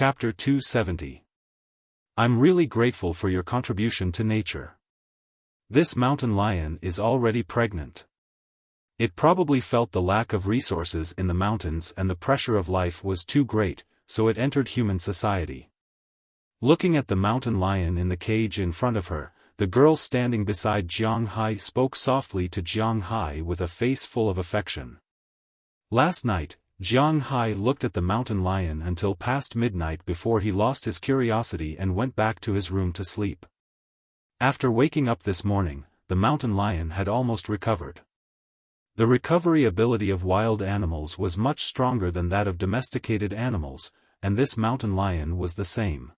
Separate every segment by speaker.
Speaker 1: Chapter 270. I'm really grateful for your contribution to nature. This mountain lion is already pregnant. It probably felt the lack of resources in the mountains and the pressure of life was too great, so it entered human society. Looking at the mountain lion in the cage in front of her, the girl standing beside Jiang Hai spoke softly to Jiang Hai with a face full of affection. Last night, Jiang Hai looked at the mountain lion until past midnight before he lost his curiosity and went back to his room to sleep. After waking up this morning, the mountain lion had almost recovered. The recovery ability of wild animals was much stronger than that of domesticated animals, and this mountain lion was the same.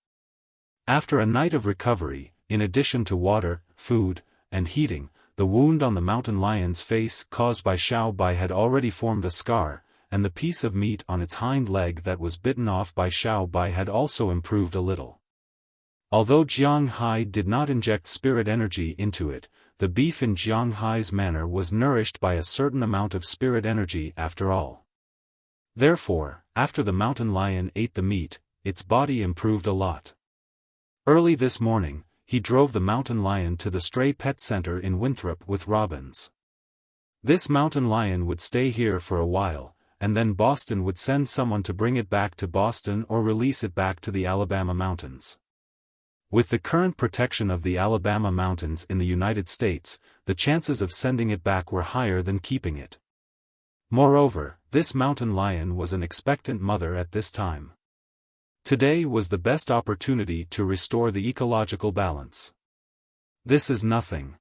Speaker 1: After a night of recovery, in addition to water, food, and heating, the wound on the mountain lion's face caused by Xiaofan had already formed a scar, and the piece of meat on its hind leg that was bitten off by Xiaofan had also improved a little. Although Jiang Hai did not inject spirit energy into it, the beef in Jiang Hai's manner was nourished by a certain amount of spirit energy after all. Therefore, after the mountain lion ate the meat, its body improved a lot. Early this morning, he drove the mountain lion to the stray pet center in Winthrop with robins. This mountain lion would stay here for a while, and then Boston would send someone to bring it back to Boston or release it back to the Alabama mountains. With the current protection of the Alabama mountains in the United States, the chances of sending it back were higher than keeping it. Moreover, this mountain lion was an expectant mother at this time. Today was the best opportunity to restore the ecological balance. This is nothing.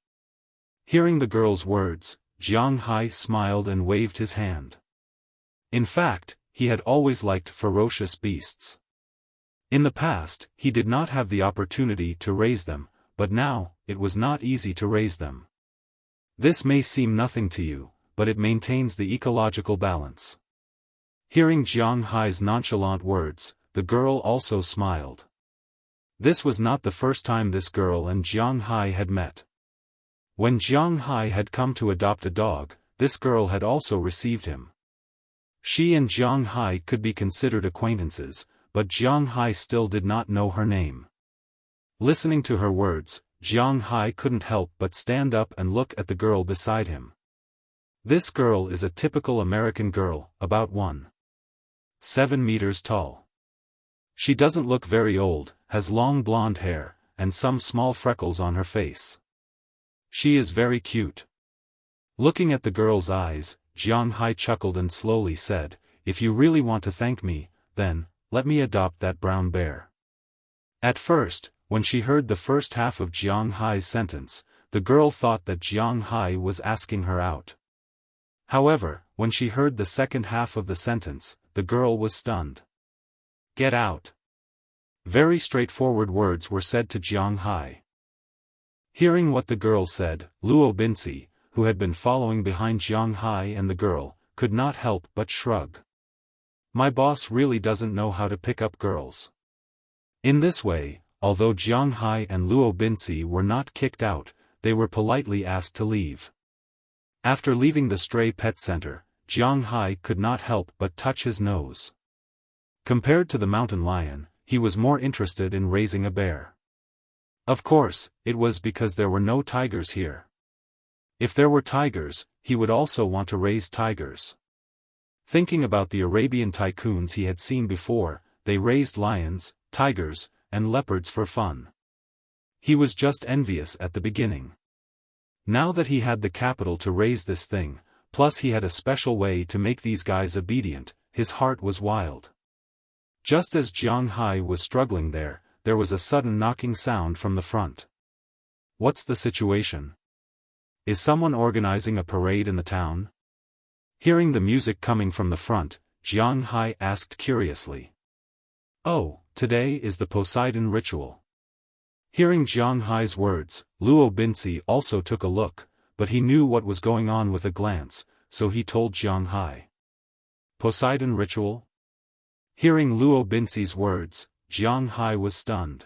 Speaker 1: Hearing the girl's words, Jiang Hai smiled and waved his hand. In fact, he had always liked ferocious beasts. In the past, he did not have the opportunity to raise them, but now, it was not easy to raise them. This may seem nothing to you, but it maintains the ecological balance. Hearing Jiang Hai's nonchalant words, the girl also smiled. This was not the first time this girl and Jiang Hai had met. When Jiang Hai had come to adopt a dog, this girl had also received him. She and Jiang Hai could be considered acquaintances, but Jiang Hai still did not know her name. Listening to her words, Jiang Hai couldn't help but stand up and look at the girl beside him. This girl is a typical American girl, about 1.7 meters tall. She doesn't look very old, has long blonde hair, and some small freckles on her face. She is very cute. Looking at the girl's eyes, Jiang Hai chuckled and slowly said, "If you really want to thank me, then, let me adopt that brown bear." At first, when she heard the first half of Jiang Hai's sentence, the girl thought that Jiang Hai was asking her out. However, when she heard the second half of the sentence, the girl was stunned. "Get out." Very straightforward words were said to Jiang Hai. Hearing what the girl said, Luo Binci, who had been following behind Jiang Hai and the girl, could not help but shrug. My boss really doesn't know how to pick up girls. In this way, although Jiang Hai and Luo Binci were not kicked out, they were politely asked to leave. After leaving the stray pet center, Jiang Hai could not help but touch his nose. Compared to the mountain lion, he was more interested in raising a bear. Of course, it was because there were no tigers here. If there were tigers, he would also want to raise tigers. Thinking about the Arabian tycoons he had seen before, they raised lions, tigers, and leopards for fun. He was just envious at the beginning. Now that he had the capital to raise this thing, plus he had a special way to make these guys obedient, his heart was wild. Just as Jiang Hai was struggling there was a sudden knocking sound from the front. What's the situation? Is someone organizing a parade in the town? Hearing the music coming from the front, Jiang Hai asked curiously. Oh, today is the Poseidon ritual. Hearing Jiang Hai's words, Luo Binci also took a look, but he knew what was going on with a glance, so he told Jiang Hai. Poseidon ritual? Hearing Luo Binci's words, Jiang Hai was stunned.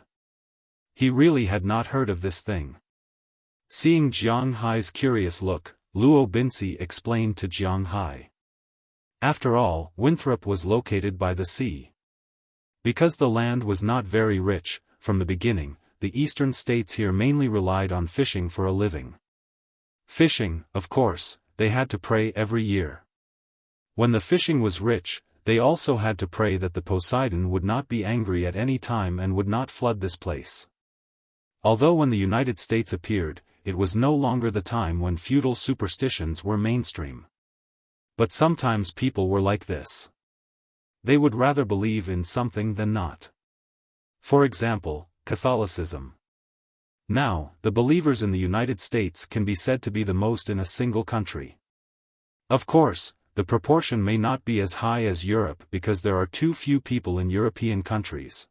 Speaker 1: He really had not heard of this thing. Seeing Jiang Hai's curious look, Luo Binci explained to Jiang Hai. After all, Winthrop was located by the sea. Because the land was not very rich, from the beginning, the eastern states here mainly relied on fishing for a living. Fishing, of course, they had to pray every year. When the fishing was rich, they also had to pray that the Poseidon would not be angry at any time and would not flood this place. Although when the United States appeared, it was no longer the time when feudal superstitions were mainstream. But sometimes people were like this. They would rather believe in something than not. For example, Catholicism. Now, the believers in the United States can be said to be the most in a single country. Of course, the proportion may not be as high as Europe because there are too few people in European countries.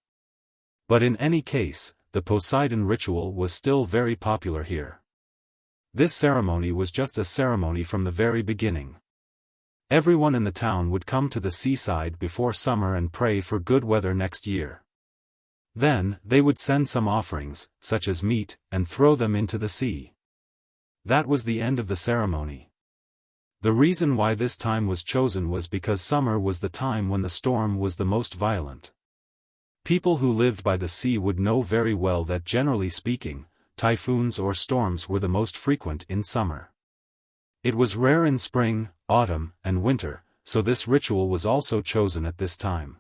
Speaker 1: But in any case, the Poseidon ritual was still very popular here. This ceremony was just a ceremony from the very beginning. Everyone in the town would come to the seaside before summer and pray for good weather next year. Then, they would send some offerings, such as meat, and throw them into the sea. That was the end of the ceremony. The reason why this time was chosen was because summer was the time when the storm was the most violent. People who lived by the sea would know very well that generally speaking, typhoons or storms were the most frequent in summer. It was rare in spring, autumn, and winter, so this ritual was also chosen at this time.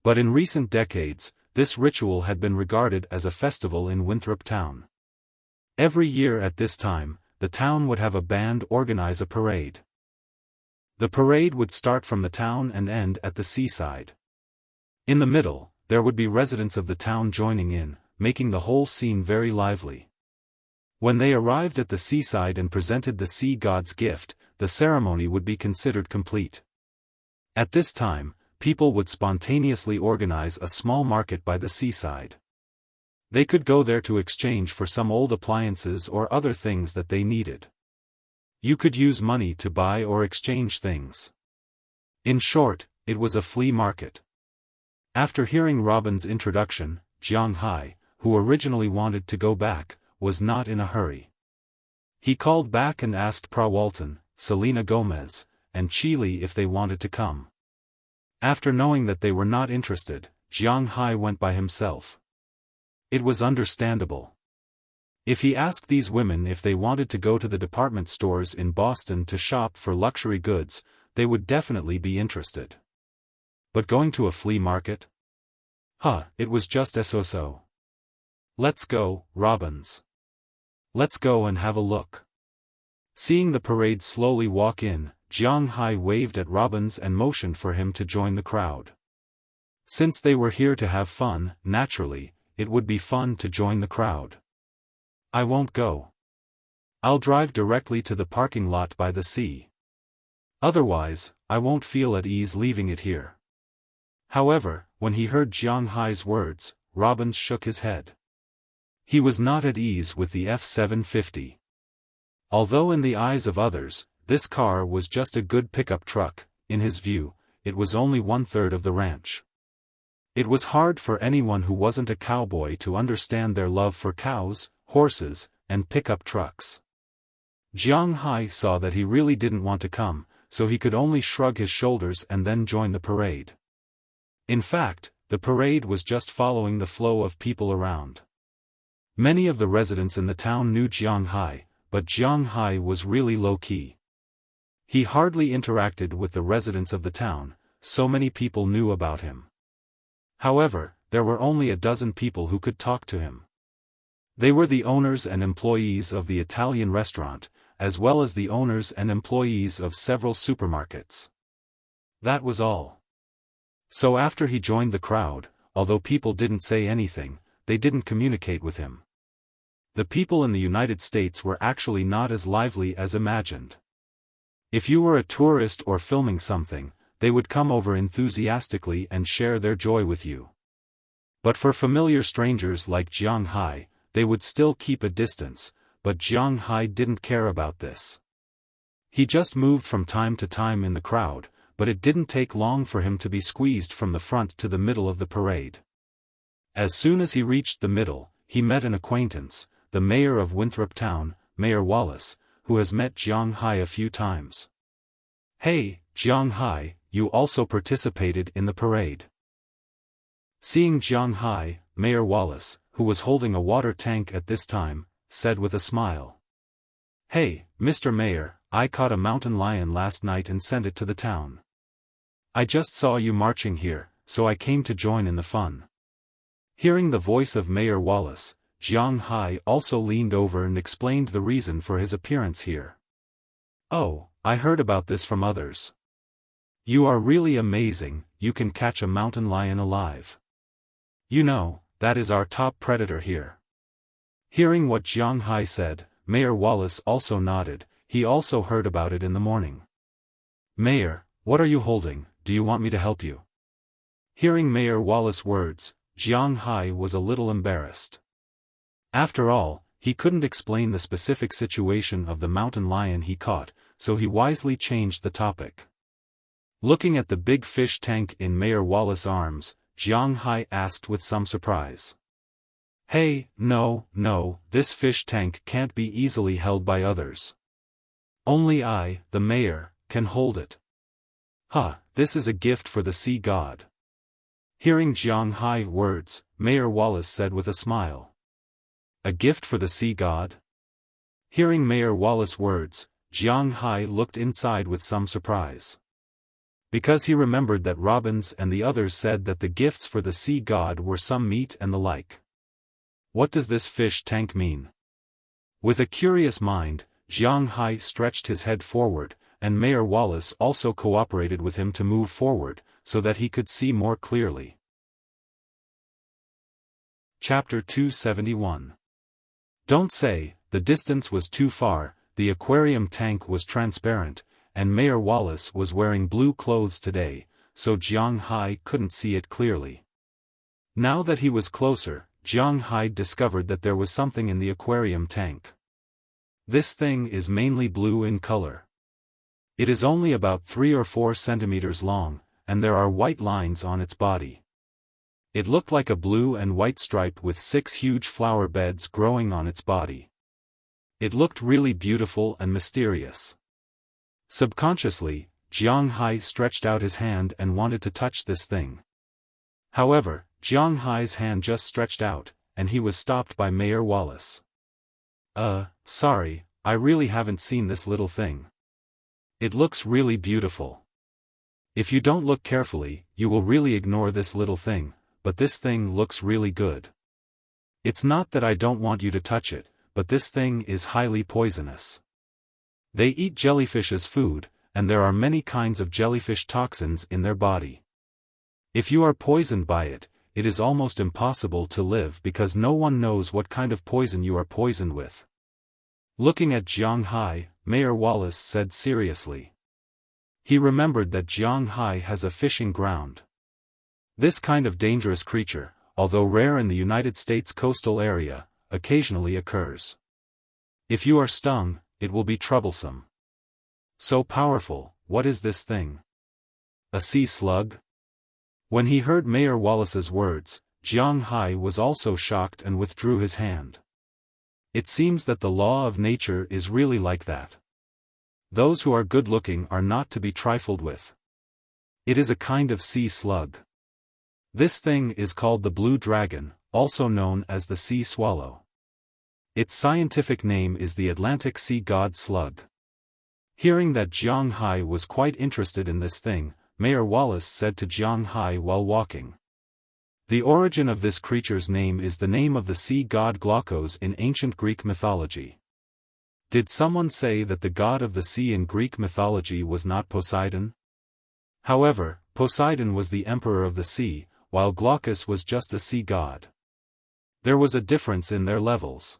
Speaker 1: But in recent decades, this ritual had been regarded as a festival in Winthrop Town. Every year at this time, the town would have a band organize a parade. The parade would start from the town and end at the seaside. In the middle, there would be residents of the town joining in, making the whole scene very lively. When they arrived at the seaside and presented the sea god's gift, the ceremony would be considered complete. At this time, people would spontaneously organize a small market by the seaside. They could go there to exchange for some old appliances or other things that they needed. You could use money to buy or exchange things. In short, it was a flea market. After hearing Robin's introduction, Jiang Hai, who originally wanted to go back, was not in a hurry. He called back and asked Pra Walton, Selena Gomez, and Chile if they wanted to come. After knowing that they were not interested, Jiang Hai went by himself. It was understandable. If he asked these women if they wanted to go to the department stores in Boston to shop for luxury goods, they would definitely be interested. But going to a flea market? It was just so. Let's go, Robbins. Let's go and have a look. Seeing the parade slowly walk in, Jiang Hai waved at Robbins and motioned for him to join the crowd. Since they were here to have fun, naturally, it would be fun to join the crowd. I won't go. I'll drive directly to the parking lot by the sea. Otherwise, I won't feel at ease leaving it here. However, when he heard Jiang Hai's words, Robbins shook his head. He was not at ease with the F-750. Although in the eyes of others, this car was just a good pickup truck, in his view, it was only 1/3 of the ranch. It was hard for anyone who wasn't a cowboy to understand their love for cows, horses, and pickup trucks. Jiang Hai saw that he really didn't want to come, so he could only shrug his shoulders and then join the parade. In fact, the parade was just following the flow of people around. Many of the residents in the town knew Jiang Hai, but Jiang Hai was really low-key. He hardly interacted with the residents of the town, so many people knew about him. However, there were only a dozen people who could talk to him. They were the owners and employees of the Italian restaurant, as well as the owners and employees of several supermarkets. That was all. So after he joined the crowd, although people didn't say anything, they didn't communicate with him. The people in the United States were actually not as lively as imagined. If you were a tourist or filming something, they would come over enthusiastically and share their joy with you. But for familiar strangers like Jiang Hai, they would still keep a distance, but Jiang Hai didn't care about this. He just moved from time to time in the crowd, but it didn't take long for him to be squeezed from the front to the middle of the parade. As soon as he reached the middle, he met an acquaintance, the mayor of Winthrop Town, Mayor Wallace, who has met Jiang Hai a few times. Hey, Jiang Hai, you also participated in the parade. Seeing Jiang Hai, Mayor Wallace, who was holding a water tank at this time, said with a smile. "Hey, Mr. Mayor, I caught a mountain lion last night and sent it to the town. I just saw you marching here, so I came to join in the fun." Hearing the voice of Mayor Wallace, Jiang Hai also leaned over and explained the reason for his appearance here. "Oh, I heard about this from others. You are really amazing, you can catch a mountain lion alive. You know, that is our top predator here." Hearing what Jiang Hai said, Mayor Wallace also nodded. He also heard about it in the morning. "Mayor, what are you holding? Do you want me to help you?" Hearing Mayor Wallace's words, Jiang Hai was a little embarrassed. After all, he couldn't explain the specific situation of the mountain lion he caught, so he wisely changed the topic. Looking at the big fish tank in Mayor Wallace's arms, Jiang Hai asked with some surprise. "Hey, no, this fish tank can't be easily held by others. Only I, the mayor, can hold it. This is a gift for the sea god." Hearing Jiang Hai's words, Mayor Wallace said with a smile. "A gift for the sea god?" Hearing Mayor Wallace's words, Jiang Hai looked inside with some surprise. Because he remembered that Robbins and the others said that the gifts for the sea god were some meat and the like. What does this fish tank mean? With a curious mind, Jiang Hai stretched his head forward, and Mayor Wallace also cooperated with him to move forward, so that he could see more clearly. Chapter 271. Don't say, the distance was too far. The aquarium tank was transparent, and Mayor Wallace was wearing blue clothes today, so Jiang Hai couldn't see it clearly. Now that he was closer, Jiang Hai discovered that there was something in the aquarium tank. This thing is mainly blue in color. It is only about 3 or 4 centimeters long, and there are white lines on its body. It looked like a blue and white stripe with 6 huge flower beds growing on its body. It looked really beautiful and mysterious. Subconsciously, Jiang Hai stretched out his hand and wanted to touch this thing. However, Jiang Hai's hand just stretched out, and he was stopped by Mayor Wallace. Sorry, I really haven't seen this little thing. It looks really beautiful. If you don't look carefully, you will really ignore this little thing, but this thing looks really good. It's not that I don't want you to touch it, but this thing is highly poisonous. They eat jellyfish as food, and there are many kinds of jellyfish toxins in their body. If you are poisoned by it, it is almost impossible to live because no one knows what kind of poison you are poisoned with. Looking at Jiang Hai, Mayor Wallace said seriously. He remembered that Jiang Hai has a fishing ground. This kind of dangerous creature, although rare in the United States coastal area, occasionally occurs. If you are stung, it will be troublesome. So powerful, what is this thing? A sea slug? When he heard Mayor Wallace's words, Jiang Hai was also shocked and withdrew his hand. It seems that the law of nature is really like that. Those who are good-looking are not to be trifled with. It is a kind of sea slug. This thing is called the blue dragon, also known as the sea swallow. Its scientific name is the Atlantic sea god slug. Hearing that Jiang Hai was quite interested in this thing, Mayor Wallace said to Jiang Hai while walking. The origin of this creature's name is the name of the sea god Glaucos in ancient Greek mythology. Did someone say that the god of the sea in Greek mythology was not Poseidon? However, Poseidon was the emperor of the sea, while Glaucus was just a sea god. There was a difference in their levels.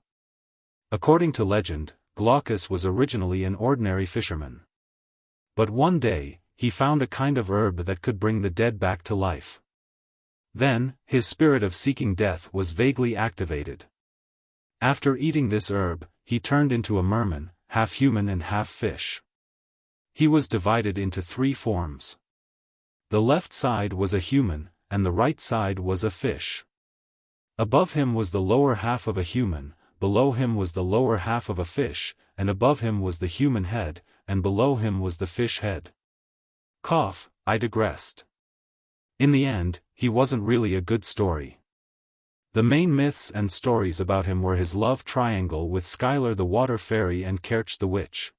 Speaker 1: According to legend, Glaucus was originally an ordinary fisherman. But one day, he found a kind of herb that could bring the dead back to life. Then, his spirit of seeking death was vaguely activated. After eating this herb, he turned into a merman, half human and half fish. He was divided into 3 forms. The left side was a human, and the right side was a fish. Above him was the lower half of a human, below him was the lower half of a fish, and above him was the human head, and below him was the fish head. I digressed. In the end, he wasn't really a good story. The main myths and stories about him were his love triangle with Skylar the water fairy and Kerch the witch.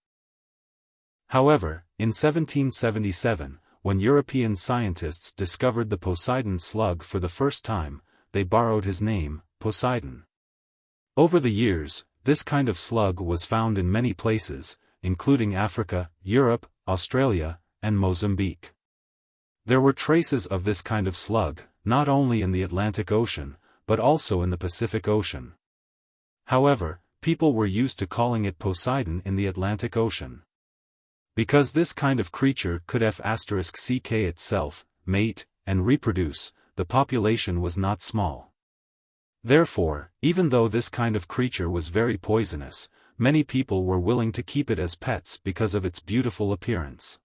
Speaker 1: However, in 1777, when European scientists discovered the Poseidon slug for the first time, they borrowed his name, Poseidon. Over the years, this kind of slug was found in many places, including Africa, Europe, Australia, and Mozambique. There were traces of this kind of slug, not only in the Atlantic Ocean, but also in the Pacific Ocean. However, people were used to calling it Poseidon in the Atlantic Ocean. Because this kind of creature could f*ck itself, mate, and reproduce, the population was not small. Therefore, even though this kind of creature was very poisonous, many people were willing to keep it as pets because of its beautiful appearance.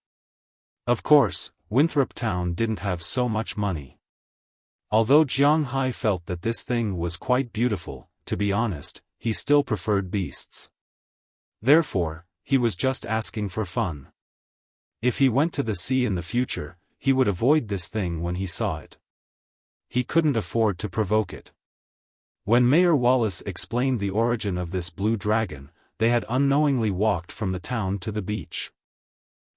Speaker 1: Of course, Winthrop Town didn't have so much money. Although Jiang Hai felt that this thing was quite beautiful, to be honest, he still preferred beasts. Therefore, he was just asking for fun. If he went to the sea in the future, he would avoid this thing when he saw it. He couldn't afford to provoke it. When Mayor Wallace explained the origin of this blue dragon, they had unknowingly walked from the town to the beach.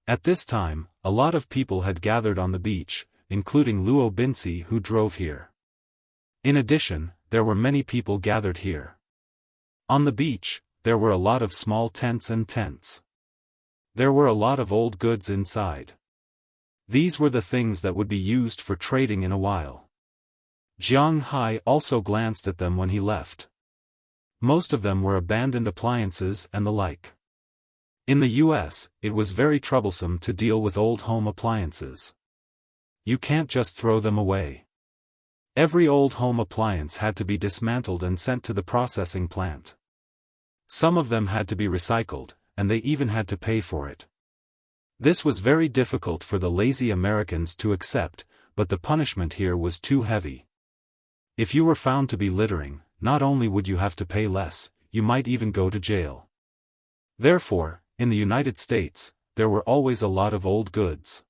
Speaker 1: At this time, a lot of people had gathered on the beach, including Luo Binsi who drove here. In addition, there were many people gathered here. On the beach, there were a lot of small tents and tents. There were a lot of old goods inside. These were the things that would be used for trading in a while. Jiang Hai also glanced at them when he left. Most of them were abandoned appliances and the like. In the US, it was very troublesome to deal with old home appliances. You can't just throw them away. Every old home appliance had to be dismantled and sent to the processing plant. Some of them had to be recycled, and they even had to pay for it. This was very difficult for the lazy Americans to accept, but the punishment here was too heavy. If you were found to be littering, not only would you have to pay less, you might even go to jail. Therefore, in the United States, there were always a lot of old goods.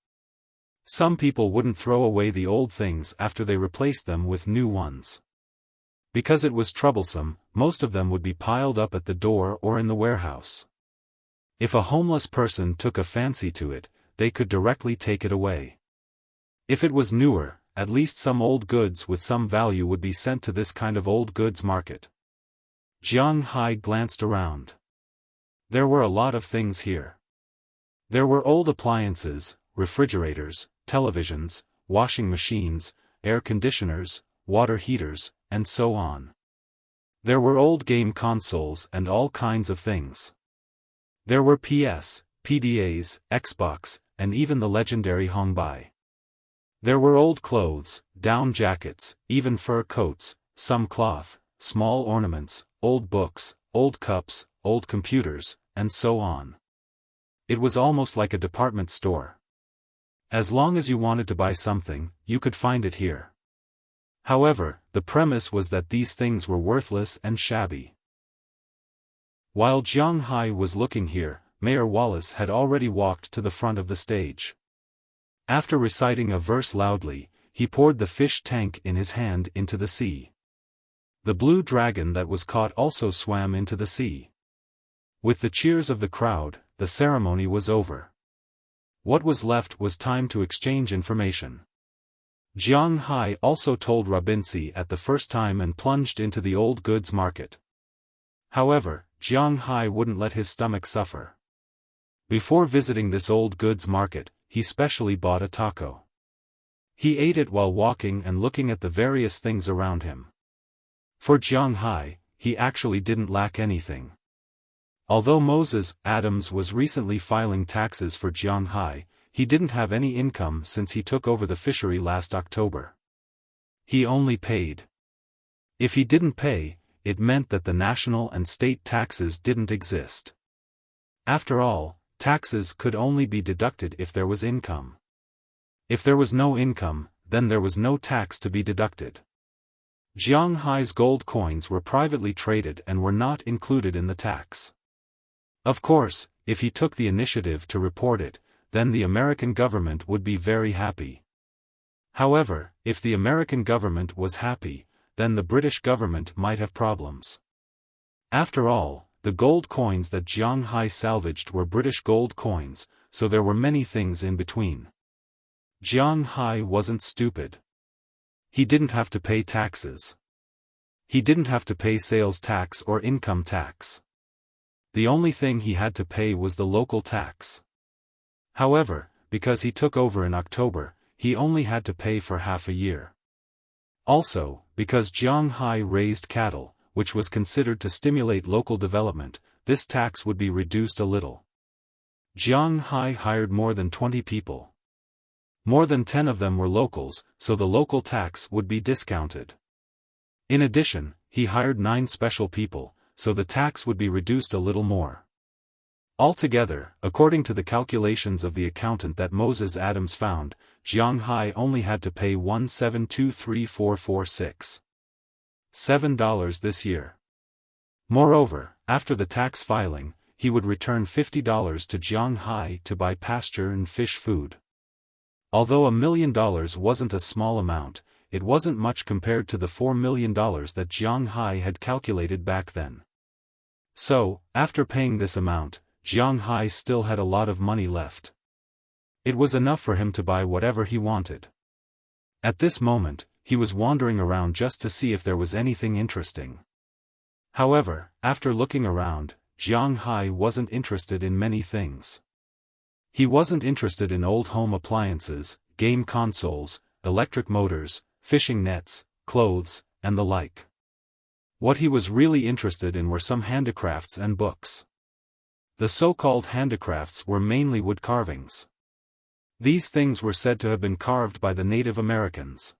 Speaker 1: Some people wouldn't throw away the old things after they replaced them with new ones. Because it was troublesome, most of them would be piled up at the door or in the warehouse. If a homeless person took a fancy to it, they could directly take it away. If it was newer, at least some old goods with some value would be sent to this kind of old goods market. Jiang Hai glanced around. There were a lot of things here. There were old appliances, refrigerators, televisions, washing machines, air conditioners, water heaters, and so on. There were old game consoles and all kinds of things. There were PS, PDAs, Xbox, and even the legendary Hongbai. There were old clothes, down jackets, even fur coats, some cloth, small ornaments, old books, old cups, old computers, and so on. It was almost like a department store. As long as you wanted to buy something, you could find it here. However, the premise was that these things were worthless and shabby. While Jiang Hai was looking here, Mayor Wallace had already walked to the front of the stage. After reciting a verse loudly, he poured the fish tank in his hand into the sea. The blue dragon that was caught also swam into the sea. With the cheers of the crowd, the ceremony was over. What was left was time to exchange information. Jiang Hai also told Rabinsi at the first time and plunged into the old goods market. However, Jiang Hai wouldn't let his stomach suffer. Before visiting this old goods market, he specially bought a taco. He ate it while walking and looking at the various things around him. For Jiang Hai, he actually didn't lack anything. Although Moses Adams was recently filing taxes for Jiang Hai, he didn't have any income since he took over the fishery last October. He only paid. If he didn't pay, it meant that the national and state taxes didn't exist. After all, taxes could only be deducted if there was income. If there was no income, then there was no tax to be deducted. Jiang Hai's gold coins were privately traded and were not included in the tax. Of course, if he took the initiative to report it, then the American government would be very happy. However, if the American government was happy, then the British government might have problems. After all, the gold coins that Jiang Hai salvaged were British gold coins, so there were many things in between. Jiang Hai wasn't stupid. He didn't have to pay taxes. He didn't have to pay sales tax or income tax. The only thing he had to pay was the local tax. However, because he took over in October, he only had to pay for half a year. Also, because Jiang Hai raised cattle, which was considered to stimulate local development, this tax would be reduced a little. Jiang Hai hired more than 20 people. More than 10 of them were locals, so the local tax would be discounted. In addition, he hired 9 special people, so the tax would be reduced a little more. Altogether, according to the calculations of the accountant that Moses Adams found, Jiang Hai only had to pay $1,723,446.7 this year. Moreover, after the tax filing, he would return $50 to Jiang Hai to buy pasture and fish food. Although $1 million wasn't a small amount, it wasn't much compared to the $4 million that Jiang Hai had calculated back then. So, after paying this amount, Jiang Hai still had a lot of money left. It was enough for him to buy whatever he wanted. At this moment, he was wandering around just to see if there was anything interesting. However, after looking around, Jiang Hai wasn't interested in many things. He wasn't interested in old home appliances, game consoles, electric motors, fishing nets, clothes, and the like. What he was really interested in were some handicrafts and books. The so-called handicrafts were mainly wood carvings. These things were said to have been carved by the Native Americans.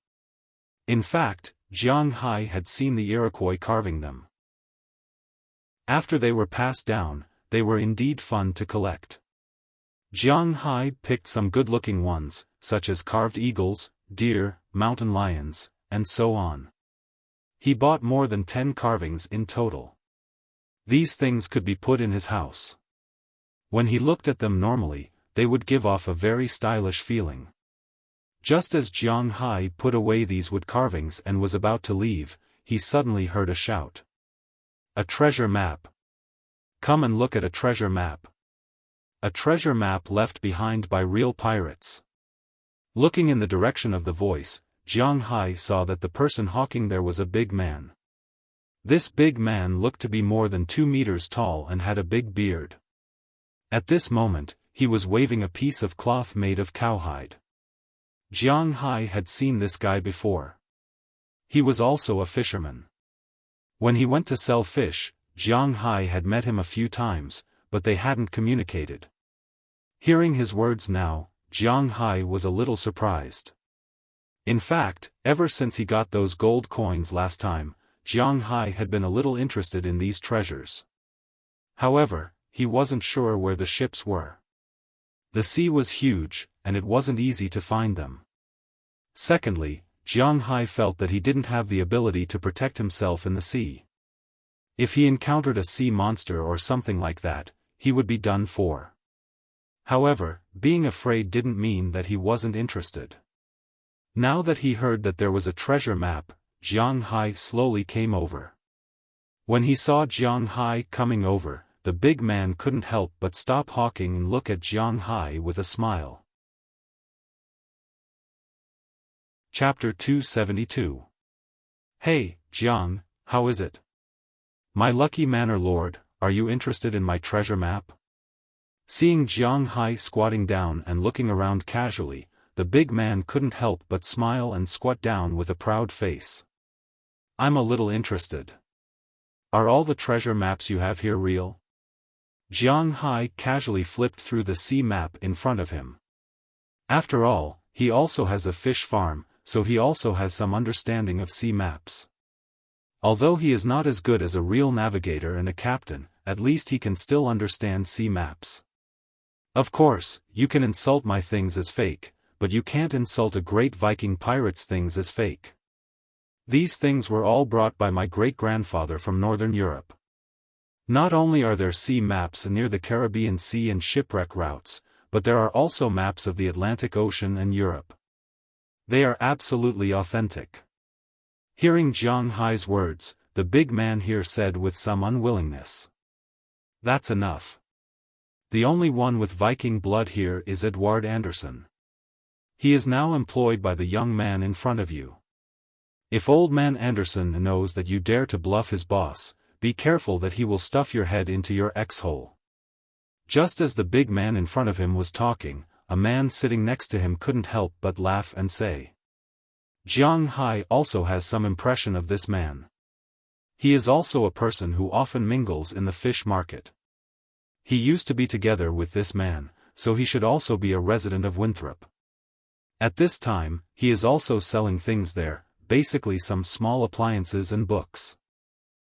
Speaker 1: In fact, Jiang Hai had seen the Iroquois carving them. After they were passed down, they were indeed fun to collect. Jiang Hai picked some good-looking ones, such as carved eagles, deer, mountain lions, and so on. He bought more than 10 carvings in total. These things could be put in his house. When he looked at them normally, they would give off a very stylish feeling. Just as Jiang Hai put away these wood carvings and was about to leave, he suddenly heard a shout. A treasure map! Come and look at a treasure map! A treasure map left behind by real pirates. Looking in the direction of the voice, Jiang Hai saw that the person hawking there was a big man. This big man looked to be more than 2 meters tall and had a big beard. At this moment, he was waving a piece of cloth made of cowhide. Jiang Hai had seen this guy before. He was also a fisherman. When he went to sell fish, Jiang Hai had met him a few times, but they hadn't communicated. Hearing his words now, Jiang Hai was a little surprised. In fact, ever since he got those gold coins last time, Jiang Hai had been a little interested in these treasures. However, he wasn't sure where the ships were. The sea was huge, and it wasn't easy to find them. Secondly, Jiang Hai felt that he didn't have the ability to protect himself in the sea. If he encountered a sea monster or something like that, he would be done for. However, being afraid didn't mean that he wasn't interested. Now that he heard that there was a treasure map, Jiang Hai slowly came over. When he saw Jiang Hai coming over, the big man couldn't help but stop hawking and look at Jiang Hai with a smile. Chapter 272. Hey, Jiang, how is it? My lucky manor lord, are you interested in my treasure map? Seeing Jiang Hai squatting down and looking around casually, the big man couldn't help but smile and squat down with a proud face. I'm a little interested. Are all the treasure maps you have here real? Jiang Hai casually flipped through the sea map in front of him. After all, he also has a fish farm, so he also has some understanding of sea maps. Although he is not as good as a real navigator and a captain, at least he can still understand sea maps. Of course, you can insult my things as fake, but you can't insult a great Viking pirate's things as fake. These things were all brought by my great-grandfather from Northern Europe. Not only are there sea maps near the Caribbean Sea and shipwreck routes, but there are also maps of the Atlantic Ocean and Europe. They are absolutely authentic. Hearing Jiang Hai's words, the big man here said with some unwillingness. That's enough. The only one with Viking blood here is Edward Anderson. He is now employed by the young man in front of you. If old man Anderson knows that you dare to bluff his boss, be careful that he will stuff your head into your X-hole. Just as the big man in front of him was talking, a man sitting next to him couldn't help but laugh and say. Jiang Hai also has some impression of this man. He is also a person who often mingles in the fish market. He used to be together with this man, so he should also be a resident of Winthrop. At this time, he is also selling things there, basically some small appliances and books.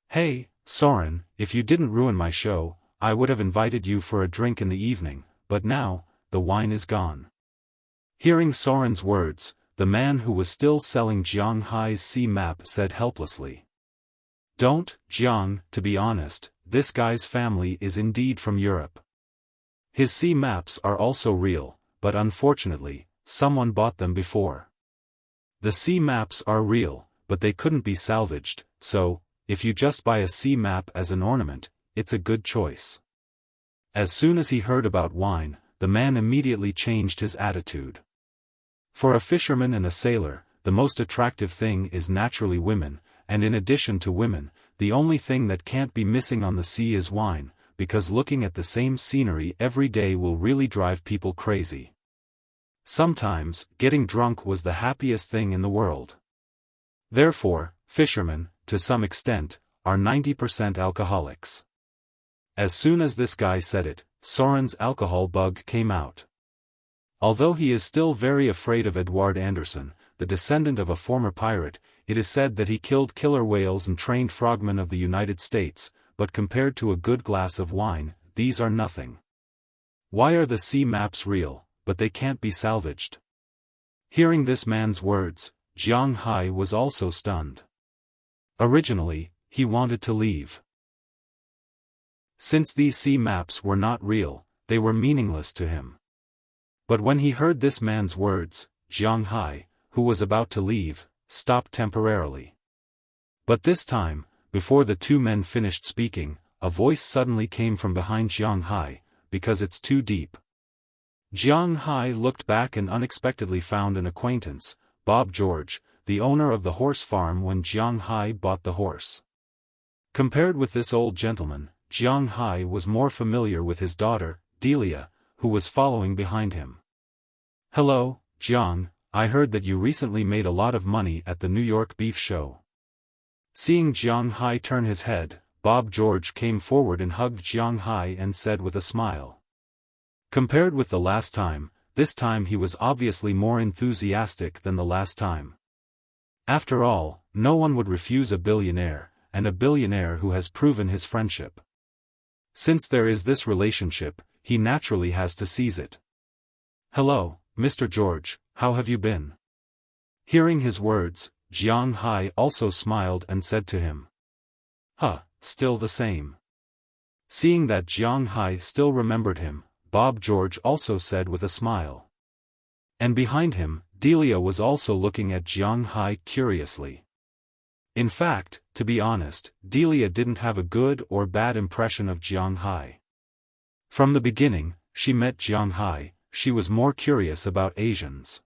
Speaker 1: Hey, Soren, if you didn't ruin my show, I would have invited you for a drink in the evening, but now, the wine is gone. Hearing Soren's words, the man who was still selling Jiang Hai's sea map said helplessly. Don't, Jiang, to be honest, this guy's family is indeed from Europe. His sea maps are also real, but unfortunately, someone bought them before. The sea maps are real, but they couldn't be salvaged, so, if you just buy a sea map as an ornament, it's a good choice. As soon as he heard about wine, the man immediately changed his attitude. For a fisherman and a sailor, the most attractive thing is naturally women, and in addition to women, the only thing that can't be missing on the sea is wine, because looking at the same scenery every day will really drive people crazy. Sometimes, getting drunk was the happiest thing in the world. Therefore, fishermen, to some extent, are 90% alcoholics. As soon as this guy said it, Soren's alcohol bug came out. Although he is still very afraid of Edward Anderson, the descendant of a former pirate, it is said that he killed killer whales and trained frogmen of the United States, but compared to a good glass of wine, these are nothing. Why are the sea maps real, but they can't be salvaged? Hearing this man's words, Jiang Hai was also stunned. Originally, he wanted to leave. Since these sea maps were not real, they were meaningless to him. But when he heard this man's words, Jiang Hai, who was about to leave, stopped temporarily. But this time, before the two men finished speaking, a voice suddenly came from behind Jiang Hai, because it's too deep. Jiang Hai looked back and unexpectedly found an acquaintance, Bob George, the owner of the horse farm when Jiang Hai bought the horse. Compared with this old gentleman, Jiang Hai was more familiar with his daughter, Delia, who was following behind him. Hello, Jiang, I heard that you recently made a lot of money at the New York Beef Show. Seeing Jiang Hai turn his head, Bob George came forward and hugged Jiang Hai and said with a smile. Compared with the last time, this time he was obviously more enthusiastic than the last time. After all, no one would refuse a billionaire, and a billionaire who has proven his friendship. Since there is this relationship, he naturally has to seize it. Hello, Mr. George, how have you been? Hearing his words, Jiang Hai also smiled and said to him. Still the same. Seeing that Jiang Hai still remembered him, Bob George also said with a smile. And behind him, Delia was also looking at Jiang Hai curiously. In fact, to be honest, Delia didn't have a good or bad impression of Jiang Hai. From the beginning, she met Jiang Hai, she was more curious about Asians.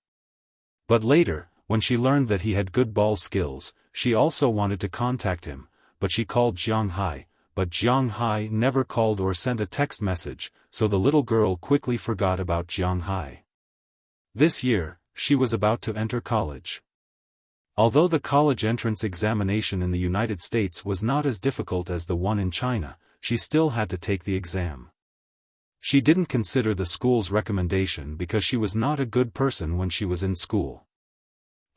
Speaker 1: But later, when she learned that he had good ball skills, she also wanted to contact him, but she called Jiang Hai, but Jiang Hai never called or sent a text message, so the little girl quickly forgot about Jiang Hai. This year, she was about to enter college. Although the college entrance examination in the United States was not as difficult as the one in China, she still had to take the exam. She didn't consider the school's recommendation because she was not a good person when she was in school.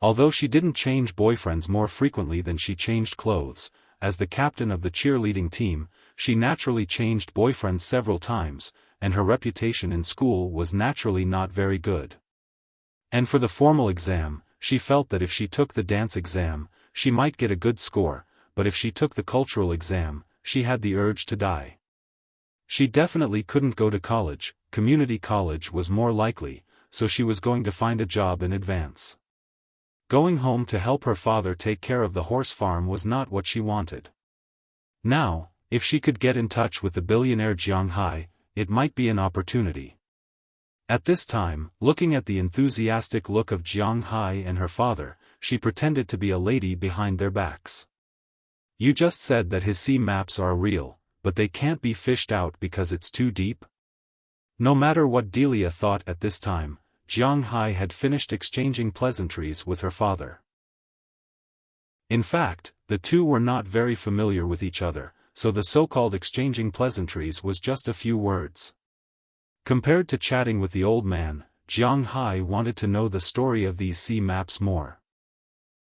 Speaker 1: Although she didn't change boyfriends more frequently than she changed clothes, as the captain of the cheerleading team, she naturally changed boyfriends several times, and her reputation in school was naturally not very good. And for the formal exam, she felt that if she took the dance exam, she might get a good score, but if she took the cultural exam, she had the urge to die. She definitely couldn't go to college, community college was more likely, so she was going to find a job in advance. Going home to help her father take care of the horse farm was not what she wanted. Now, if she could get in touch with the billionaire Jiang Hai, it might be an opportunity. At this time, looking at the enthusiastic look of Jiang Hai and her father, she pretended to be a lady behind their backs. You just said that his sea maps are real, but they can't be fished out because it's too deep? No matter what Delia thought at this time, Jiang Hai had finished exchanging pleasantries with her father. In fact, the two were not very familiar with each other, so the so-called exchanging pleasantries was just a few words. Compared to chatting with the old man, Jiang Hai wanted to know the story of these sea maps more.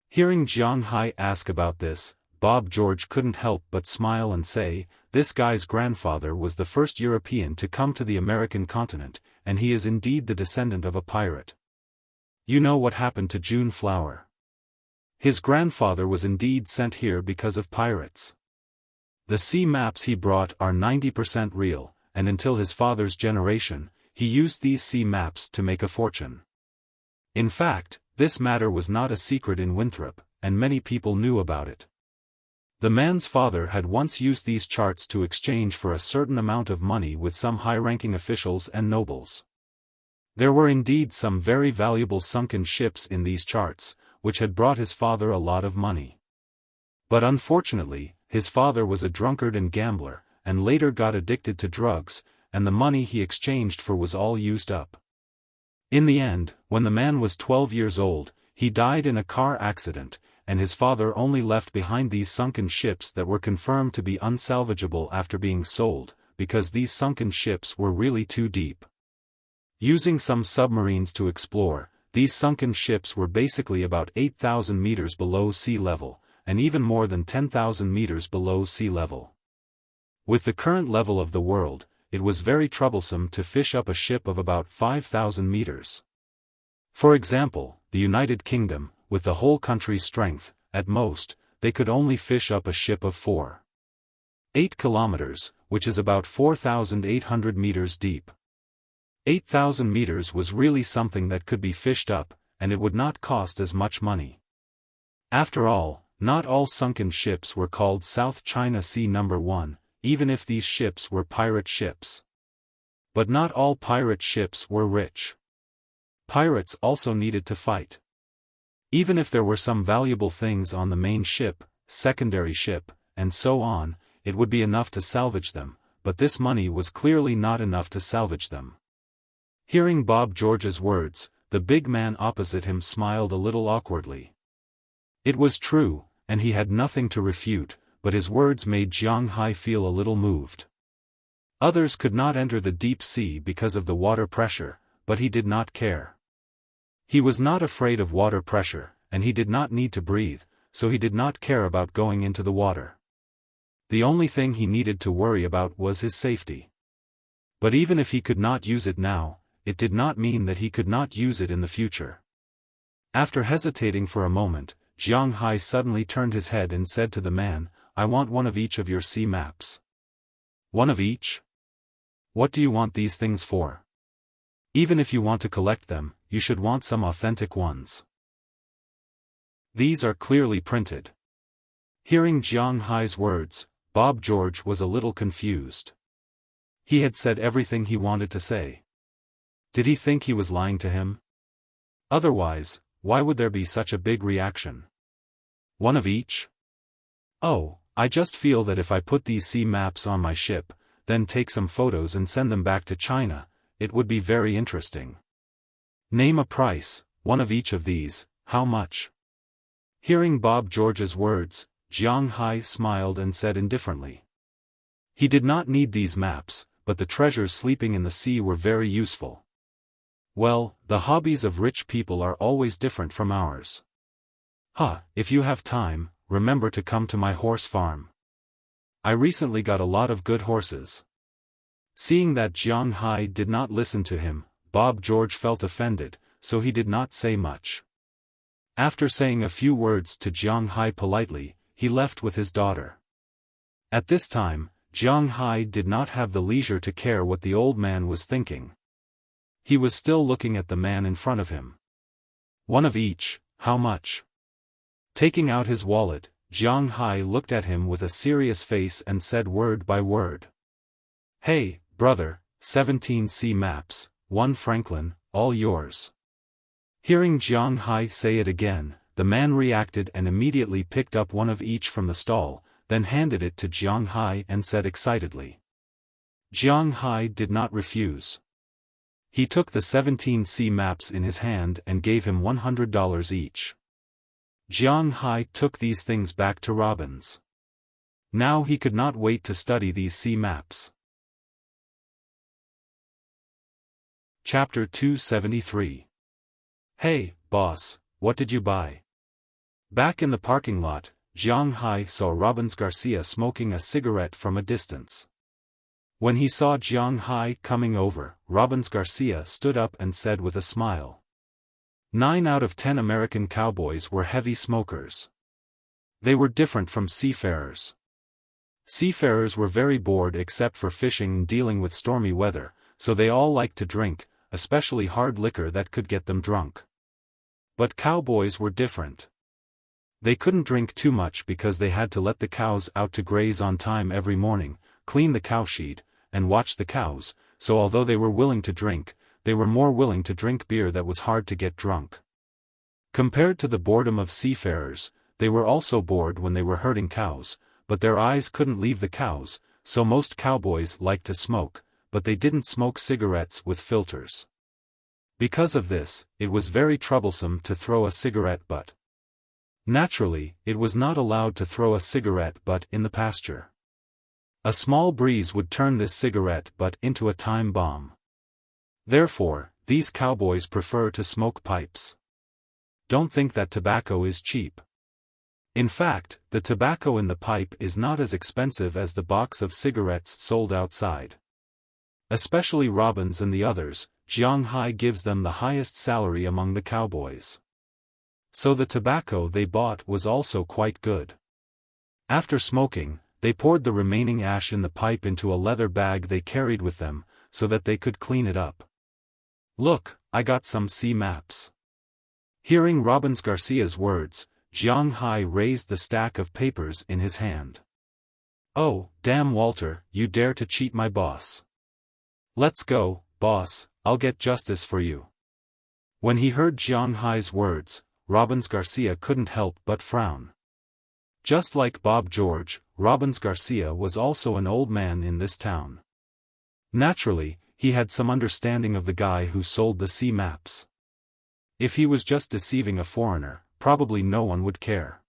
Speaker 1: Hearing Jiang Hai ask about this, Bob George couldn't help but smile and say, "This guy's grandfather was the first European to come to the American continent, and he is indeed the descendant of a pirate. You know what happened to June Flower? His grandfather was indeed sent here because of pirates. The sea maps he brought are 90% real, and until his father's generation, he used these sea maps to make a fortune. In fact, this matter was not a secret in Winthrop, and many people knew about it. The man's father had once used these charts to exchange for a certain amount of money with some high-ranking officials and nobles. There were indeed some very valuable sunken ships in these charts, which had brought his father a lot of money. But unfortunately, his father was a drunkard and gambler, and later got addicted to drugs, and the money he exchanged for was all used up. In the end, when the man was 12 years old, he died in a car accident, and his father only left behind these sunken ships that were confirmed to be unsalvageable after being sold, because these sunken ships were really too deep. Using some submarines to explore, these sunken ships were basically about 8,000 meters below sea level, and even more than 10,000 meters below sea level. With the current level of the world, it was very troublesome to fish up a ship of about 5,000 meters. For example, the United Kingdom, with the whole country's strength, at most, they could only fish up a ship of 4.8 kilometers, which is about 4,800 meters deep. 8,000 meters was really something that could be fished up, and it would not cost as much money. After all, not all sunken ships were called South China Sea No. 1, even if these ships were pirate ships. But not all pirate ships were rich. Pirates also needed to fight. Even if there were some valuable things on the main ship, secondary ship, and so on, it would be enough to salvage them, but this money was clearly not enough to salvage them. Hearing Bob George's words, the big man opposite him smiled a little awkwardly. It was true, and he had nothing to refute, but his words made Jiang Hai feel a little moved. Others could not enter the deep sea because of the water pressure, but he did not care. He was not afraid of water pressure, and he did not need to breathe, so he did not care about going into the water. The only thing he needed to worry about was his safety. But even if he could not use it now, it did not mean that he could not use it in the future. After hesitating for a moment, Jiang Hai suddenly turned his head and said to the man, "I want one of each of your sea maps." "One of each? What do you want these things for? Even if you want to collect them, you should want some authentic ones. These are clearly printed." Hearing Jiang Hai's words, Bob George was a little confused. He had said everything he wanted to say. Did he think he was lying to him? Otherwise, why would there be such a big reaction? One of each? Oh, I just feel that if I put these sea maps on my ship, then take some photos and send them back to China, it would be very interesting. Name a price, one of each of these, how much? Hearing Bob George's words, Jiang Hai smiled and said indifferently. He did not need these maps, but the treasures sleeping in the sea were very useful. Well, the hobbies of rich people are always different from ours. If you have time, remember to come to my horse farm. I recently got a lot of good horses. Seeing that Jiang Hai did not listen to him, Bob George felt offended, so he did not say much. After saying a few words to Jiang Hai politely, he left with his daughter. At this time, Jiang Hai did not have the leisure to care what the old man was thinking. He was still looking at the man in front of him. One of each, how much? Taking out his wallet, Jiang Hai looked at him with a serious face and said word by word. Hey, brother, 17 sea maps, 1 franklin, all yours. Hearing Jiang Hai say it again, the man reacted and immediately picked up one of each from the stall, then handed it to Jiang Hai and said excitedly. Jiang Hai did not refuse. He took the 17 sea maps in his hand and gave him $100 each. Jiang Hai took these things back to Robbins. Now he could not wait to study these sea maps. Chapter 273. Hey, boss, what did you buy? Back in the parking lot, Jiang Hai saw Robbins Garcia smoking a cigarette from a distance. When he saw Jiang Hai coming over, Robbins Garcia stood up and said with a smile. 9 out of 10 American cowboys were heavy smokers. They were different from seafarers. Seafarers were very bored except for fishing and dealing with stormy weather, so they all liked to drink, especially hard liquor that could get them drunk. But cowboys were different. They couldn't drink too much because they had to let the cows out to graze on time every morning, clean the cowshed, and watch the cows, so although they were willing to drink, they were more willing to drink beer that was hard to get drunk. Compared to the boredom of seafarers, they were also bored when they were herding cows, but their eyes couldn't leave the cows, so most cowboys liked to smoke, but they didn't smoke cigarettes with filters. Because of this, it was very troublesome to throw a cigarette butt. Naturally, it was not allowed to throw a cigarette butt in the pasture. A small breeze would turn this cigarette butt into a time bomb. Therefore, these cowboys prefer to smoke pipes. Don't think that tobacco is cheap. In fact, the tobacco in the pipe is not as expensive as the box of cigarettes sold outside. Especially Robbins and the others, Jiang Hai gives them the highest salary among the cowboys. So the tobacco they bought was also quite good. After smoking, they poured the remaining ash in the pipe into a leather bag they carried with them, so that they could clean it up. Look, I got some sea maps. Hearing Robbins Garcia's words, Jiang Hai raised the stack of papers in his hand. Oh, damn Walter, you dare to cheat my boss. Let's go, boss, I'll get justice for you. When he heard Jiang Hai's words, Robbins Garcia couldn't help but frown. Just like Bob George, Robbins Garcia was also an old man in this town. Naturally, he had some understanding of the guy who sold the sea maps. If he was just deceiving a foreigner, probably no one would care.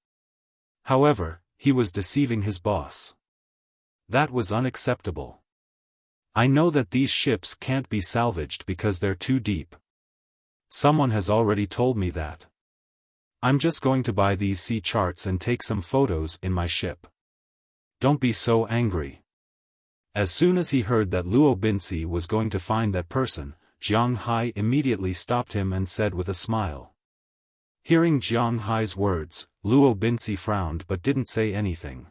Speaker 1: However, he was deceiving his boss. That was unacceptable. I know that these ships can't be salvaged because they're too deep. Someone has already told me that. I'm just going to buy these sea charts and take some photos in my ship. Don't be so angry. As soon as he heard that Luo Binci was going to find that person, Jiang Hai immediately stopped him and said with a smile. Hearing Jiang Hai's words, Luo Binci frowned but didn't say anything.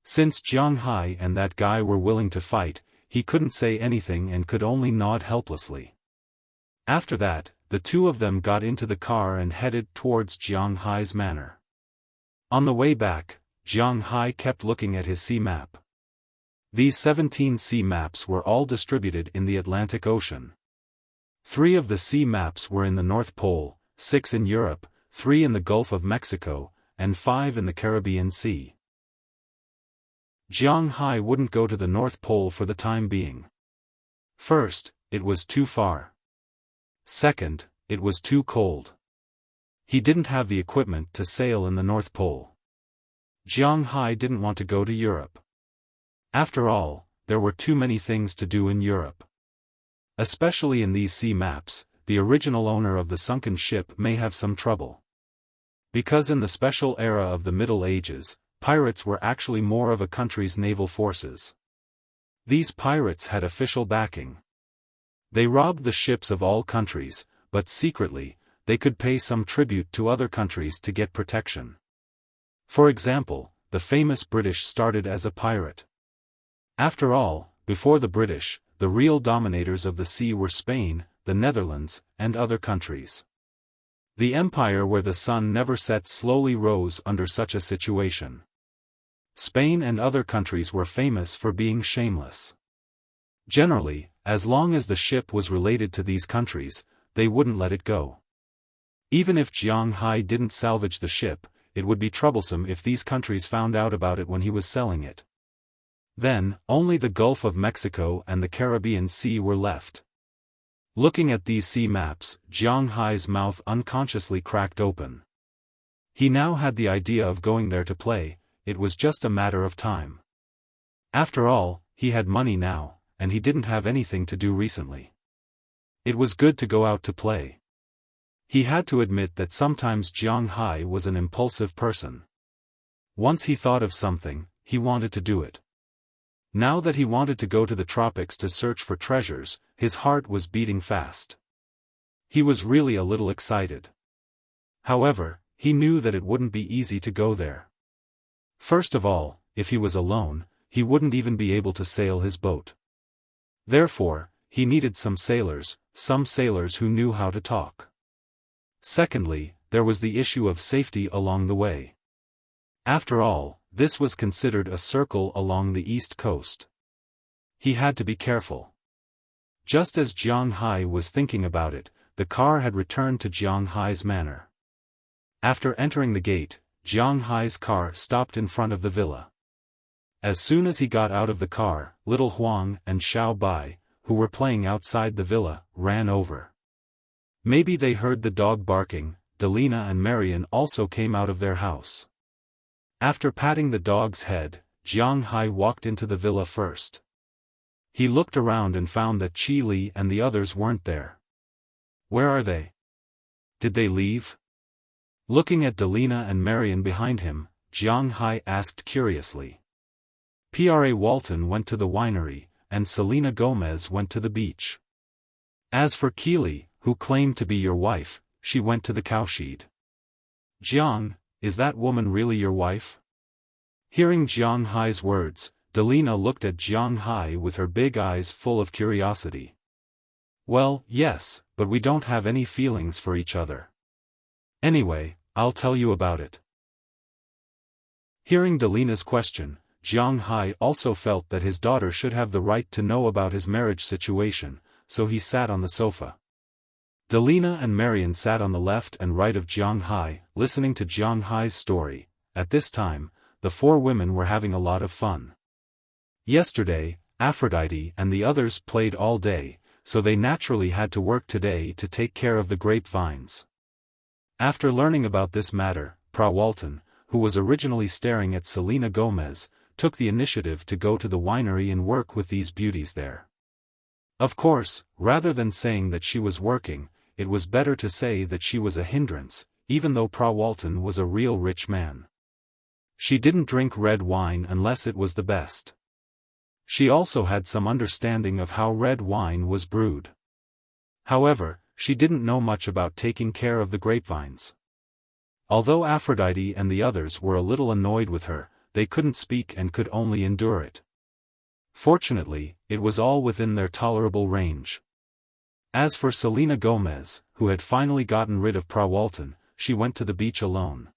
Speaker 1: Since Jiang Hai and that guy were willing to fight, he couldn't say anything and could only nod helplessly. After that, the two of them got into the car and headed towards Jiang Hai's manor. On the way back, Jiang Hai kept looking at his sea map. These 17 sea maps were all distributed in the Atlantic Ocean. 3 of the sea maps were in the North Pole, 6 in Europe, 3 in the Gulf of Mexico, and 5 in the Caribbean Sea. Jiang Hai wouldn't go to the North Pole for the time being. First, it was too far. Second, it was too cold. He didn't have the equipment to sail in the North Pole. Jiang Hai didn't want to go to Europe. After all, there were too many things to do in Europe. Especially in these sea maps, the original owner of the sunken ship may have some trouble. Because in the special era of the Middle Ages, pirates were actually more of a country's naval forces. These pirates had official backing. They robbed the ships of all countries, but secretly, they could pay some tribute to other countries to get protection. For example, the famous British started as a pirate. After all, before the British, the real dominators of the sea were Spain, the Netherlands, and other countries. The empire where the sun never sets slowly rose under such a situation. Spain and other countries were famous for being shameless. Generally, as long as the ship was related to these countries, they wouldn't let it go. Even if Jiang Hai didn't salvage the ship, it would be troublesome if these countries found out about it when he was selling it. Then, only the Gulf of Mexico and the Caribbean Sea were left. Looking at these sea maps, Jiang Hai's mouth unconsciously cracked open. He now had the idea of going there to play, it was just a matter of time. After all, he had money now, and he didn't have anything to do recently. It was good to go out to play. He had to admit that sometimes Jiang Hai was an impulsive person. Once he thought of something, he wanted to do it. Now that he wanted to go to the tropics to search for treasures, his heart was beating fast. He was really a little excited. However, he knew that it wouldn't be easy to go there. First of all, if he was alone, he wouldn't even be able to sail his boat. Therefore, he needed some sailors who knew how to talk. Secondly, there was the issue of safety along the way. After all, this was considered a circle along the east coast. He had to be careful. Just as Jiang Hai was thinking about it, the car had returned to Jiang Hai's manor. After entering the gate, Jiang Hai's car stopped in front of the villa. As soon as he got out of the car, little Huang and Xiao Bai, who were playing outside the villa, ran over. Maybe they heard the dog barking. Delina and Marian also came out of their house. After patting the dog's head, Jiang Hai walked into the villa first. He looked around and found that Qi Li and the others weren't there. Where are they? Did they leave? Looking at Delina and Marian behind him, Jiang Hai asked curiously. Pra Walton went to the winery, and Selena Gomez went to the beach. As for Keely, who claimed to be your wife, she went to the cowshed. Jiang, is that woman really your wife? Hearing Jiang Hai's words, Delina looked at Jiang Hai with her big eyes full of curiosity. Well, yes, but we don't have any feelings for each other. Anyway, I'll tell you about it. Hearing Delina's question, Jiang Hai also felt that his daughter should have the right to know about his marriage situation, so he sat on the sofa. Delina and Marian sat on the left and right of Jiang Hai, listening to Jiang Hai's story. At this time, the four women were having a lot of fun. Yesterday, Aphrodite and the others played all day, so they naturally had to work today to take care of the grapevines. After learning about this matter, Pra Walton, who was originally staring at Selena Gomez, took the initiative to go to the winery and work with these beauties there. Of course, rather than saying that she was working, it was better to say that she was a hindrance, even though Pra Walton was a real rich man. She didn't drink red wine unless it was the best. She also had some understanding of how red wine was brewed. However, she didn't know much about taking care of the grapevines. Although Aphrodite and the others were a little annoyed with her, they couldn't speak and could only endure it. Fortunately, it was all within their tolerable range. As for Selena Gomez, who had finally gotten rid of Pra Walton, she went to the beach alone.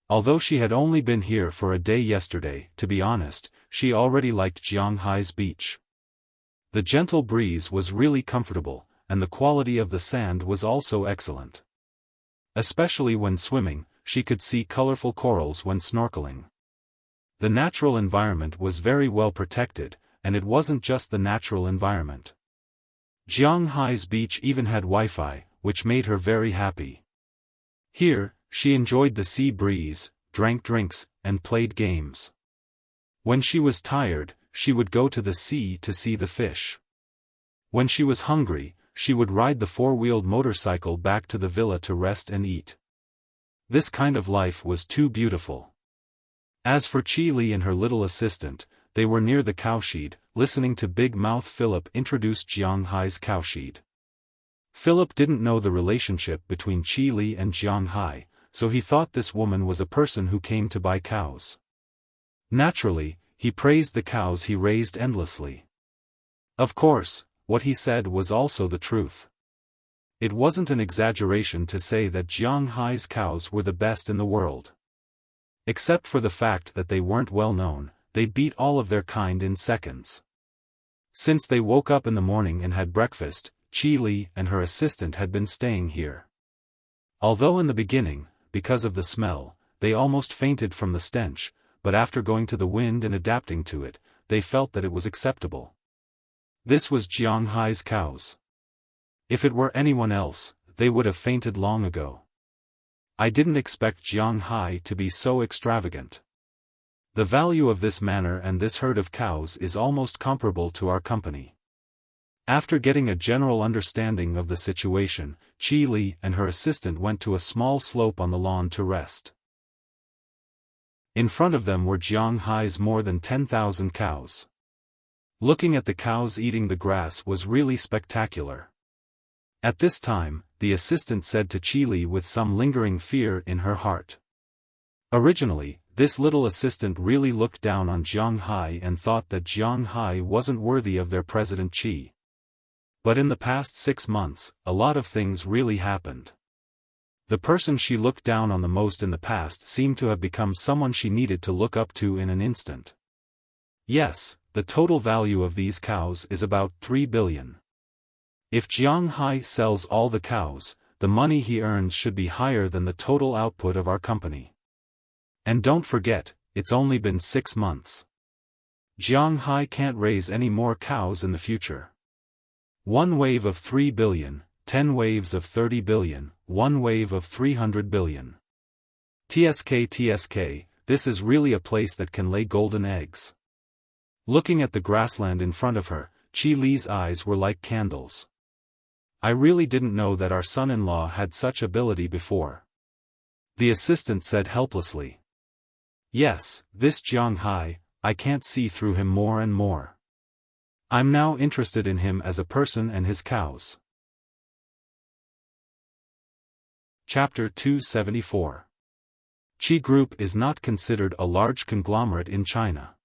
Speaker 1: Although she had only been here for a day yesterday, to be honest, she already liked Jiang Hai's beach. The gentle breeze was really comfortable, and the quality of the sand was also excellent. Especially when swimming, she could see colorful corals when snorkeling. The natural environment was very well protected, and it wasn't just the natural environment. Jiang Hai's beach even had Wi-Fi, which made her very happy. Here, she enjoyed the sea breeze, drank drinks, and played games. When she was tired, she would go to the sea to see the fish. When she was hungry, she would ride the four-wheeled motorcycle back to the villa to rest and eat. This kind of life was too beautiful. As for Qi Li and her little assistant, they were near the cowshed, listening to Big Mouth Philip introduce Jiang Hai's cowshed. Philip didn't know the relationship between Qi Li and Jiang Hai, so he thought this woman was a person who came to buy cows. Naturally, he praised the cows he raised endlessly. Of course, what he said was also the truth. It wasn't an exaggeration to say that Jiang Hai's cows were the best in the world. Except for the fact that they weren't well known, they beat all of their kind in seconds. Since they woke up in the morning and had breakfast, Qi Li and her assistant had been staying here. Although in the beginning, because of the smell, they almost fainted from the stench, but after going to the wind and adapting to it, they felt that it was acceptable. This was Jiang Hai's cows. If it were anyone else, they would have fainted long ago. I didn't expect Jiang Hai to be so extravagant. The value of this manor and this herd of cows is almost comparable to our company. After getting a general understanding of the situation, Qi Li and her assistant went to a small slope on the lawn to rest. In front of them were Jiang Hai's more than 10,000 cows. Looking at the cows eating the grass was really spectacular. At this time, the assistant said to Qi Li with some lingering fear in her heart. Originally, this little assistant really looked down on Jiang Hai and thought that Jiang Hai wasn't worthy of their President Qi. But in the past 6 months, a lot of things really happened. The person she looked down on the most in the past seemed to have become someone she needed to look up to in an instant. Yes, the total value of these cows is about 3 billion. If Jiang Hai sells all the cows, the money he earns should be higher than the total output of our company. And don't forget, it's only been 6 months. Jiang Hai can't raise any more cows in the future. 1 wave of 3 billion, 10 waves of 30 billion, 1 wave of 300 billion. TSK, this is really a place that can lay golden eggs. Looking at the grassland in front of her, Qi Li's eyes were like candles. I really didn't know that our son-in-law had such ability before. The assistant said helplessly. Yes, this Jiang Hai, I can't see through him more and more. I'm now interested in him as a person and his cows. Chapter 274. Qi Group is not considered a large conglomerate in China.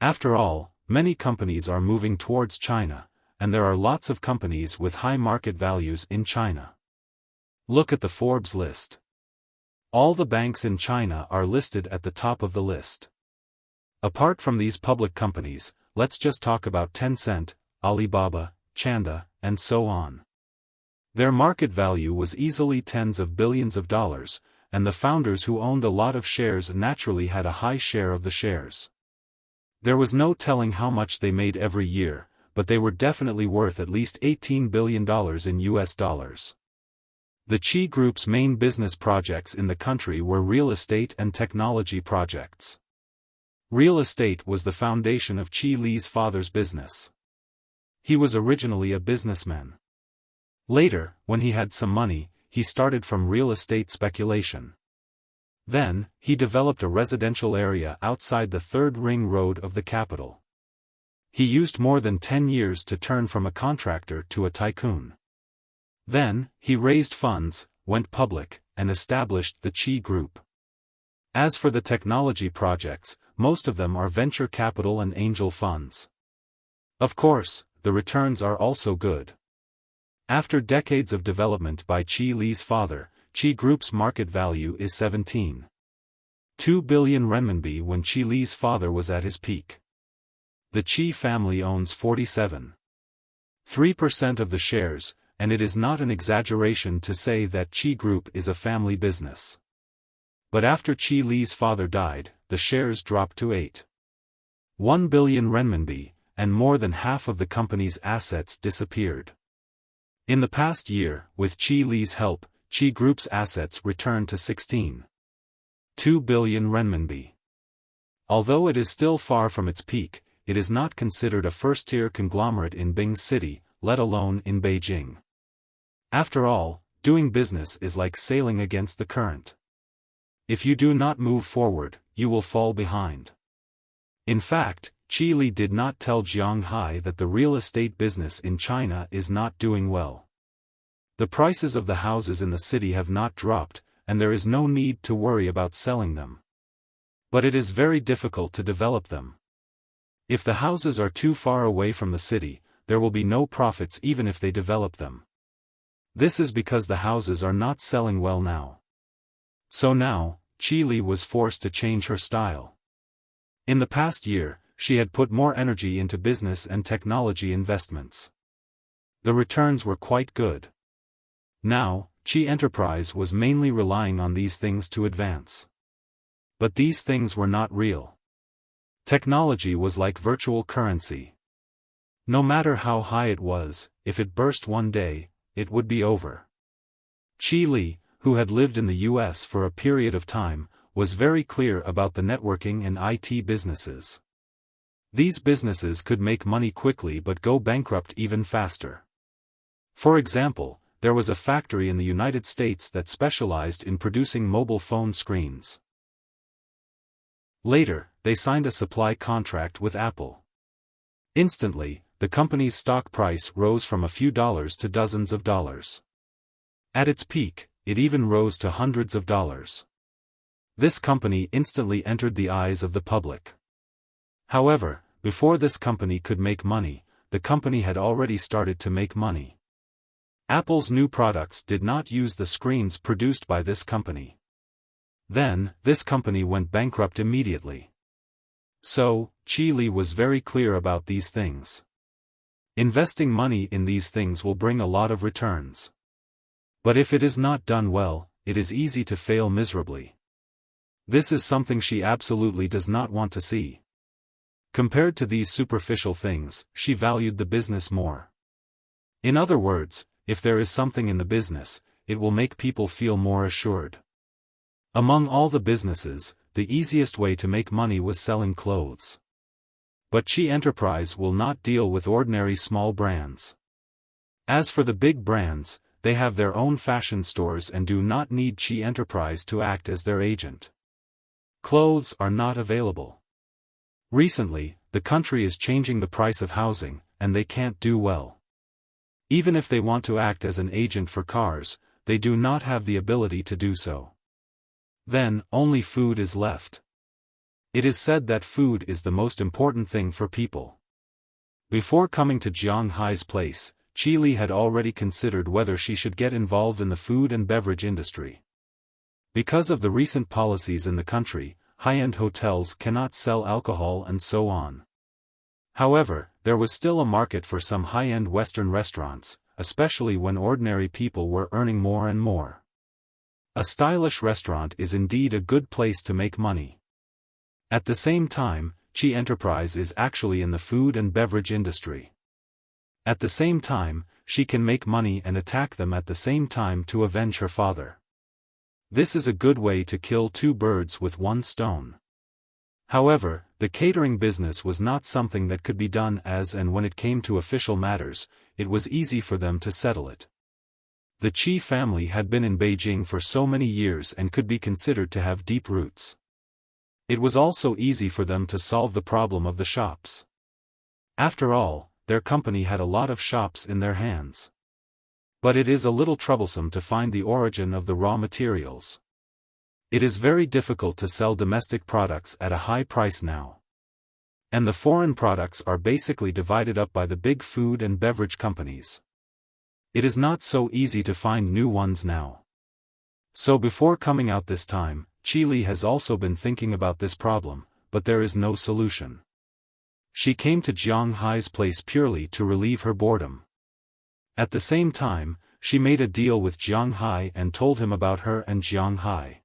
Speaker 1: After all, many companies are moving towards China, and there are lots of companies with high market values in China. Look at the Forbes list. All the banks in China are listed at the top of the list. Apart from these public companies, let's just talk about Tencent, Alibaba, Chanda, and so on. Their market value was easily tens of billions of dollars, and the founders who owned a lot of shares naturally had a high share of the shares. There was no telling how much they made every year, but they were definitely worth at least $18 billion in US dollars. The Qi Group's main business projects in the country were real estate and technology projects. Real estate was the foundation of Qi Li's father's business. He was originally a businessman. Later, when he had some money, he started from real estate speculation. Then, he developed a residential area outside the third ring road of the capital. He used more than 10 years to turn from a contractor to a tycoon. Then, he raised funds, went public, and established the Qi Group. As for the technology projects, most of them are venture capital and angel funds. Of course, the returns are also good. After decades of development by Qi Li's father, Qi Group's market value is 17.2 billion renminbi when Qi Li's father was at his peak. The Qi family owns 47.3% of the shares, and it is not an exaggeration to say that Qi Group is a family business. But after Qi Li's father died, the shares dropped to 8.1 billion renminbi, and more than half of the company's assets disappeared. In the past year, with Qi Li's help, Qi Group's assets returned to 16.2 billion renminbi. Although it is still far from its peak, it is not considered a first-tier conglomerate in Bing City, let alone in Beijing. After all, doing business is like sailing against the current. If you do not move forward, you will fall behind. In fact, Qi Li did not tell Jiang Hai that the real estate business in China is not doing well. The prices of the houses in the city have not dropped, and there is no need to worry about selling them. But it is very difficult to develop them. If the houses are too far away from the city, there will be no profits even if they develop them. This is because the houses are not selling well now. So now, Qi was forced to change her style. In the past year, she had put more energy into business and technology investments. The returns were quite good. Now, Qi Enterprise was mainly relying on these things to advance. But these things were not real. Technology was like virtual currency. No matter how high it was, if it burst one day, it would be over. Qi, who had lived in the US for a period of time, was very clear about the networking and IT businesses. These businesses could make money quickly but go bankrupt even faster. For example, there was a factory in the United States that specialized in producing mobile phone screens. Later, they signed a supply contract with Apple. Instantly, the company's stock price rose from a few dollars to dozens of dollars. At its peak, it even rose to hundreds of dollars. This company instantly entered the eyes of the public. However, before this company could make money, the company had already started to make money. Apple's new products did not use the screens produced by this company. Then, this company went bankrupt immediately. So, Qi was very clear about these things. Investing money in these things will bring a lot of returns. But if it is not done well, it is easy to fail miserably. This is something she absolutely does not want to see. Compared to these superficial things, she valued the business more. In other words, if there is something in the business, it will make people feel more assured. Among all the businesses, the easiest way to make money was selling clothes. But Qi Enterprise will not deal with ordinary small brands. As for the big brands, they have their own fashion stores and do not need Qi Enterprise to act as their agent. Clothes are not available. Recently, the country is changing the price of housing, and they can't do well. Even if they want to act as an agent for cars, they do not have the ability to do so. Then, only food is left. It is said that food is the most important thing for people. Before coming to Jiang Hai's place, Qi had already considered whether she should get involved in the food and beverage industry. Because of the recent policies in the country, high-end hotels cannot sell alcohol and so on. However, there was still a market for some high-end Western restaurants, especially when ordinary people were earning more and more. A stylish restaurant is indeed a good place to make money. At the same time, Qi Enterprise is actually in the food and beverage industry. At the same time, she can make money and attack them at the same time to avenge her father. This is a good way to kill two birds with one stone. However, the catering business was not something that could be done as and when it came to official matters, it was easy for them to settle it. The Qi family had been in Beijing for so many years and could be considered to have deep roots. It was also easy for them to solve the problem of the shops. After all, their company had a lot of shops in their hands. But it is a little troublesome to find the origin of the raw materials. It is very difficult to sell domestic products at a high price now. And the foreign products are basically divided up by the big food and beverage companies. It is not so easy to find new ones now. So before coming out this time, Qi has also been thinking about this problem, but there is no solution. She came to Jiang Hai's place purely to relieve her boredom. At the same time, she made a deal with Jiang Hai and told him about her and Jiang Hai.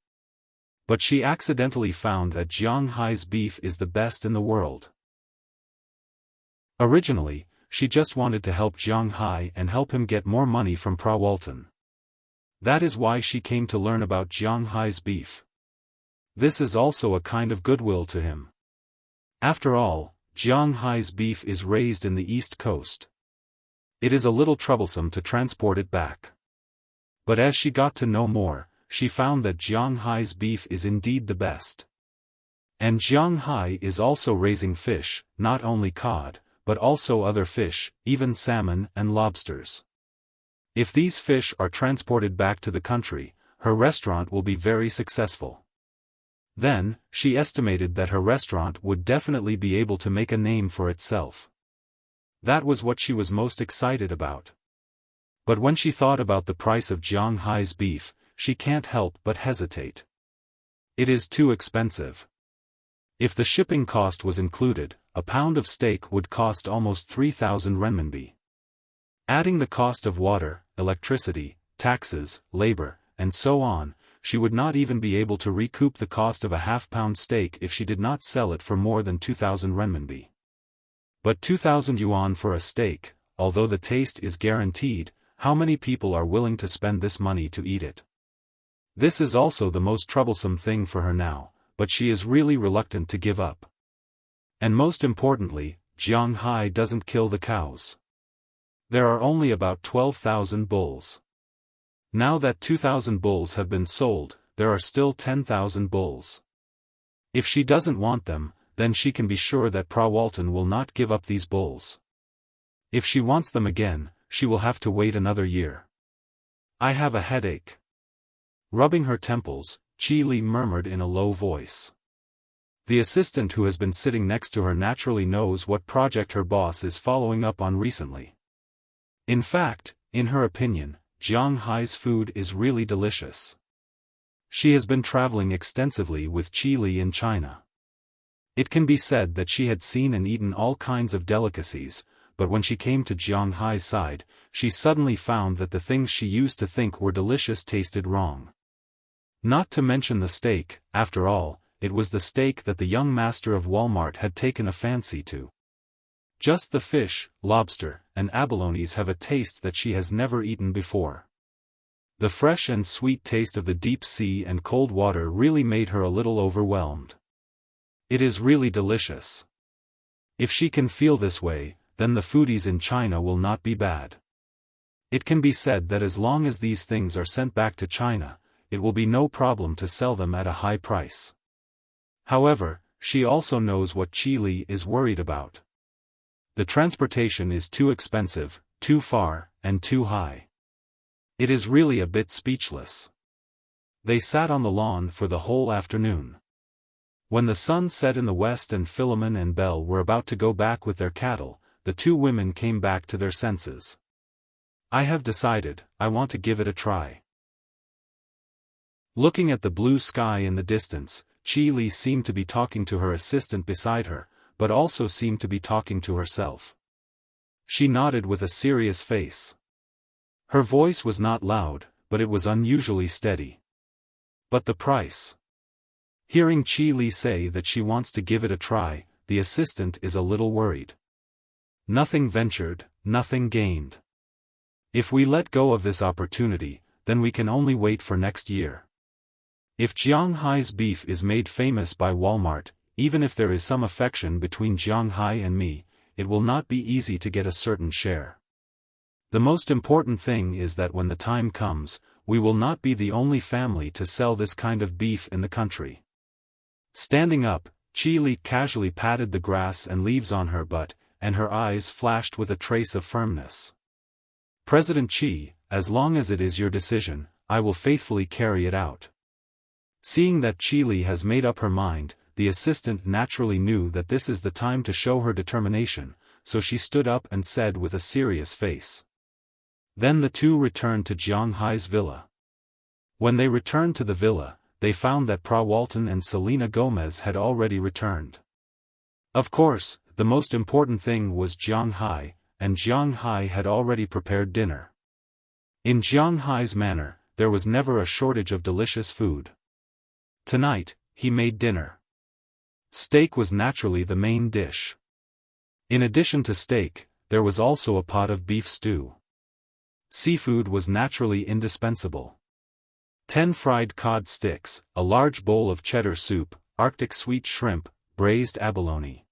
Speaker 1: But she accidentally found that Jiang Hai's beef is the best in the world. Originally, she just wanted to help Jiang Hai and help him get more money from Walton. That is why she came to learn about Jiang Hai's beef. This is also a kind of goodwill to him. After all, Jiang Hai's beef is raised in the East Coast. It is a little troublesome to transport it back. But as she got to know more, she found that Jiang Hai's beef is indeed the best. And Jiang Hai is also raising fish, not only cod, but also other fish, even salmon and lobsters. If these fish are transported back to the country, her restaurant will be very successful. Then, she estimated that her restaurant would definitely be able to make a name for itself. That was what she was most excited about. But when she thought about the price of Jiang Hai's beef, she can't help but hesitate. It is too expensive. If the shipping cost was included, a pound of steak would cost almost 3,000 renminbi. Adding the cost of water, electricity, taxes, labor, and so on, she would not even be able to recoup the cost of a half-pound steak if she did not sell it for more than 2,000 renminbi. But 2,000 yuan for a steak, although the taste is guaranteed, how many people are willing to spend this money to eat it? This is also the most troublesome thing for her now, but she is really reluctant to give up. And most importantly, Jiang Hai doesn't kill the cows. There are only about 12,000 bulls. Now that 2,000 bulls have been sold, there are still 10,000 bulls. If she doesn't want them, then she can be sure that Walton will not give up these bulls. If she wants them again, she will have to wait another year. I have a headache. Rubbing her temples, Qi Li murmured in a low voice. The assistant who has been sitting next to her naturally knows what project her boss is following up on recently. In fact, in her opinion, Jiang Hai's food is really delicious. She has been traveling extensively with Qi Li in China. It can be said that she had seen and eaten all kinds of delicacies, but when she came to Jiang Hai's side, she suddenly found that the things she used to think were delicious tasted wrong. Not to mention the steak, after all, it was the steak that the young master of Walmart had taken a fancy to. Just the fish, lobster, and abalones have a taste that she has never eaten before. The fresh and sweet taste of the deep sea and cold water really made her a little overwhelmed. It is really delicious. If she can feel this way, then the foodies in China will not be bad. It can be said that as long as these things are sent back to China, it will be no problem to sell them at a high price. However, she also knows what Qi Li is worried about. The transportation is too expensive, too far, and too high. It is really a bit speechless. They sat on the lawn for the whole afternoon. When the sun set in the west and Philemon and Belle were about to go back with their cattle, the two women came back to their senses. I have decided, I want to give it a try. Looking at the blue sky in the distance, Qi Li seemed to be talking to her assistant beside her, but also seemed to be talking to herself. She nodded with a serious face. Her voice was not loud, but it was unusually steady. But the price. Hearing Qi Li say that she wants to give it a try, the assistant is a little worried. Nothing ventured, nothing gained. If we let go of this opportunity, then we can only wait for next year. If Jiang Hai's beef is made famous by Walmart, even if there is some affection between Jiang Hai and me, it will not be easy to get a certain share. The most important thing is that when the time comes, we will not be the only family to sell this kind of beef in the country. Standing up, Qi Li casually patted the grass and leaves on her butt, and her eyes flashed with a trace of firmness. President Qi, as long as it is your decision, I will faithfully carry it out. Seeing that Qi Li has made up her mind, the assistant naturally knew that this is the time to show her determination, so she stood up and said with a serious face. Then the two returned to Jiang Hai's villa. When they returned to the villa, they found that Walton and Selena Gomez had already returned. Of course, the most important thing was Jiang Hai, and Jiang Hai had already prepared dinner. In Jiang Hai's manner, there was never a shortage of delicious food. Tonight, he made dinner. Steak was naturally the main dish. In addition to steak, there was also a pot of beef stew. Seafood was naturally indispensable. 10 fried cod sticks, a large bowl of cheddar soup, Arctic sweet shrimp, braised abalone.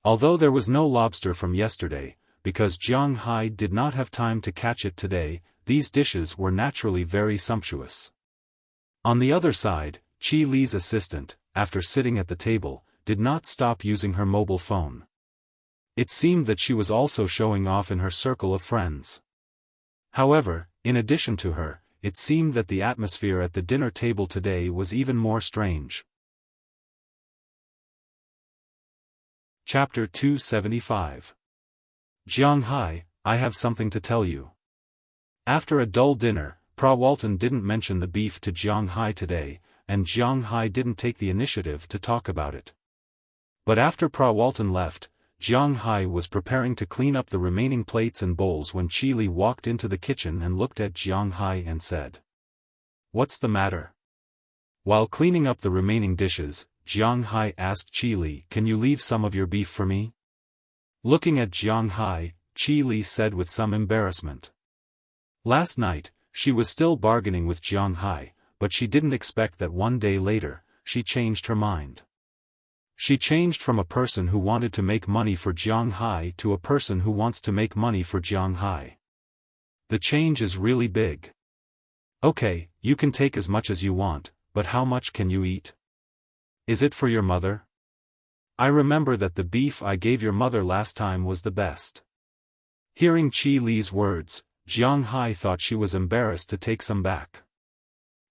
Speaker 1: Although there was no lobster from yesterday, because Jiang Hai did not have time to catch it today, these dishes were naturally very sumptuous. On the other side, Qi Li's assistant, after sitting at the table, did not stop using her mobile phone. It seemed that she was also showing off in her circle of friends. However, in addition to her, it seemed that the atmosphere at the dinner table today was even more strange. Chapter 275. Jiang Hai, I have something to tell you. After a dull dinner, Walton didn't mention the beef to Jiang Hai today, and Jiang Hai didn't take the initiative to talk about it. But after Walton left, Jiang Hai was preparing to clean up the remaining plates and bowls when Qi Li walked into the kitchen and looked at Jiang Hai and said, "What's the matter?" While cleaning up the remaining dishes, Jiang Hai asked Qi Li, "Can you leave some of your beef for me?" Looking at Jiang Hai, Qi Li said with some embarrassment. Last night, she was still bargaining with Jiang Hai, but she didn't expect that one day later, she changed her mind. She changed from a person who wanted to make money for Jiang Hai to a person who wants to make money for Jiang Hai. The change is really big. "Okay, you can take as much as you want, but how much can you eat? Is it for your mother? I remember that the beef I gave your mother last time was the best." Hearing Qi Li's words, Jiang Hai thought she was embarrassed to take some back.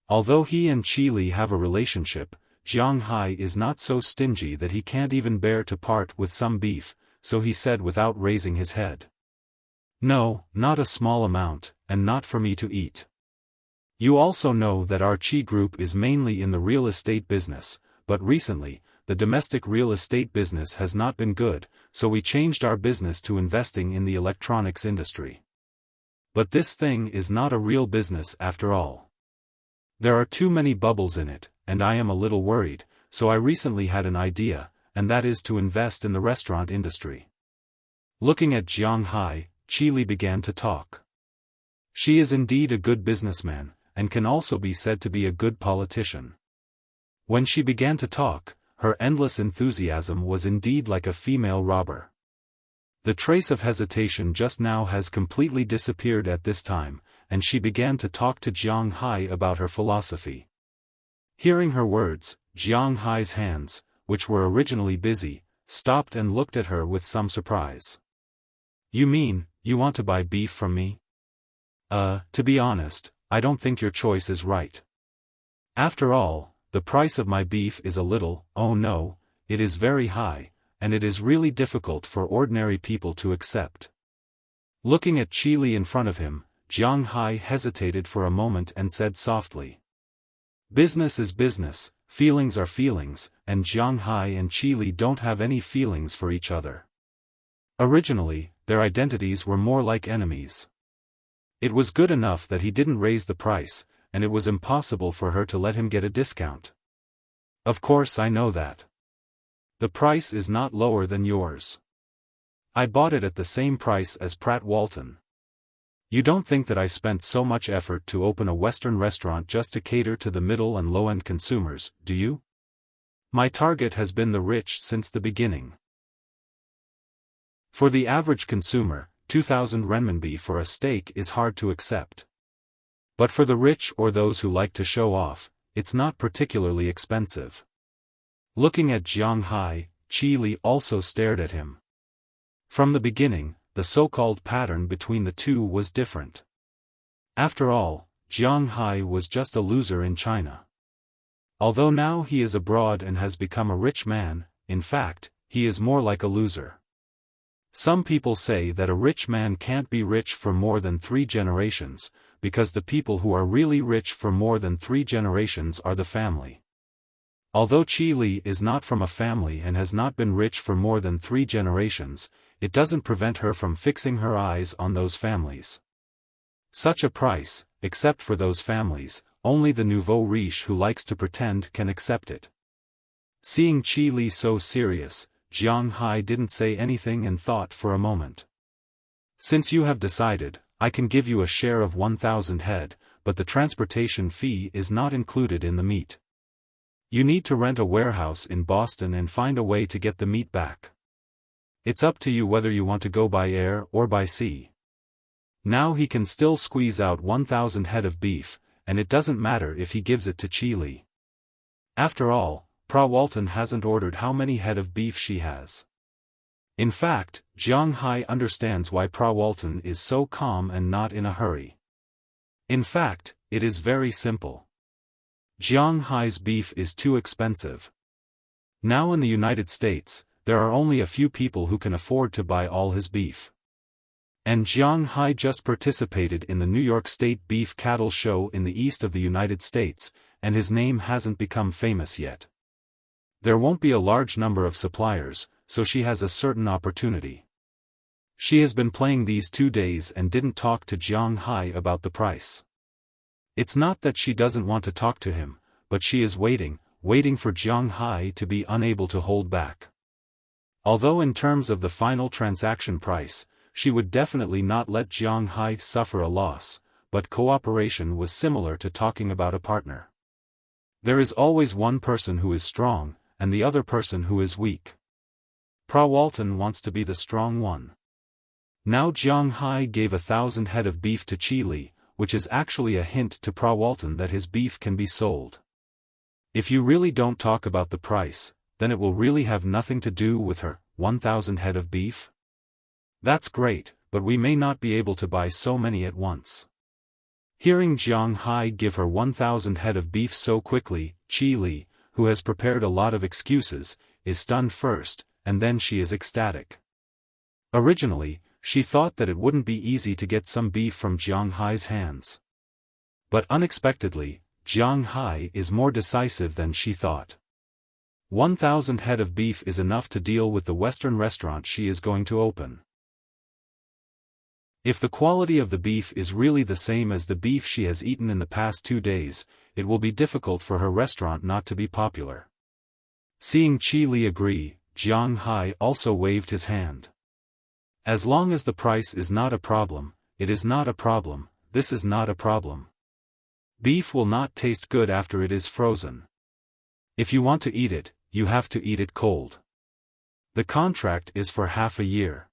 Speaker 1: Although he and Qi Li have a relationship, Jiang Hai is not so stingy that he can't even bear to part with some beef, so he said without raising his head, "No, not a small amount, and not for me to eat. You also know that our Qi group is mainly in the real estate business, but recently, the domestic real estate business has not been good, so we changed our business to investing in the electronics industry. But this thing is not a real business after all. There are too many bubbles in it, and I am a little worried, so I recently had an idea, and that is to invest in the restaurant industry." Looking at Jiang Hai, Qi Li began to talk. She is indeed a good businessman, and can also be said to be a good politician. When she began to talk, her endless enthusiasm was indeed like a female robber. The trace of hesitation just now has completely disappeared at this time, and she began to talk to Jiang Hai about her philosophy. Hearing her words, Jiang Hai's hands, which were originally busy, stopped and looked at her with some surprise. "You mean, you want to buy beef from me? To be honest, I don't think your choice is right. After all, the price of my beef is a little, oh no, it is very high, and it is really difficult for ordinary people to accept." Looking at Qi Li in front of him, Jiang Hai hesitated for a moment and said softly, "Business is business, feelings are feelings, and Jiang Hai and Qi Li don't have any feelings for each other. Originally, their identities were more like enemies. It was good enough that he didn't raise the price, and it was impossible for her to let him get a discount. Of course I know that. The price is not lower than yours. I bought it at the same price as Walton. You don't think that I spent so much effort to open a Western restaurant just to cater to the middle and low-end consumers, do you? My target has been the rich since the beginning. For the average consumer, 2,000 renminbi for a steak is hard to accept. But for the rich or those who like to show off, it's not particularly expensive." Looking at Jiang Hai, Qi Li also stared at him. From the beginning, the so-called pattern between the two was different. After all, Jiang Hai was just a loser in China. Although now he is abroad and has become a rich man, in fact, he is more like a loser. Some people say that a rich man can't be rich for more than 3 generations, because the people who are really rich for more than 3 generations are the family. Although Qi Li is not from a family and has not been rich for more than 3 generations, it doesn't prevent her from fixing her eyes on those families. Such a price, except for those families, only the nouveau riche who likes to pretend can accept it. Seeing Qi Li so serious, Jiang Hai didn't say anything and thought for a moment. "Since you have decided, I can give you a share of 1,000 head, but the transportation fee is not included in the meat. You need to rent a warehouse in Boston and find a way to get the meat back. It's up to you whether you want to go by air or by sea." Now he can still squeeze out 1,000 head of beef, and it doesn't matter if he gives it to Qi Li. After all, Walton hasn't ordered how many head of beef she has. In fact, Jiang Hai understands why Walton is so calm and not in a hurry. In fact, it is very simple. Jiang Hai's beef is too expensive. Now in the United States, there are only a few people who can afford to buy all his beef. And Jiang Hai just participated in the New York State Beef Cattle Show in the east of the United States, and his name hasn't become famous yet. There won't be a large number of suppliers, so she has a certain opportunity. She has been playing these 2 days and didn't talk to Jiang Hai about the price. It's not that she doesn't want to talk to him, but she is waiting for Jiang Hai to be unable to hold back. Although in terms of the final transaction price, she would definitely not let Jiang Hai suffer a loss, but cooperation was similar to talking about a partner. There is always one person who is strong, and the other person who is weak. Walton wants to be the strong one. Now Jiang Hai gave 1,000 head of beef to Qi Li, which is actually a hint to Walton that his beef can be sold. If you really don't talk about the price, then it will really have nothing to do with her 1,000 head of beef? That's great, but we may not be able to buy so many at once. Hearing Jiang Hai give her 1,000 head of beef so quickly, Qi Li, who has prepared a lot of excuses, is stunned first, and then she is ecstatic. Originally, she thought that it wouldn't be easy to get some beef from Jiang Hai's hands. But unexpectedly, Jiang Hai is more decisive than she thought. 1,000 head of beef is enough to deal with the Western restaurant she is going to open. If the quality of the beef is really the same as the beef she has eaten in the past 2 days, it will be difficult for her restaurant not to be popular. Seeing Qi Li agree, Jiang Hai also waved his hand. As long as the price is not a problem, it is not a problem, this is not a problem. Beef will not taste good after it is frozen. If you want to eat it, you have to eat it cold. The contract is for half a year.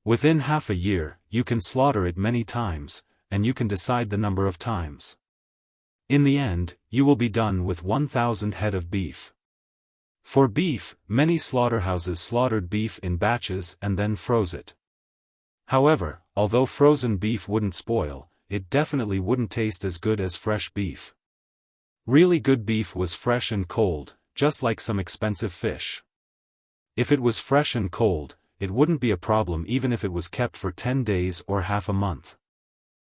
Speaker 1: Within half a year, you can slaughter it many times, and you can decide the number of times. In the end, you will be done with 1,000 head of beef. For beef, many slaughterhouses slaughtered beef in batches and then froze it. However, although frozen beef wouldn't spoil, it definitely wouldn't taste as good as fresh beef. Really good beef was fresh and cold, just like some expensive fish. If it was fresh and cold, it wouldn't be a problem even if it was kept for 10 days or half a month.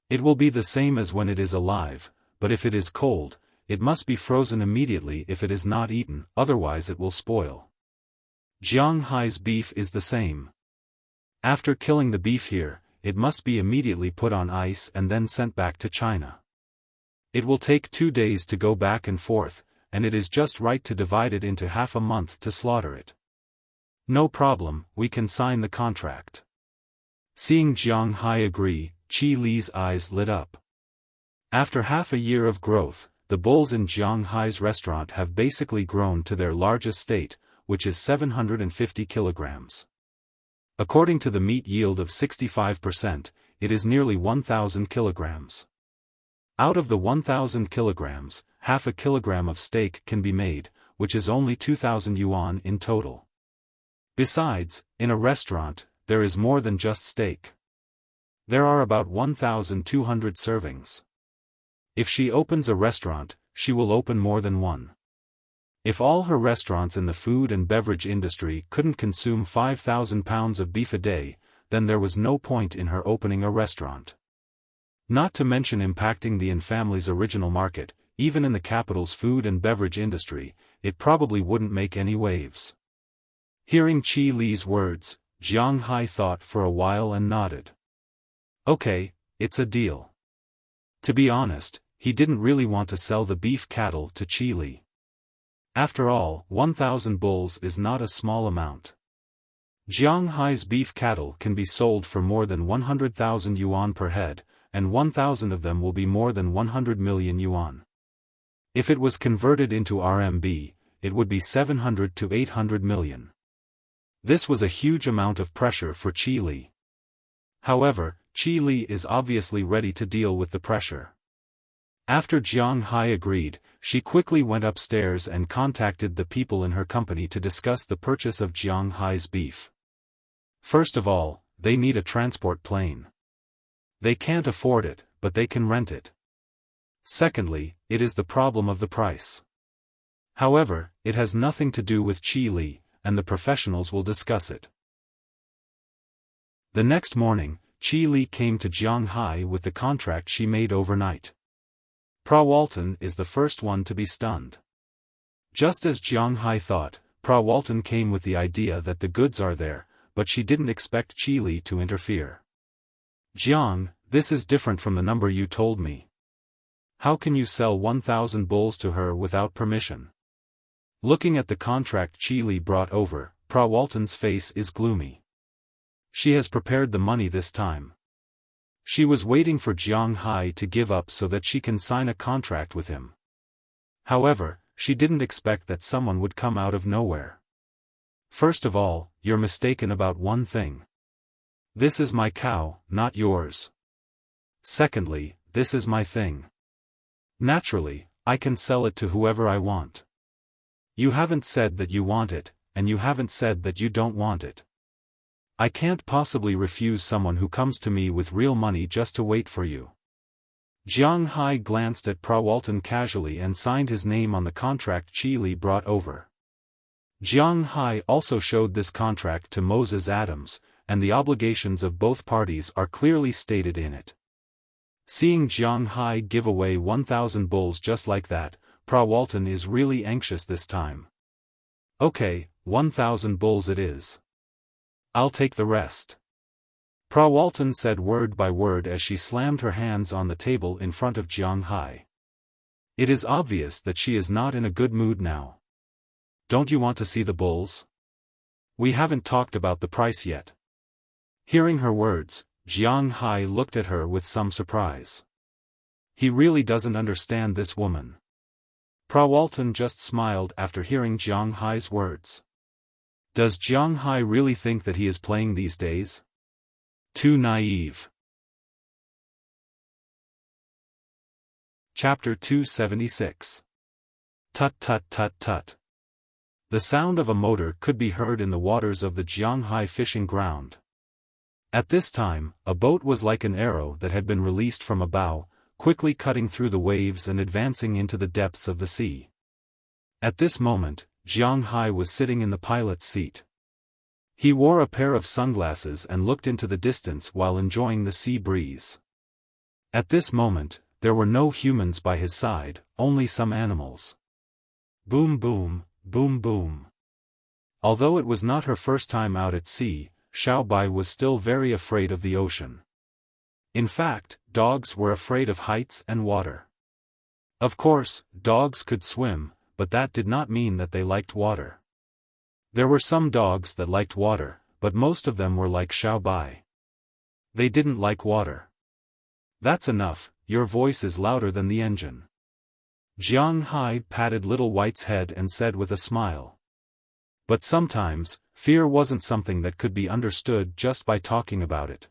Speaker 1: It will be the same as when it is alive, but if it is cold, it must be frozen immediately if it is not eaten, otherwise it will spoil. Jiang Hai's beef is the same. After killing the beef here, it must be immediately put on ice and then sent back to China. It will take 2 days to go back and forth, and it is just right to divide it into half a month to slaughter it. No problem, we can sign the contract. Seeing Jiang Hai agree, Qi Li's eyes lit up. After half a year of growth, the bulls in Jiang Hai's restaurant have basically grown to their largest state, which is 750 kilograms. According to the meat yield of 65%, it is nearly 1,000 kilograms. Out of the 1,000 kilograms, half a kilogram of steak can be made, which is only 2,000 yuan in total. Besides, in a restaurant, there is more than just steak. There are about 1,200 servings. If she opens a restaurant, she will open more than one. If all her restaurants in the food and beverage industry couldn't consume 5,000 pounds of beef a day, then there was no point in her opening a restaurant. Not to mention impacting the Yin family's original market, even in the capital's food and beverage industry, it probably wouldn't make any waves. Hearing Qi Li's words, Jiang Hai thought for a while and nodded. Okay, it's a deal. To be honest, he didn't really want to sell the beef cattle to Qi Li. After all, 1,000 bulls is not a small amount. Jiang Hai's beef cattle can be sold for more than 100,000 yuan per head, and 1,000 of them will be more than 100 million yuan. If it was converted into RMB, it would be 700 to 800 million. This was a huge amount of pressure for Qi Li. However, Qi Li is obviously ready to deal with the pressure. After Jiang Hai agreed, she quickly went upstairs and contacted the people in her company to discuss the purchase of Jiang Hai's beef. First of all, they need a transport plane. They can't afford it, but they can rent it. Secondly, it is the problem of the price. However, it has nothing to do with Qi Li, and the professionals will discuss it. The next morning, Qi Li came to Jiang Hai with the contract she made overnight. Pra Walton is the first one to be stunned. Just as Jiang Hai thought, Pra Walton came with the idea that the goods are there, but she didn't expect Qi Li to interfere. Jiang, this is different from the number you told me. How can you sell 1,000 bulls to her without permission? Looking at the contract Qi Li brought over, Pra Walton's face is gloomy. She has prepared the money this time. She was waiting for Jiang Hai to give up so that she can sign a contract with him. However, she didn't expect that someone would come out of nowhere. First of all, you're mistaken about one thing. This is my cow, not yours. Secondly, this is my thing. Naturally, I can sell it to whoever I want. You haven't said that you want it, and you haven't said that you don't want it. I can't possibly refuse someone who comes to me with real money just to wait for you. Jiang Hai glanced at Pra Walton casually and signed his name on the contract Qi Li brought over. Jiang Hai also showed this contract to Moses Adams, and the obligations of both parties are clearly stated in it. Seeing Jiang Hai give away 1,000 bulls just like that, Pra Walton is really anxious this time. Okay, 1,000 bulls it is. I'll take the rest. Pra Walton said word by word as she slammed her hands on the table in front of Jiang Hai. It is obvious that she is not in a good mood now. Don't you want to see the bulls? We haven't talked about the price yet. Hearing her words, Jiang Hai looked at her with some surprise. He really doesn't understand this woman. Pra Walton just smiled after hearing Jiang Hai's words. Does Jiang Hai really think that he is playing these days? Too naive. Chapter 276. Tut tut tut tut. The sound of a motor could be heard in the waters of the Jiang Hai fishing ground. At this time, a boat was like an arrow that had been released from a bow, quickly cutting through the waves and advancing into the depths of the sea. At this moment, Jiang Hai was sitting in the pilot's seat. He wore a pair of sunglasses and looked into the distance while enjoying the sea breeze. At this moment, there were no humans by his side, only some animals. Boom boom, boom boom. Although it was not her first time out at sea, Xiaobai was still very afraid of the ocean. In fact, dogs were afraid of heights and water. Of course, dogs could swim, but that did not mean that they liked water. There were some dogs that liked water, but most of them were like Xiaobai. They didn't like water. That's enough, your voice is louder than the engine. Jiang Hai patted Little White's head and said with a smile. But sometimes, fear wasn't something that could be understood just by talking about it.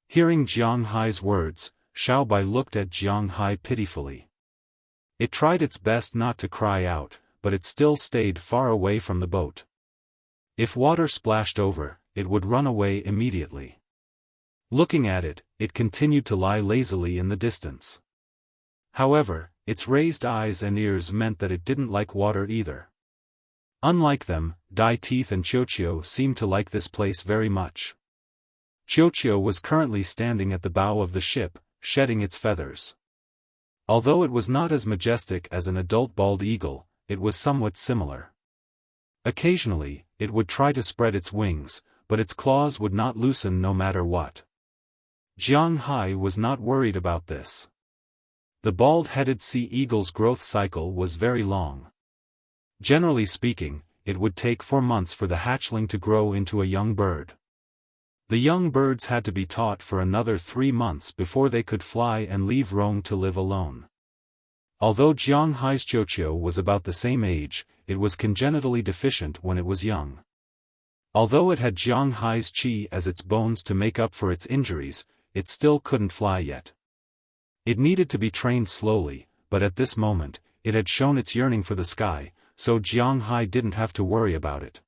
Speaker 1: Hearing Jiang Hai's words, Xiaobai looked at Jiang Hai pitifully. It tried its best not to cry out, but it still stayed far away from the boat. If water splashed over, it would run away immediately. Looking at it, it continued to lie lazily in the distance. However, its raised eyes and ears meant that it didn't like water either. Unlike them, Dai Teeth and Qiuqiu seemed to like this place very much. Qiuqiu was currently standing at the bow of the ship, shedding its feathers. Although it was not as majestic as an adult bald eagle, it was somewhat similar. Occasionally, it would try to spread its wings, but its claws would not loosen no matter what. Jiang Hai was not worried about this. The bald-headed sea eagle's growth cycle was very long. Generally speaking, it would take 4 months for the hatchling to grow into a young bird. The young birds had to be taught for another 3 months before they could fly and leave Rome to live alone. Although Jiang Hai's Qiuqiu was about the same age, it was congenitally deficient when it was young. Although it had Jiang Hai's qi as its bones to make up for its injuries, it still couldn't fly yet. It needed to be trained slowly, but at this moment, it had shown its yearning for the sky, so Jiang Hai didn't have to worry about it.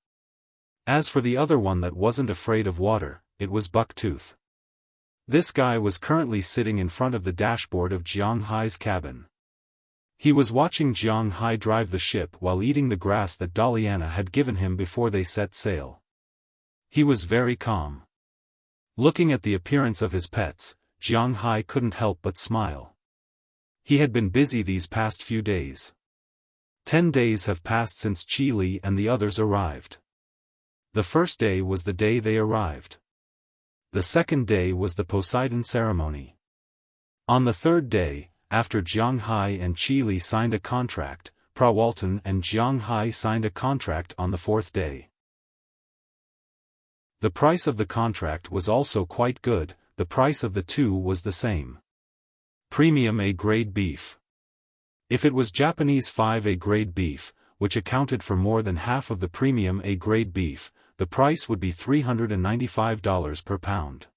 Speaker 1: As for the other one that wasn't afraid of water, it was Bucktooth. This guy was currently sitting in front of the dashboard of Jiang Hai's cabin. He was watching Jiang Hai drive the ship while eating the grass that Daliana had given him before they set sail. He was very calm. Looking at the appearance of his pets, Jiang Hai couldn't help but smile. He had been busy these past few days. 10 days have passed since Qi Li and the others arrived. The first day was the day they arrived. The second day was the Poseidon ceremony. On the third day, after Jiang Hai and Qi Li signed a contract, Walton and Jiang Hai signed a contract on the fourth day. The price of the contract was also quite good. The price of the two was the same. Premium A-grade beef. If it was Japanese 5A grade beef, which accounted for more than half of the premium A-grade beef, the price would be $395 per pound.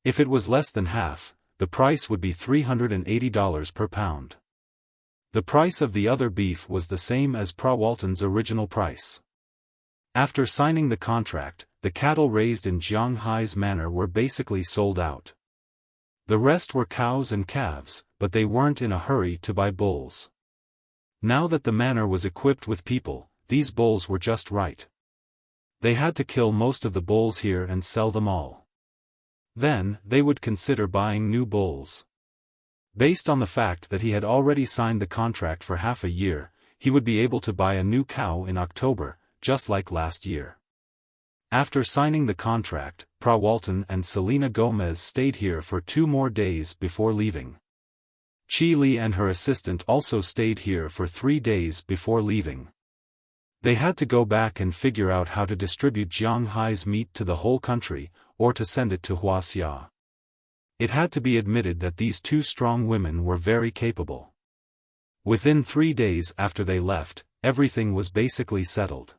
Speaker 1: If it was less than half, the price would be $380 per pound. The price of the other beef was the same as Walton's original price. After signing the contract, the cattle raised in Jiang Hai's manor were basically sold out. The rest were cows and calves, but they weren't in a hurry to buy bulls. Now that the manor was equipped with people, these bulls were just right. They had to kill most of the bulls here and sell them all. Then, they would consider buying new bulls. Based on the fact that he had already signed the contract for half a year, he would be able to buy a new cow in October, just like last year. After signing the contract, Walton and Selena Gomez stayed here for 2 more days before leaving. Qi Li and her assistant also stayed here for 3 days before leaving. They had to go back and figure out how to distribute Jiang Hai's meat to the whole country, or to send it to Wuxia. It had to be admitted that these 2 strong women were very capable. Within 3 days after they left, everything was basically settled.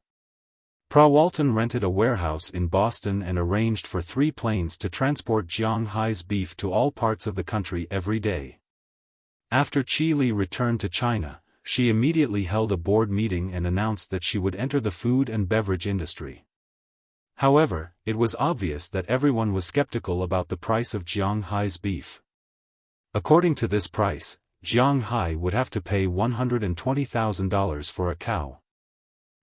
Speaker 1: Walton rented a warehouse in Boston and arranged for 3 planes to transport Jiang Hai's beef to all parts of the country every day. After Qi Li returned to China, she immediately held a board meeting and announced that she would enter the food and beverage industry. However, it was obvious that everyone was skeptical about the price of Jiang Hai's beef. According to this price, Jiang Hai would have to pay $120,000 for a cow.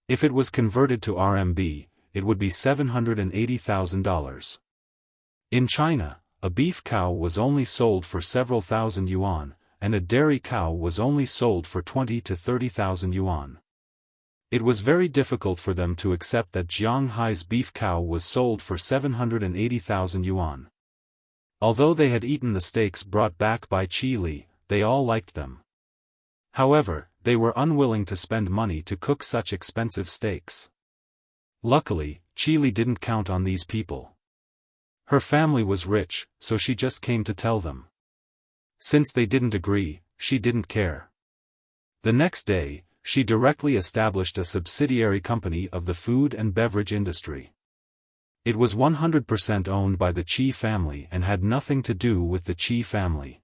Speaker 1: If it was converted to RMB, it would be $780,000. In China, a beef cow was only sold for several thousand yuan, and a dairy cow was only sold for 20 to 30,000 yuan. It was very difficult for them to accept that Jiang Hai's beef cow was sold for 780,000 yuan. Although they had eaten the steaks brought back by Qi Li, they all liked them. However, they were unwilling to spend money to cook such expensive steaks. Luckily, Qi Li didn't count on these people. Her family was rich, so she just came to tell them. Since they didn't agree, she didn't care. The next day, she directly established a subsidiary company of the food and beverage industry. It was 100% owned by the Qi family and had nothing to do with the Qi family.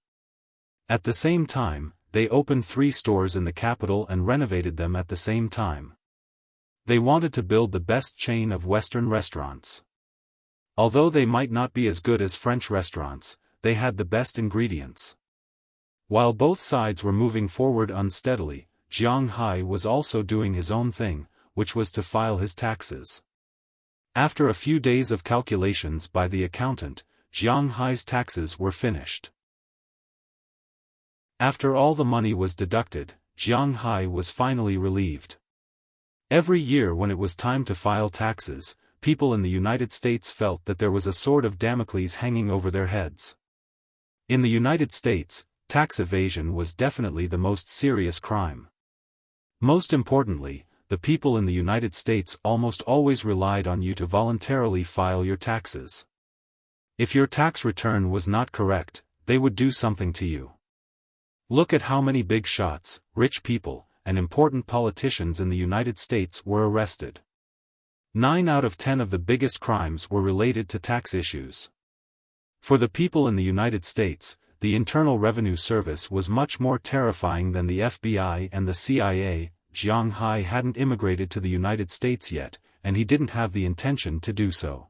Speaker 1: At the same time, they opened 3 stores in the capital and renovated them at the same time. They wanted to build the best chain of Western restaurants. Although they might not be as good as French restaurants, they had the best ingredients. While both sides were moving forward unsteadily, Jiang Hai was also doing his own thing, which was to file his taxes. After a few days of calculations by the accountant, Jiang Hai's taxes were finished. After all the money was deducted, Jiang Hai was finally relieved. Every year when it was time to file taxes, people in the United States felt that there was a sword of Damocles hanging over their heads. In the United States, tax evasion was definitely the most serious crime. Most importantly, the people in the United States almost always relied on you to voluntarily file your taxes. If your tax return was not correct, they would do something to you. Look at how many big shots, rich people, and important politicians in the United States were arrested. 9 out of 10 of the biggest crimes were related to tax issues. For the people in the United States, the Internal Revenue Service was much more terrifying than the FBI and the CIA. Jiang Hai hadn't immigrated to the United States yet, and he didn't have the intention to do so.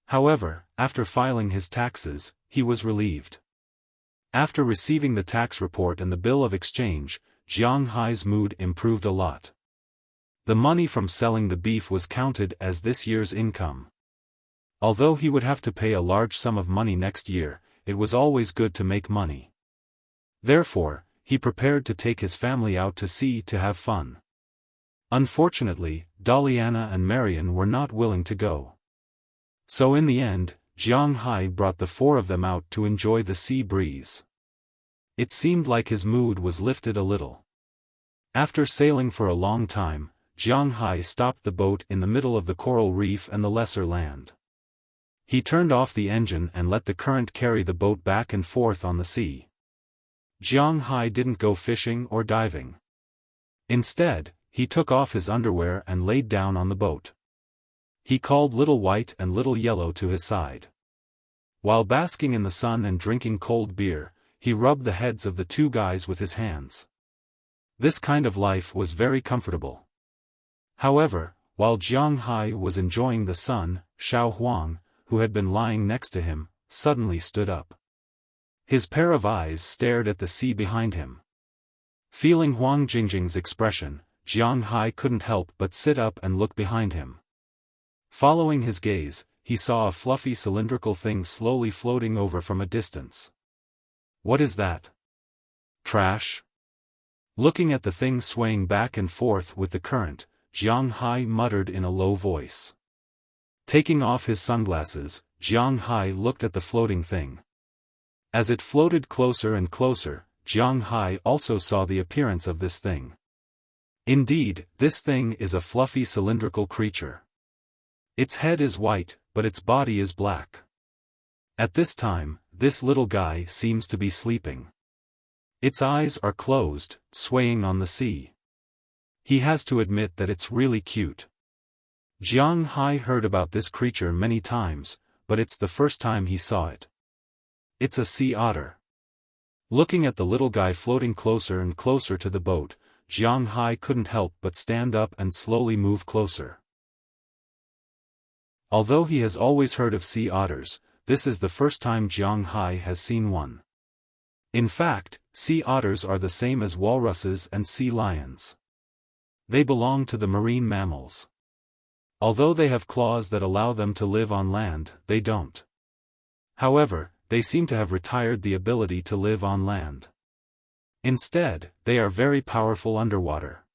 Speaker 1: However, after filing his taxes, he was relieved. After receiving the tax report and the bill of exchange, Jiang Hai's mood improved a lot. The money from selling the beef was counted as this year's income. Although he would have to pay a large sum of money next year, it was always good to make money. Therefore, he prepared to take his family out to sea to have fun. Unfortunately, Daliana and Marian were not willing to go. So in the end, Jiang Hai brought the four of them out to enjoy the sea breeze. It seemed like his mood was lifted a little. After sailing for a long time, Jiang Hai stopped the boat in the middle of the coral reef and the lesser land. He turned off the engine and let the current carry the boat back and forth on the sea. Jiang Hai didn't go fishing or diving. Instead, he took off his underwear and laid down on the boat. He called Little White and Little Yellow to his side. While basking in the sun and drinking cold beer, he rubbed the heads of the two guys with his hands. This kind of life was very comfortable. However, while Jiang Hai was enjoying the sun, Xiaofan, who had been lying next to him, suddenly stood up. His pair of eyes stared at the sea behind him. Feeling Huang Jingjing's expression, Jiang Hai couldn't help but sit up and look behind him. Following his gaze, he saw a fluffy cylindrical thing slowly floating over from a distance. What is that? Trash? Looking at the thing swaying back and forth with the current, Jiang Hai muttered in a low voice. Taking off his sunglasses, Jiang Hai looked at the floating thing. As it floated closer and closer, Jiang Hai also saw the appearance of this thing. Indeed, this thing is a fluffy cylindrical creature. Its head is white, but its body is black. At this time, this little guy seems to be sleeping. Its eyes are closed, swaying on the sea. He has to admit that it's really cute. Jiang Hai heard about this creature many times, but it's the first time he saw it. It's a sea otter. Looking at the little guy floating closer and closer to the boat, Jiang Hai couldn't help but stand up and slowly move closer. Although he has always heard of sea otters, this is the first time Jiang Hai has seen one. In fact, sea otters are the same as walruses and sea lions. They belong to the marine mammals. Although they have claws that allow them to live on land, they don't. However, they seem to have retired the ability to live on land. Instead, they are very powerful underwater.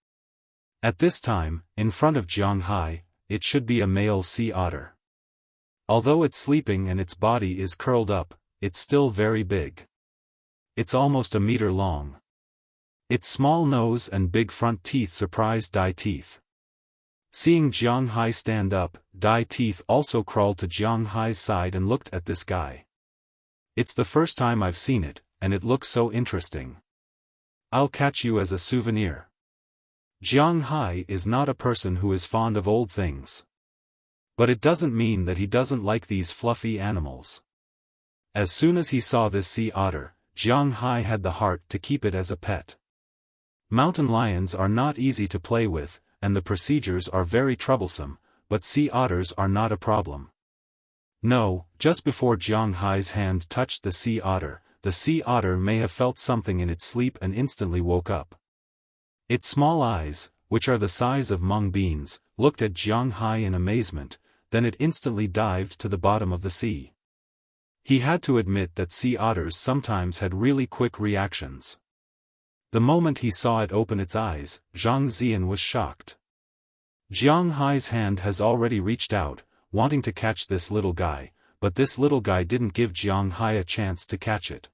Speaker 1: At this time, in front of Jiang Hai, it should be a male sea otter. Although it's sleeping and its body is curled up, it's still very big. It's almost a meter long. Its small nose and big front teeth surprised Dai Teeth. Seeing Jiang Hai stand up, Dai Teeth also crawled to Jiang Hai's side and looked at this guy. It's the first time I've seen it, and it looks so interesting. I'll catch you as a souvenir. Jiang Hai is not a person who is fond of old things. But it doesn't mean that he doesn't like these fluffy animals. As soon as he saw this sea otter, Jiang Hai had the heart to keep it as a pet. Mountain lions are not easy to play with, and the procedures are very troublesome, but sea otters are not a problem. No, just before Jiang Hai's hand touched the sea otter may have felt something in its sleep and instantly woke up. Its small eyes, which are the size of mung beans, looked at Jiang Hai in amazement, then it instantly dived to the bottom of the sea. He had to admit that sea otters sometimes had really quick reactions. The moment he saw it open its eyes, Zhang Zian was shocked. Jiang Hai's hand has already reached out, wanting to catch this little guy, but this little guy didn't give Jiang Hai a chance to catch it.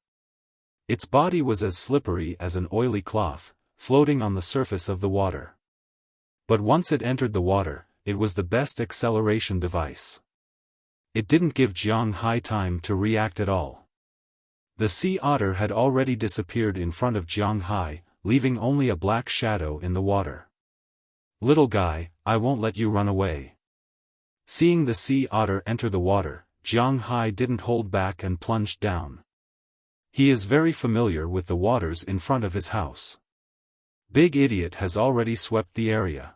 Speaker 1: Its body was as slippery as an oily cloth, floating on the surface of the water. But once it entered the water, it was the best acceleration device. It didn't give Jiang Hai time to react at all. The sea otter had already disappeared in front of Jiang Hai, leaving only a black shadow in the water. Little guy, I won't let you run away. Seeing the sea otter enter the water, Jiang Hai didn't hold back and plunged down. He is very familiar with the waters in front of his house. Big Idiot has already swept the area.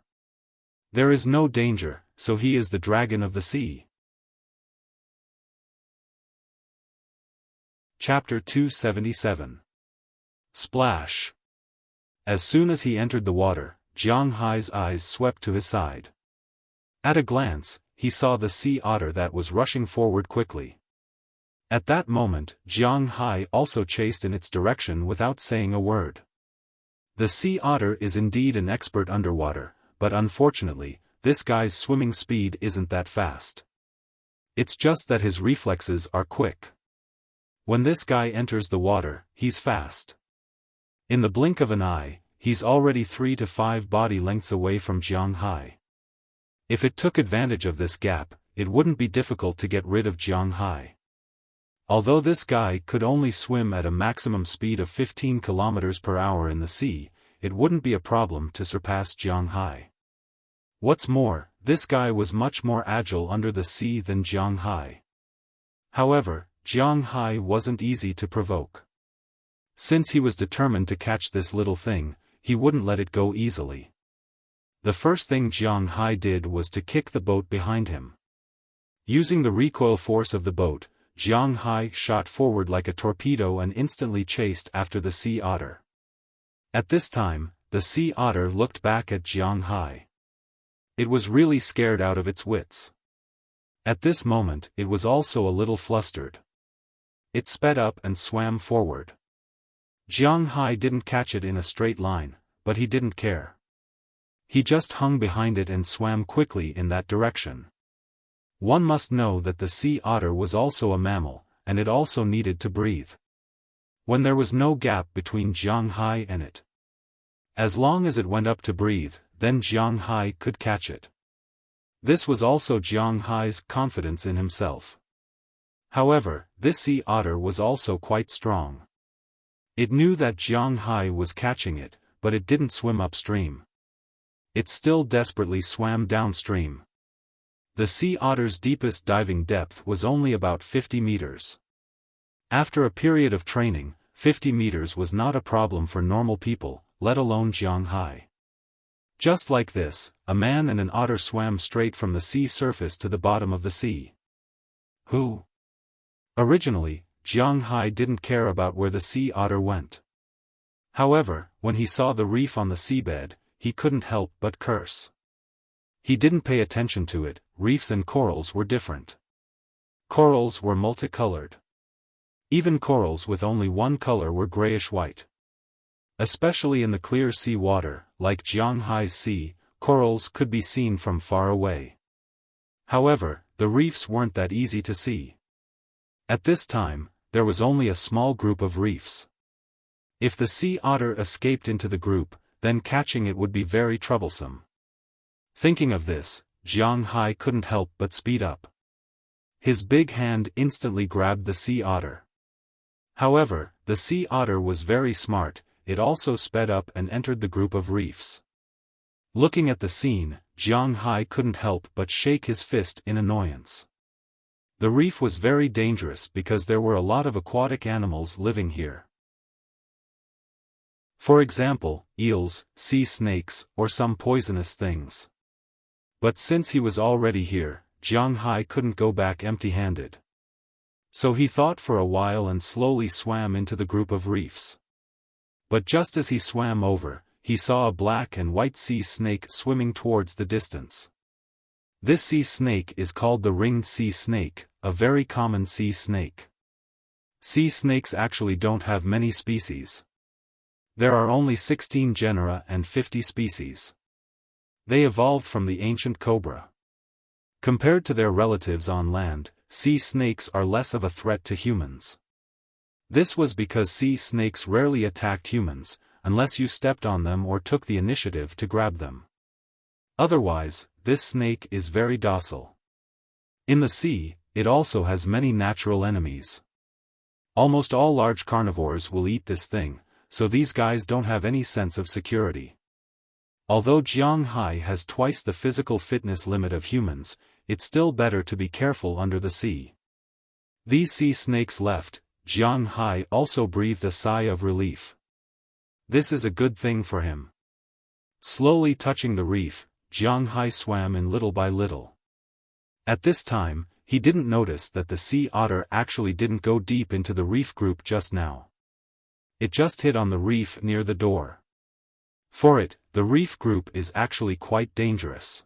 Speaker 1: There is no danger, so he is the dragon of the sea. Chapter 277. Splash. As soon as he entered the water, Jiang Hai's eyes swept to his side. At a glance, he saw the sea otter that was rushing forward quickly. At that moment, Jiang Hai also chased in its direction without saying a word. The sea otter is indeed an expert underwater, but unfortunately, this guy's swimming speed isn't that fast. It's just that his reflexes are quick. When this guy enters the water, he's fast. In the blink of an eye, he's already 3 to 5 body lengths away from Jiang Hai. If it took advantage of this gap, it wouldn't be difficult to get rid of Jiang Hai. Although this guy could only swim at a maximum speed of 15 km per hour in the sea, it wouldn't be a problem to surpass Jiang Hai. What's more, this guy was much more agile under the sea than Jiang Hai. However, Jiang Hai wasn't easy to provoke. Since he was determined to catch this little thing, he wouldn't let it go easily. The first thing Jiang Hai did was to kick the boat behind him. Using the recoil force of the boat, Jiang Hai shot forward like a torpedo and instantly chased after the sea otter. At this time, the sea otter looked back at Jiang Hai. It was really scared out of its wits. At this moment, it was also a little flustered. It sped up and swam forward. Jiang Hai didn't catch it in a straight line, but he didn't care. He just hung behind it and swam quickly in that direction. One must know that the sea otter was also a mammal, and it also needed to breathe. When there was no gap between Jiang Hai and it. As long as it went up to breathe, then Jiang Hai could catch it. This was also Jiang Hai's confidence in himself. However, this sea otter was also quite strong. It knew that Jiang Hai was catching it, but it didn't swim upstream. It still desperately swam downstream. The sea otter's deepest diving depth was only about 50 meters. After a period of training, 50 meters was not a problem for normal people, let alone Jiang Hai. Just like this, a man and an otter swam straight from the sea surface to the bottom of the sea. Who? Originally, Jiang Hai didn't care about where the sea otter went. However, when he saw the reef on the seabed, he couldn't help but curse. He didn't pay attention to it. Reefs and corals were different. Corals were multicolored. Even corals with only one color were grayish-white. Especially in the clear sea water, like Jiang Hai's sea, corals could be seen from far away. However, the reefs weren't that easy to see. At this time, there was only a small group of reefs. If the sea otter escaped into the group, then catching it would be very troublesome. Thinking of this, Jiang Hai couldn't help but speed up. His big hand instantly grabbed the sea otter. However, the sea otter was very smart, it also sped up and entered the group of reefs. Looking at the scene, Jiang Hai couldn't help but shake his fist in annoyance. The reef was very dangerous because there were a lot of aquatic animals living here. For example, eels, sea snakes, or some poisonous things. But since he was already here, Jiang Hai couldn't go back empty-handed. So he thought for a while and slowly swam into the group of reefs. But just as he swam over, he saw a black and white sea snake swimming towards the distance. This sea snake is called the ringed sea snake, a very common sea snake. Sea snakes actually don't have many species. There are only 16 genera and 50 species. They evolved from the ancient cobra. Compared to their relatives on land, sea snakes are less of a threat to humans. This was because sea snakes rarely attacked humans, unless you stepped on them or took the initiative to grab them. Otherwise, this snake is very docile. In the sea, it also has many natural enemies. Almost all large carnivores will eat this thing, so these guys don't have any sense of security. Although Jiang Hai has twice the physical fitness limit of humans, it's still better to be careful under the sea. These sea snakes left, Jiang Hai also breathed a sigh of relief. This is a good thing for him. Slowly touching the reef, Jiang Hai swam in little by little. At this time, he didn't notice that the sea otter actually didn't go deep into the reef group just now. It just hit on the reef near the door. For it, the reef group is actually quite dangerous.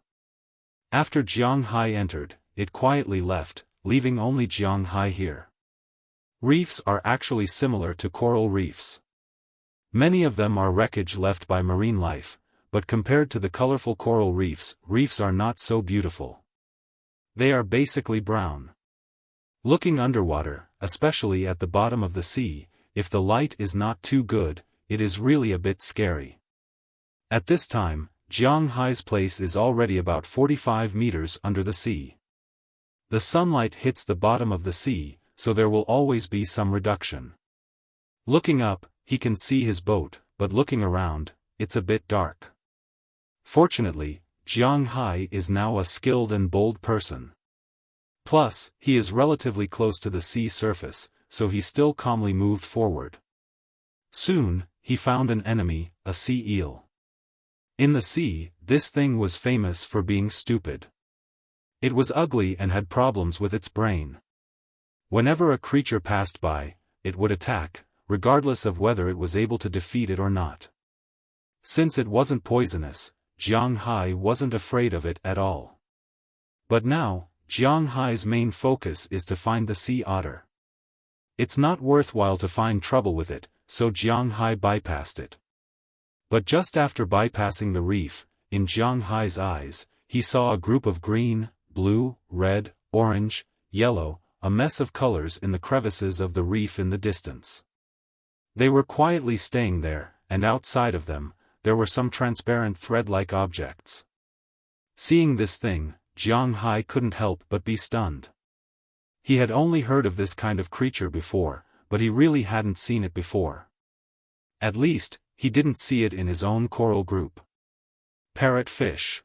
Speaker 1: After Jiang Hai entered, it quietly left, leaving only Jiang Hai here. Reefs are actually similar to coral reefs. Many of them are wreckage left by marine life, but compared to the colorful coral reefs, reefs are not so beautiful. They are basically brown. Looking underwater, especially at the bottom of the sea, if the light is not too good, it is really a bit scary. At this time, Jiang Hai's place is already about 45 meters under the sea. The sunlight hits the bottom of the sea, so there will always be some reduction. Looking up, he can see his boat, but looking around, it's a bit dark. Fortunately, Jiang Hai is now a skilled and bold person. Plus, he is relatively close to the sea surface, so he still calmly moved forward. Soon, he found an enemy, a sea eel. In the sea, this thing was famous for being stupid. It was ugly and had problems with its brain. Whenever a creature passed by, it would attack, regardless of whether it was able to defeat it or not. Since it wasn't poisonous, Jiang Hai wasn't afraid of it at all. But now, Jiang Hai's main focus is to find the sea otter. It's not worthwhile to find trouble with it, so Jiang Hai bypassed it. But just after bypassing the reef, in Jiang Hai's eyes, he saw a group of green, blue, red, orange, yellow, a mess of colors in the crevices of the reef in the distance. They were quietly staying there, and outside of them, there were some transparent thread-like objects. Seeing this thing, Jiang Hai couldn't help but be stunned. He had only heard of this kind of creature before, but he really hadn't seen it before. At least, he didn't see it in his own coral group. Parrotfish.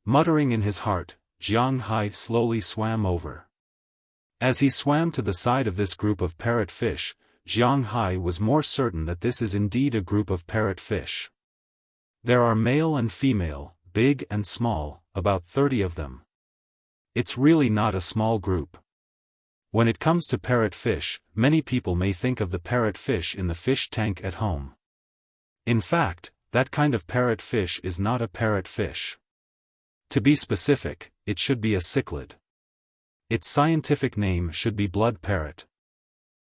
Speaker 1: Muttering in his heart, Jiang Hai slowly swam over. As he swam to the side of this group of parrotfish, Jiang Hai was more certain that this is indeed a group of parrotfish. There are male and female, big and small, about 30 of them. It's really not a small group. When it comes to parrotfish, many people may think of the parrotfish in the fish tank at home. In fact, that kind of parrotfish is not a parrotfish. To be specific, it should be a cichlid. Its scientific name should be blood parrot.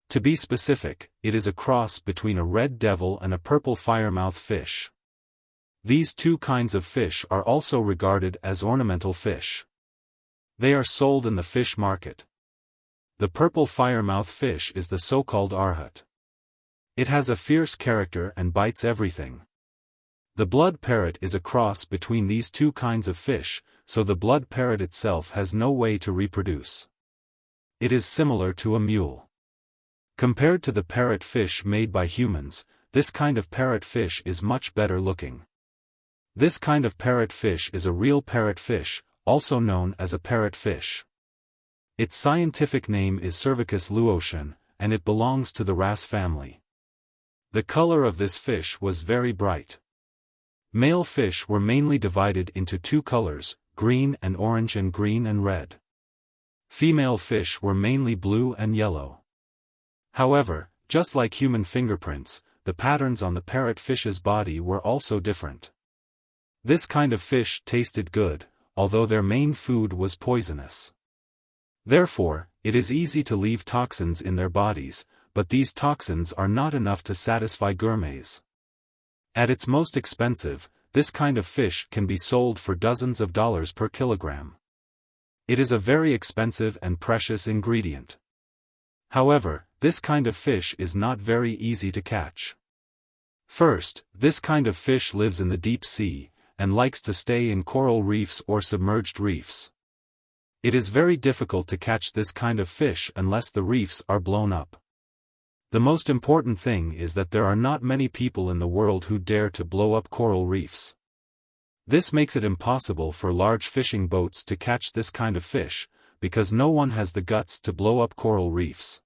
Speaker 1: To be specific, it is a cross between a red devil and a purple firemouth fish. These two kinds of fish are also regarded as ornamental fish. They are sold in the fish market. The purple firemouth fish is the so-called arhat. It has a fierce character and bites everything. The blood parrot is a cross between these two kinds of fish, so the blood parrot itself has no way to reproduce. It is similar to a mule. Compared to the parrotfish made by humans, this kind of parrotfish is much better looking. This kind of parrotfish is a real parrotfish, also known as a parrotfish. Its scientific name is Cervicus luotian, and it belongs to the wrasse family. The color of this fish was very bright. Male fish were mainly divided into two colors, green and orange and green and red. Female fish were mainly blue and yellow. However, just like human fingerprints, the patterns on the parrotfish's body were also different. This kind of fish tasted good, although their main food was poisonous. Therefore, it is easy to leave toxins in their bodies, but these toxins are not enough to satisfy gourmets. At its most expensive, this kind of fish can be sold for dozens of dollars per kilogram. It is a very expensive and precious ingredient. However, this kind of fish is not very easy to catch. First, this kind of fish lives in the deep sea, and likes to stay in coral reefs or submerged reefs. It is very difficult to catch this kind of fish unless the reefs are blown up. The most important thing is that there are not many people in the world who dare to blow up coral reefs. This makes it impossible for large fishing boats to catch this kind of fish, because no one has the guts to blow up coral reefs.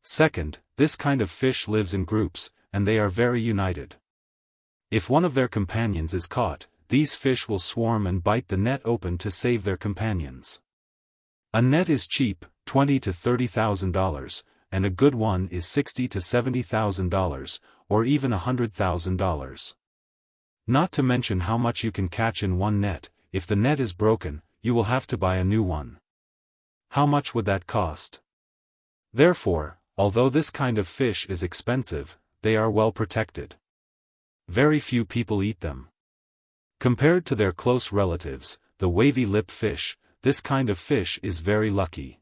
Speaker 1: Second, this kind of fish lives in groups, and they are very united. If one of their companions is caught, these fish will swarm and bite the net open to save their companions. A net is cheap, $20,000 to $30,000, and a good one is $60,000 to $70,000, or even $100,000. Not to mention how much you can catch in one net. If the net is broken, you will have to buy a new one. How much would that cost? Therefore, although this kind of fish is expensive, they are well protected. Very few people eat them. Compared to their close relatives, the wavy-lipped fish, this kind of fish is very lucky.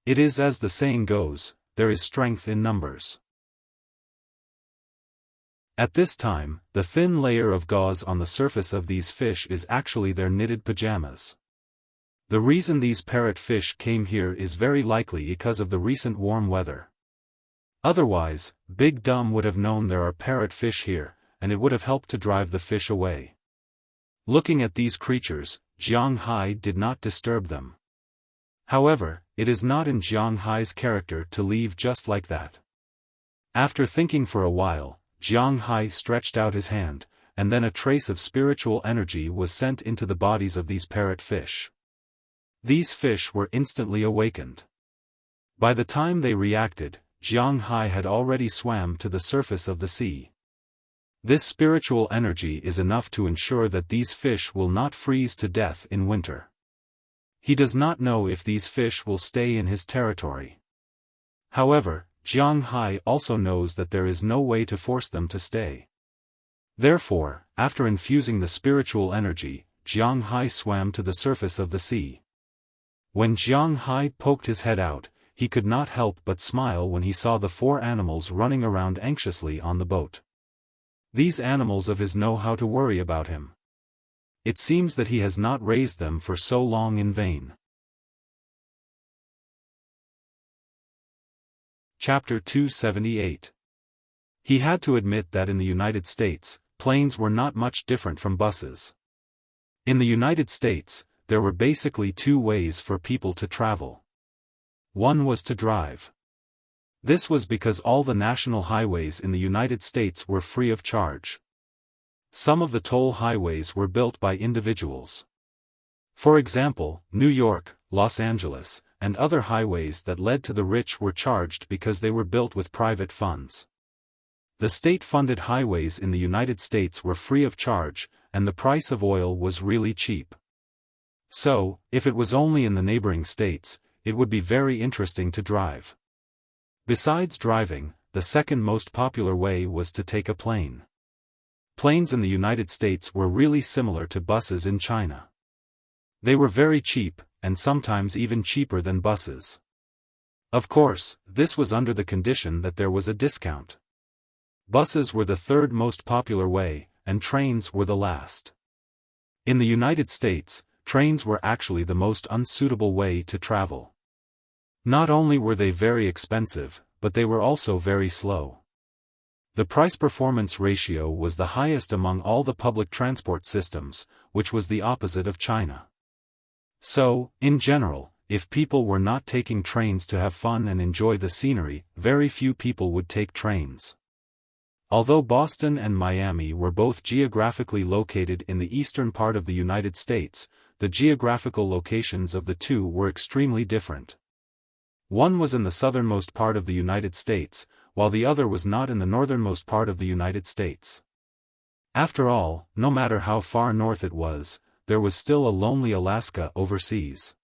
Speaker 1: It is as the saying goes, there is strength in numbers. At this time, the thin layer of gauze on the surface of these fish is actually their knitted pajamas. The reason these parrot fish came here is very likely because of the recent warm weather. Otherwise, Big Dumb would have known there are parrot fish here, and it would have helped to drive the fish away. Looking at these creatures, Jiang Hai did not disturb them. However, it is not in Jiang Hai's character to leave just like that. After thinking for a while, Jiang Hai stretched out his hand, and then a trace of spiritual energy was sent into the bodies of these parrot fish. These fish were instantly awakened. By the time they reacted, Jiang Hai had already swam to the surface of the sea. This spiritual energy is enough to ensure that these fish will not freeze to death in winter. He does not know if these fish will stay in his territory. However, Jiang Hai also knows that there is no way to force them to stay. Therefore, after infusing the spiritual energy, Jiang Hai swam to the surface of the sea. When Jiang Hai poked his head out, he could not help but smile when he saw the 4 animals running around anxiously on the boat. These animals of his know how to worry about him. It seems that he has not raised them for so long in vain. Chapter 278. He had to admit that in the United States, planes were not much different from buses. In the United States, there were basically 2 ways for people to travel. One was to drive. This was because all the national highways in the United States were free of charge. Some of the toll highways were built by individuals. For example, New York, Los Angeles, and other highways that led to the rich were charged because they were built with private funds. The state-funded highways in the United States were free of charge, and the price of oil was really cheap. So, if it was only in the neighboring states, it would be very interesting to drive. Besides driving, the second most popular way was to take a plane. Planes in the United States were really similar to buses in China. They were very cheap, and sometimes even cheaper than buses. Of course, this was under the condition that there was a discount. Buses were the third most popular way, and trains were the last. In the United States, trains were actually the most unsuitable way to travel. Not only were they very expensive, but they were also very slow. The price-performance ratio was the highest among all the public transport systems, which was the opposite of China. So, in general, if people were not taking trains to have fun and enjoy the scenery, very few people would take trains. Although Boston and Miami were both geographically located in the eastern part of the United States, the geographical locations of the two were extremely different. One was in the southernmost part of the United States, while the other was not in the northernmost part of the United States. After all, no matter how far north it was, there was still a lonely Alaska overseas.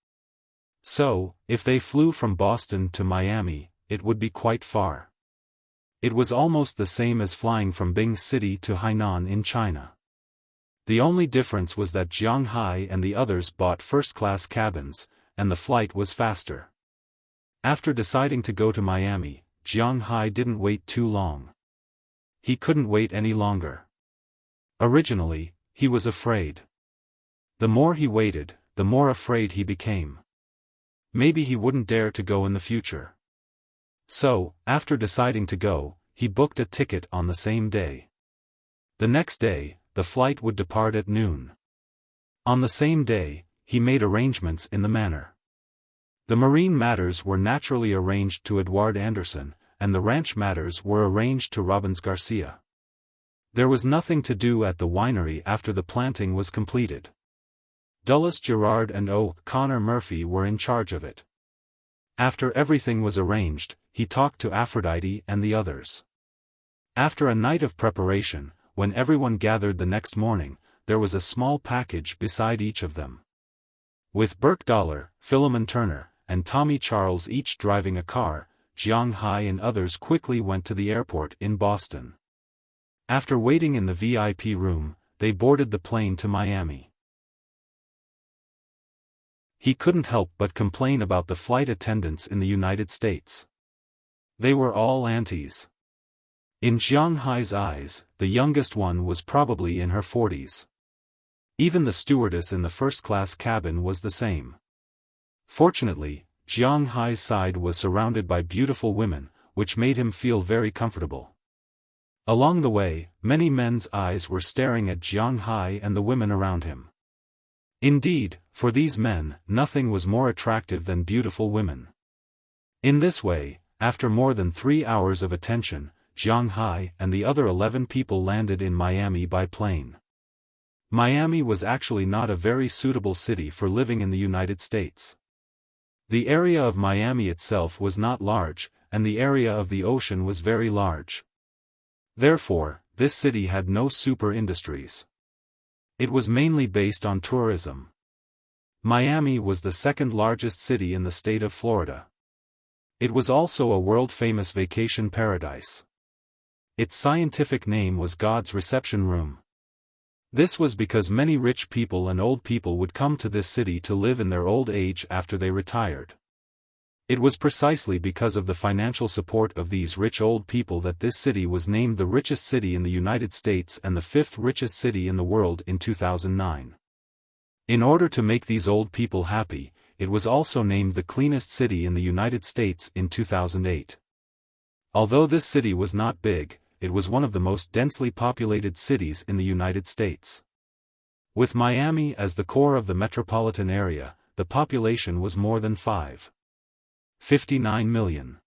Speaker 1: So, if they flew from Boston to Miami, it would be quite far. It was almost the same as flying from Bing City to Hainan in China. The only difference was that Jiang Hai and the others bought first-class cabins, and the flight was faster. After deciding to go to Miami, Jiang Hai didn't wait too long. He couldn't wait any longer. Originally, he was afraid. The more he waited, the more afraid he became. Maybe he wouldn't dare to go in the future. So, after deciding to go, he booked a ticket on the same day. The next day, the flight would depart at noon. On the same day, he made arrangements in the manor. The marine matters were naturally arranged to Edouard Anderson, and the ranch matters were arranged to Robbins Garcia. There was nothing to do at the winery after the planting was completed. Dulles Gerard and O'Connor Murphy were in charge of it. After everything was arranged, he talked to Aphrodite and the others. After a night of preparation, when everyone gathered the next morning, there was a small package beside each of them. With Burke Dollar, Philemon Turner, and Tommy Charles each driving a car, Jiang Hai and others quickly went to the airport in Boston. After waiting in the VIP room, they boarded the plane to Miami. He couldn't help but complain about the flight attendants in the United States. They were all aunties. In Jiang Hai's eyes, the youngest one was probably in her 40s. Even the stewardess in the first-class cabin was the same. Fortunately, Jiang Hai's side was surrounded by beautiful women, which made him feel very comfortable. Along the way, many men's eyes were staring at Jiang Hai and the women around him. Indeed, for these men, nothing was more attractive than beautiful women. In this way, after more than 3 hours of attention, Jiang Hai and the other 11 people landed in Miami by plane. Miami was actually not a very suitable city for living in the United States. The area of Miami itself was not large, and the area of the ocean was very large. Therefore, this city had no super industries. It was mainly based on tourism. Miami was the second largest city in the state of Florida. It was also a world-famous vacation paradise. Its scientific name was God's Reception Room. This was because many rich people and old people would come to this city to live in their old age after they retired. It was precisely because of the financial support of these rich old people that this city was named the richest city in the United States and the 5th richest city in the world in 2009. In order to make these old people happy, it was also named the cleanest city in the United States in 2008. Although this city was not big, it was one of the most densely populated cities in the United States. With Miami as the core of the metropolitan area, the population was more than 59 million.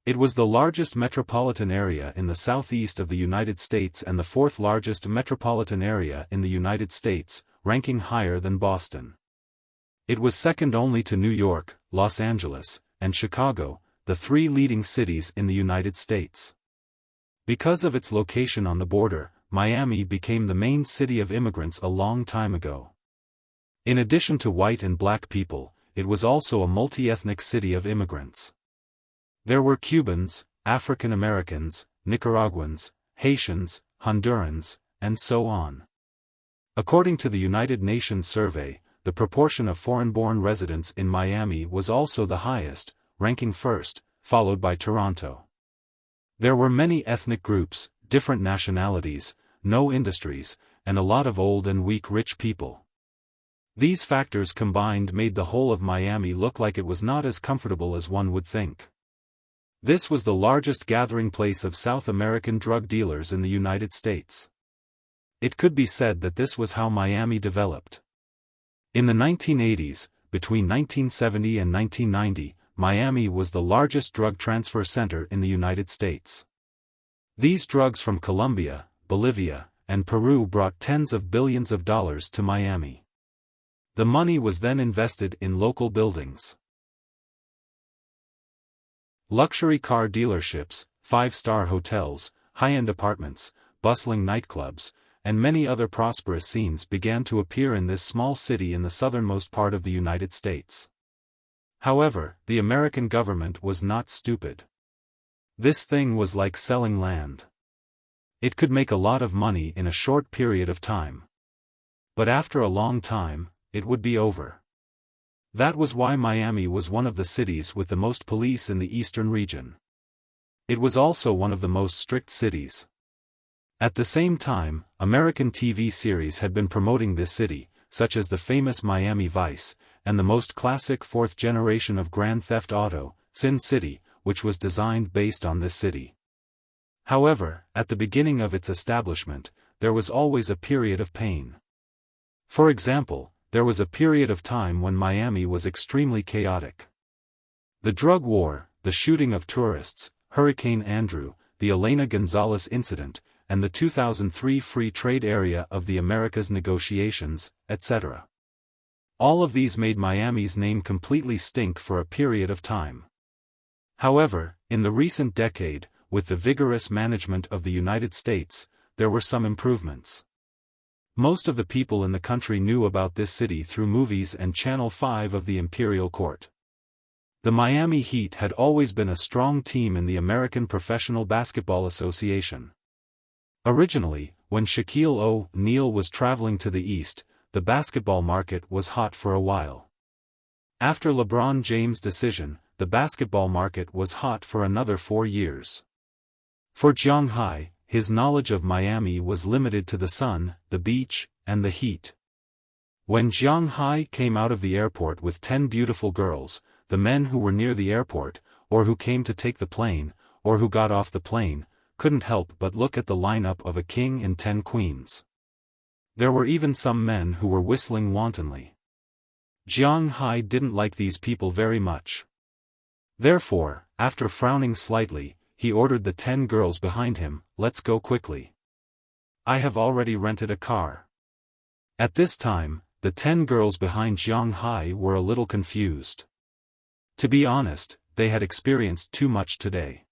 Speaker 1: It was the largest metropolitan area in the southeast of the United States and the 4th largest metropolitan area in the United States, ranking higher than Boston. It was second only to New York, Los Angeles, and Chicago, the 3 leading cities in the United States. Because of its location on the border, Miami became the main city of immigrants a long time ago. In addition to white and black people, it was also a multi-ethnic city of immigrants. There were Cubans, African Americans, Nicaraguans, Haitians, Hondurans, and so on. According to the United Nations survey, the proportion of foreign-born residents in Miami was also the highest, ranking first, followed by Toronto. There were many ethnic groups, different nationalities, no industries, and a lot of old and weak rich people. These factors combined made the whole of Miami look like it was not as comfortable as one would think. This was the largest gathering place of South American drug dealers in the United States. It could be said that this was how Miami developed. In the 1980s, between 1970 and 1990, Miami was the largest drug transfer center in the United States. These drugs from Colombia, Bolivia, and Peru brought tens of billions of dollars to Miami. The money was then invested in local buildings. Luxury car dealerships, 5-star hotels, high-end apartments, bustling nightclubs, and many other prosperous scenes began to appear in this small city in the southernmost part of the United States. However, the American government was not stupid. This thing was like selling land. It could make a lot of money in a short period of time. But after a long time, it would be over. That was why Miami was one of the cities with the most police in the eastern region. It was also one of the most strict cities. At the same time, American TV series had been promoting this city, such as the famous Miami Vice, and the most classic 4th generation of Grand Theft Auto, Sin City, which was designed based on this city. However, at the beginning of its establishment, there was always a period of pain. For example, there was a period of time when Miami was extremely chaotic. The drug war, the shooting of tourists, Hurricane Andrew, the Elena Gonzalez incident, and the 2003 Free Trade Area of the Americas negotiations, etc. All of these made Miami's name completely stink for a period of time. However, in the recent decade, with the vigorous management of the United States, there were some improvements. Most of the people in the country knew about this city through movies and Channel 5 of the Imperial Court. The Miami Heat had always been a strong team in the American Professional Basketball Association. Originally, when Shaquille O'Neal was traveling to the East, the basketball market was hot for a while. After LeBron James' decision, the basketball market was hot for another 4 years. For Jiang Hai, his knowledge of Miami was limited to the sun, the beach, and the heat. When Jiang Hai came out of the airport with 10 beautiful girls, the men who were near the airport, or who came to take the plane, or who got off the plane, couldn't help but look at the lineup of a king and 10 queens. There were even some men who were whistling wantonly. Jiang Hai didn't like these people very much. Therefore, after frowning slightly, he ordered the 10 girls behind him, "Let's go quickly. I have already rented a car." At this time, the 10 girls behind Jiang Hai were a little confused. To be honest, they had experienced too much today.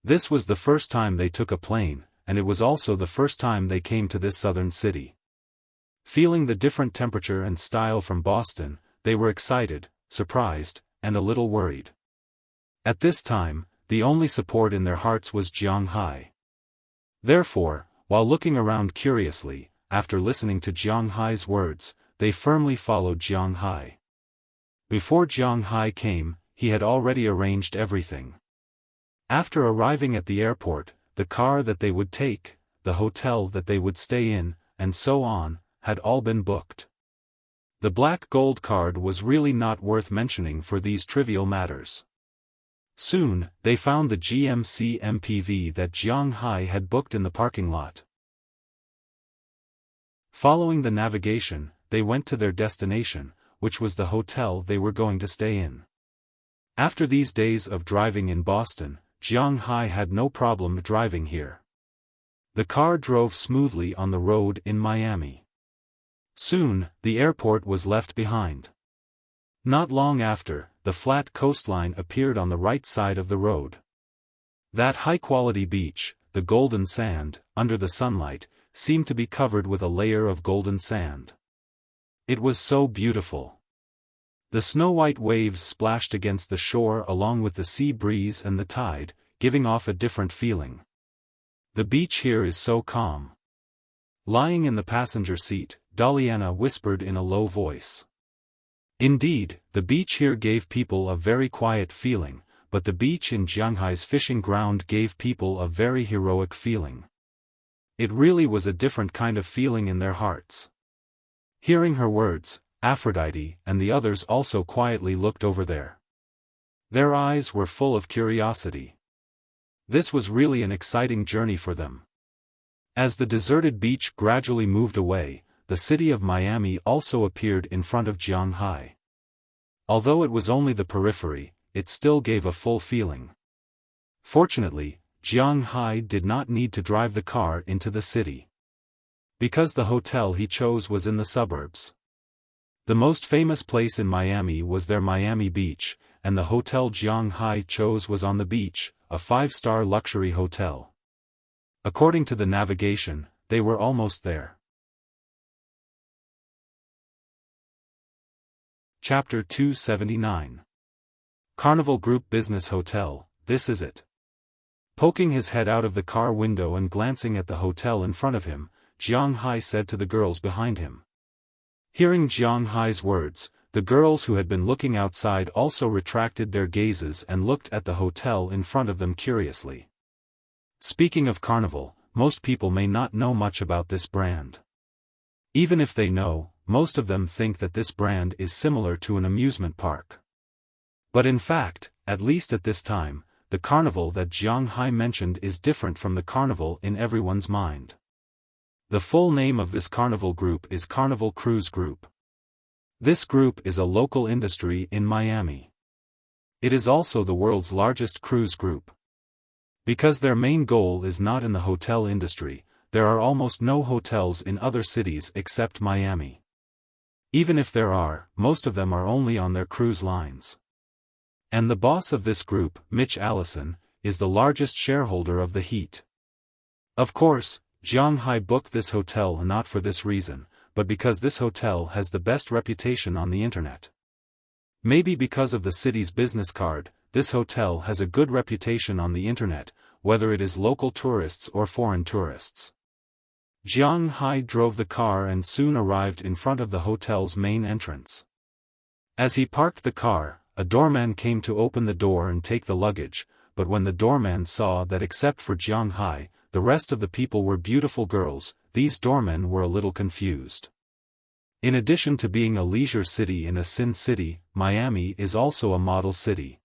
Speaker 1: This was the first time they took a plane, and it was also the first time they came to this southern city. Feeling the different temperature and style from Boston, they were excited, surprised, and a little worried. At this time, the only support in their hearts was Jiang Hai. Therefore, while looking around curiously, after listening to Jiang Hai's words, they firmly followed Jiang Hai. Before Jiang Hai came, he had already arranged everything. After arriving at the airport, the car that they would take, the hotel that they would stay in, and so on, had all been booked. The black gold card was really not worth mentioning for these trivial matters. Soon, they found the GMC MPV that Jiang Hai had booked in the parking lot. Following the navigation, they went to their destination, which was the hotel they were going to stay in. After these days of driving in Boston, Jiang Hai had no problem driving here. The car drove smoothly on the road in Miami. Soon, the airport was left behind. Not long after, the flat coastline appeared on the right side of the road. That high-quality beach, the golden sand, under the sunlight, seemed to be covered with a layer of golden sand. It was so beautiful. The snow-white waves splashed against the shore along with the sea breeze and the tide, giving off a different feeling. The beach here is so calm. Lying in the passenger seat, Daliana whispered in a low voice. Indeed, the beach here gave people a very quiet feeling, but the beach in Jiang Hai's fishing ground gave people a very heroic feeling. It really was a different kind of feeling in their hearts. Hearing her words, Aphrodite and the others also quietly looked over there. Their eyes were full of curiosity. This was really an exciting journey for them. As the deserted beach gradually moved away, the city of Miami also appeared in front of Jiang Hai. Although it was only the periphery, it still gave a full feeling. Fortunately, Jiang Hai did not need to drive the car into the city. Because the hotel he chose was in the suburbs. The most famous place in Miami was their Miami Beach, and the hotel Jiang Hai chose was on the beach, a 5-star luxury hotel. According to the navigation, they were almost there. Chapter 279. Carnival Group Business Hotel, this is it. Poking his head out of the car window and glancing at the hotel in front of him, Jiang Hai said to the girls behind him. Hearing Jiang Hai's words, the girls who had been looking outside also retracted their gazes and looked at the hotel in front of them curiously. Speaking of Carnival, most people may not know much about this brand. Even if they know, most of them think that this brand is similar to an amusement park. But in fact, at least at this time, the carnival that Jiang Hai mentioned is different from the carnival in everyone's mind. The full name of this carnival group is Carnival Cruise Group. This group is a local industry in Miami. It is also the world's largest cruise group. Because their main goal is not in the hotel industry, there are almost no hotels in other cities except Miami. Even if there are, most of them are only on their cruise lines. And the boss of this group, Mitch Allison, is the largest shareholder of the Heat. Of course, Jiang Hai booked this hotel not for this reason, but because this hotel has the best reputation on the internet. Maybe because of the city's business card, this hotel has a good reputation on the internet, whether it is local tourists or foreign tourists. Jiang Hai drove the car and soon arrived in front of the hotel's main entrance. As he parked the car, a doorman came to open the door and take the luggage, but when the doorman saw that except for Jiang Hai, the rest of the people were beautiful girls, these doormen were a little confused. In addition to being a leisure city in a sin city, Miami is also a model city.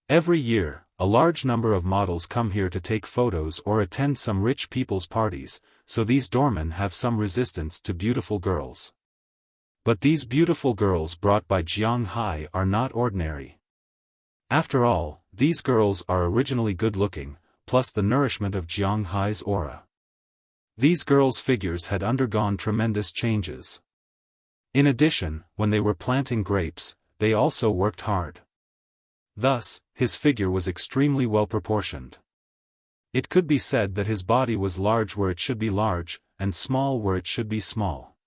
Speaker 1: Every year, a large number of models come here to take photos or attend some rich people's parties, so these doormen have some resistance to beautiful girls. But these beautiful girls brought by Jiang Hai are not ordinary. After all, these girls are originally good-looking, plus the nourishment of Jiang Hai's aura. These girls' figures had undergone tremendous changes. In addition, when they were planting grapes, they also worked hard. Thus, his figure was extremely well proportioned. It could be said that his body was large where it should be large, and small where it should be small.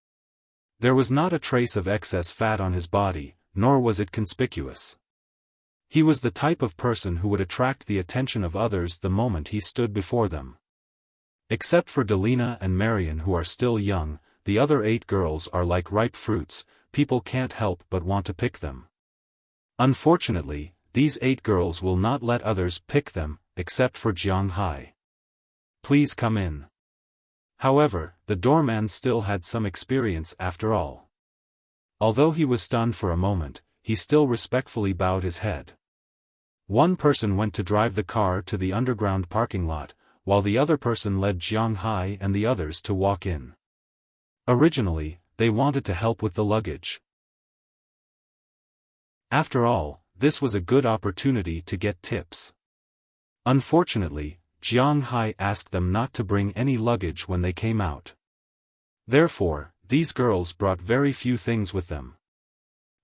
Speaker 1: There was not a trace of excess fat on his body, nor was it conspicuous. He was the type of person who would attract the attention of others the moment he stood before them. Except for Delina and Marion, who are still young, the other 8 girls are like ripe fruits, people can't help but want to pick them. Unfortunately, these 8 girls will not let others pick them, except for Jiang Hai. Please come in. However, the doorman still had some experience after all. Although he was stunned for a moment, he still respectfully bowed his head. One person went to drive the car to the underground parking lot, while the other person led Jiang Hai and the others to walk in. Originally, they wanted to help with the luggage. After all, this was a good opportunity to get tips. Unfortunately, Jiang Hai asked them not to bring any luggage when they came out. Therefore, these girls brought very few things with them.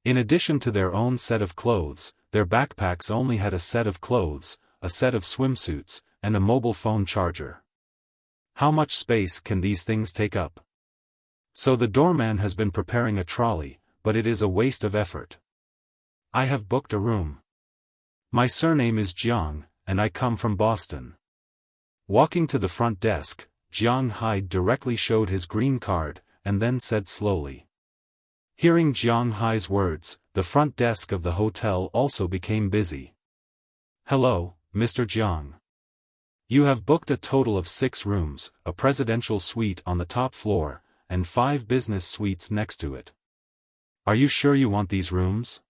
Speaker 1: In addition to their own set of clothes, their backpacks only had a set of clothes, a set of swimsuits, and a mobile phone charger. How much space can these things take up? So the doorman has been preparing a trolley, but it is a waste of effort. I have booked a room. My surname is Jiang, and I come from Boston. Walking to the front desk, Jiang Hai directly showed his green card, and then said slowly. Hearing Jiang Hai's words, the front desk of the hotel also became busy. Hello, Mr. Jiang. You have booked a total of 6 rooms, a presidential suite on the top floor, and 5 business suites next to it. Are you sure you want these rooms?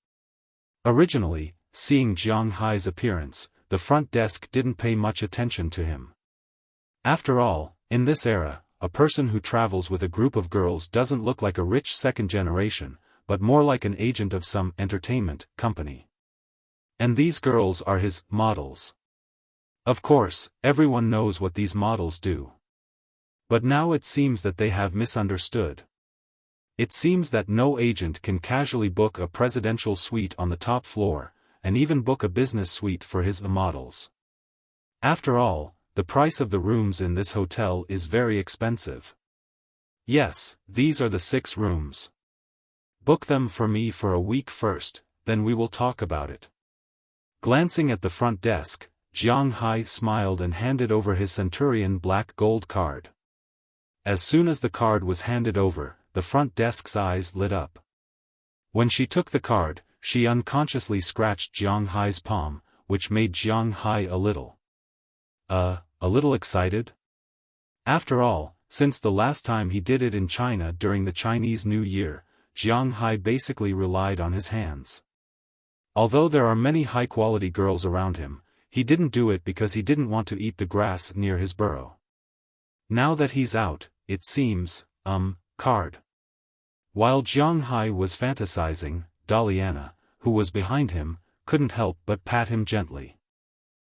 Speaker 1: Originally, seeing Jiang Hai's appearance, the front desk didn't pay much attention to him. After all, in this era, a person who travels with a group of girls doesn't look like a rich second generation, but more like an agent of some entertainment company. And these girls are his models. Of course, everyone knows what these models do. But now it seems that they have misunderstood. It seems that no agent can casually book a presidential suite on the top floor, and even book a business suite for his models. After all, the price of the rooms in this hotel is very expensive. Yes, these are the 6 rooms. Book them for me for a week first, then we will talk about it. Glancing at the front desk, Jiang Hai smiled and handed over his Centurion black gold card. As soon as the card was handed over, the front desk's eyes lit up. When she took the card, she unconsciously scratched Jiang Hai's palm, which made Jiang Hai a little excited? After all, since the last time he did it in China during the Chinese New Year, Jiang Hai basically relied on his hands. Although there are many high-quality girls around him, he didn't do it because he didn't want to eat the grass near his burrow. Now that he's out, it seems, card. While Jiang Hai was fantasizing, Daliana, who was behind him, couldn't help but pat him gently.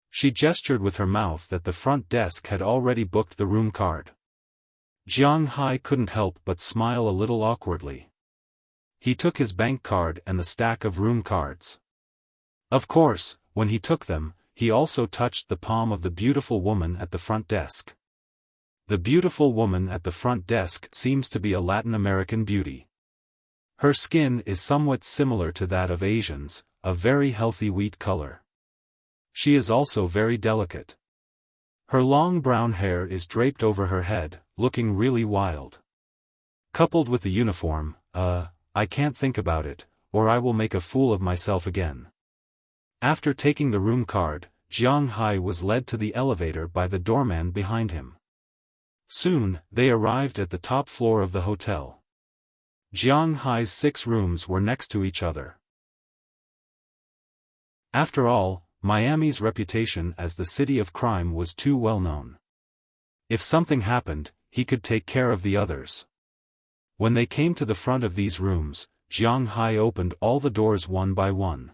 Speaker 1: She gestured with her mouth that the front desk had already booked the room card. Jiang Hai couldn't help but smile a little awkwardly. He took his bank card and the stack of room cards. Of course, when he took them, he also touched the palm of the beautiful woman at the front desk. The beautiful woman at the front desk seems to be a Latin American beauty. Her skin is somewhat similar to that of Asians, a very healthy wheat color. She is also very delicate. Her long brown hair is draped over her head, looking really wild. Coupled with the uniform, I can't think about it, or I will make a fool of myself again. After taking the room card, Jiang Hai was led to the elevator by the doorman behind him. Soon, they arrived at the top floor of the hotel. Jiang Hai's 6 rooms were next to each other. After all, Miami's reputation as the city of crime was too well known. If something happened, he could take care of the others. When they came to the front of these rooms, Jiang Hai opened all the doors one by one.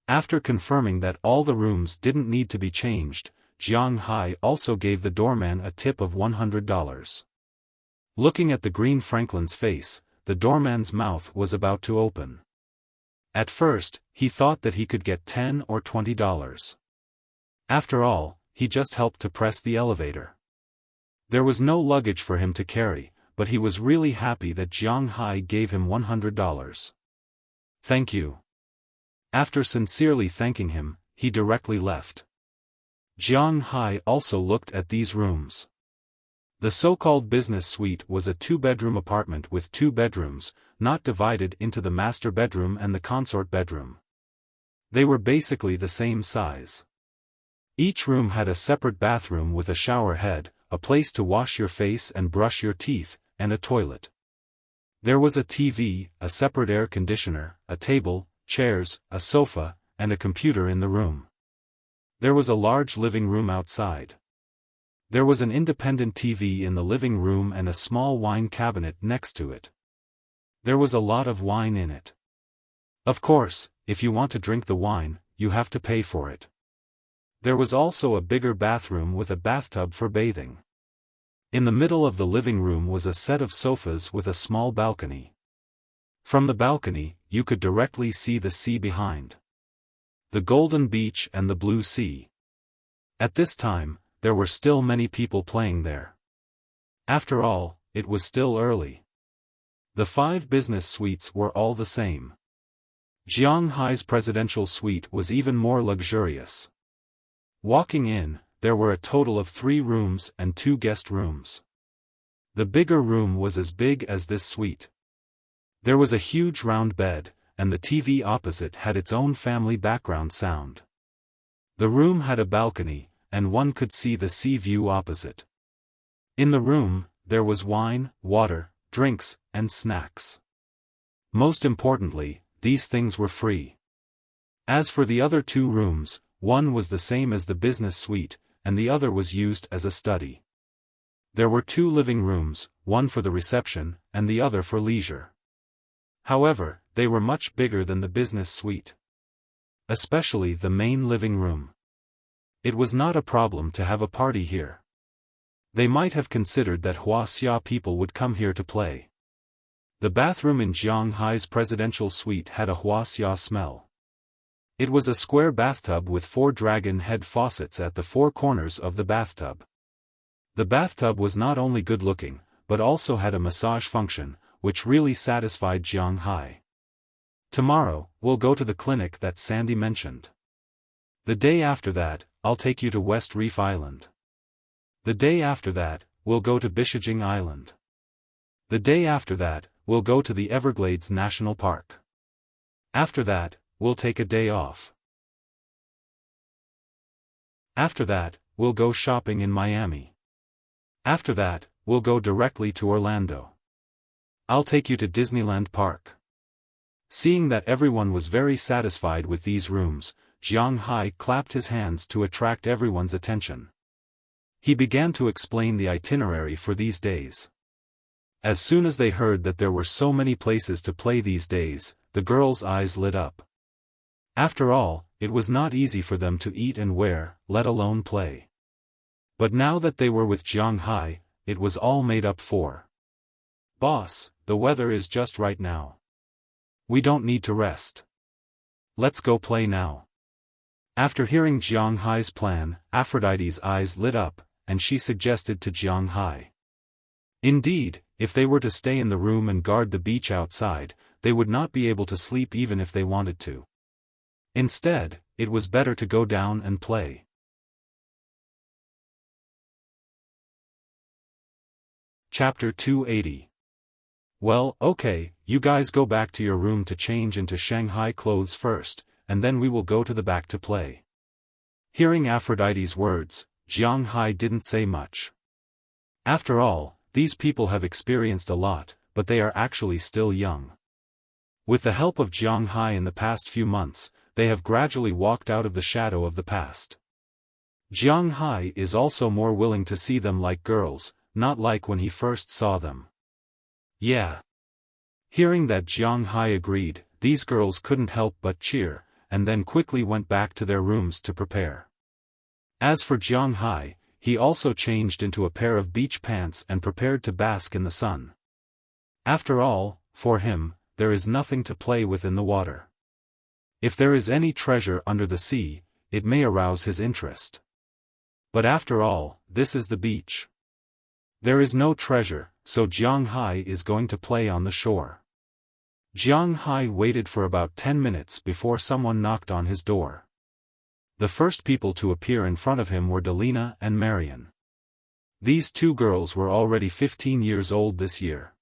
Speaker 1: After confirming that all the rooms didn't need to be changed, Jiang Hai also gave the doorman a tip of $100. Looking at the green Franklin's face, the doorman's mouth was about to open. At first, he thought that he could get $10 or $20. After all, he just helped to press the elevator. There was no luggage for him to carry, but he was really happy that Jiang Hai gave him $100. Thank you. After sincerely thanking him, he directly left. Jiang Hai also looked at these rooms. The so-called business suite was a 2-bedroom apartment with 2 bedrooms, not divided into the master bedroom and the consort bedroom. They were basically the same size. Each room had a separate bathroom with a shower head, a place to wash your face and brush your teeth, and a toilet. There was a TV, a separate air conditioner, a table, chairs, a sofa, and a computer in the room. There was a large living room outside. There was an independent TV in the living room and a small wine cabinet next to it. There was a lot of wine in it. Of course, if you want to drink the wine, you have to pay for it. There was also a bigger bathroom with a bathtub for bathing. In the middle of the living room was a set of sofas with a small balcony. From the balcony, you could directly see the sea behind. The golden beach and the blue sea. At this time, there were still many people playing there. After all, it was still early. The 5 business suites were all the same. Jiang Hai's presidential suite was even more luxurious. Walking in, there were a total of 3 rooms and 2 guest rooms. The bigger room was as big as this suite. There was a huge round bed, and the TV opposite had its own family background sound. The room had a balcony, and one could see the sea view opposite. In the room, there was wine, water, drinks, and snacks. Most importantly, these things were free. As for the other 2 rooms, one was the same as the business suite, and the other was used as a study. There were 2 living rooms, one for the reception, and the other for leisure. However, they were much bigger than the business suite. Especially the main living room. It was not a problem to have a party here. They might have considered that Wuxia people would come here to play. The bathroom in Jiang Hai's presidential suite had a Wuxia smell. It was a square bathtub with 4 dragon head faucets at the 4 corners of the bathtub. The bathtub was not only good-looking, but also had a massage function, which really satisfied Jiang Hai. Tomorrow, we'll go to the clinic that Sandy mentioned. The day after that, I'll take you to West Reef Island. The day after that, we'll go to Bishijing Island. The day after that, we'll go to the Everglades National Park. After that, we'll take a day off. After that, we'll go shopping in Miami. After that, we'll go directly to Orlando. I'll take you to Disneyland Park. Seeing that everyone was very satisfied with these rooms, Jiang Hai clapped his hands to attract everyone's attention. He began to explain the itinerary for these days. As soon as they heard that there were so many places to play these days, the girls' eyes lit up. After all, it was not easy for them to eat and wear, let alone play. But now that they were with Jiang Hai, it was all made up for. Boss, the weather is just right now. We don't need to rest. Let's go play now. After hearing Jiang Hai's plan, Aphrodite's eyes lit up, and she suggested to Jiang Hai. Indeed, if they were to stay in the room and guard the beach outside, they would not be able to sleep even if they wanted to. Instead, it was better to go down and play. Chapter 280. Well, okay, you guys go back to your room to change into Shanghai clothes first, and then we will go to the back to play. Hearing Aphrodite's words, Jiang Hai didn't say much. After all, these people have experienced a lot, but they are actually still young. With the help of Jiang Hai in the past few months, they have gradually walked out of the shadow of the past. Jiang Hai is also more willing to see them like girls, not like when he first saw them. Yeah. Hearing that Jiang Hai agreed, these girls couldn't help but cheer, and then quickly went back to their rooms to prepare. As for Jiang Hai, he also changed into a pair of beach pants and prepared to bask in the sun. After all, for him, there is nothing to play with in the water. If there is any treasure under the sea, it may arouse his interest. But after all, this is the beach. There is no treasure, so Jiang Hai is going to play on the shore. Jiang Hai waited for about 10 minutes before someone knocked on his door. The first people to appear in front of him were Delina and Marian. These two girls were already 15 years old this year.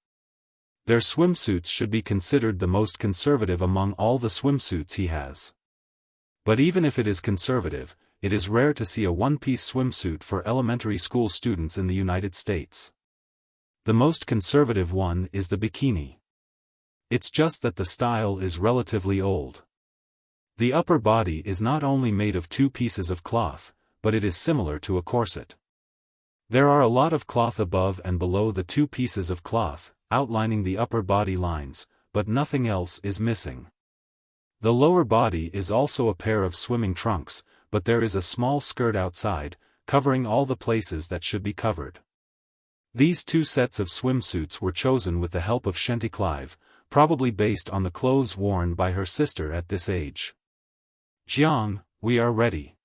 Speaker 1: Their swimsuits should be considered the most conservative among all the swimsuits he has. But even if it is conservative, it is rare to see a one-piece swimsuit for elementary school students in the United States. The most conservative one is the bikini. It's just that the style is relatively old. The upper body is not only made of two pieces of cloth, but it is similar to a corset. There are a lot of cloth above and below the two pieces of cloth, outlining the upper body lines, but nothing else is missing. The lower body is also a pair of swimming trunks, but there is a small skirt outside, covering all the places that should be covered. These two sets of swimsuits were chosen with the help of Shanti Clive, probably based on the clothes worn by her sister at this age. Jiang, we are ready.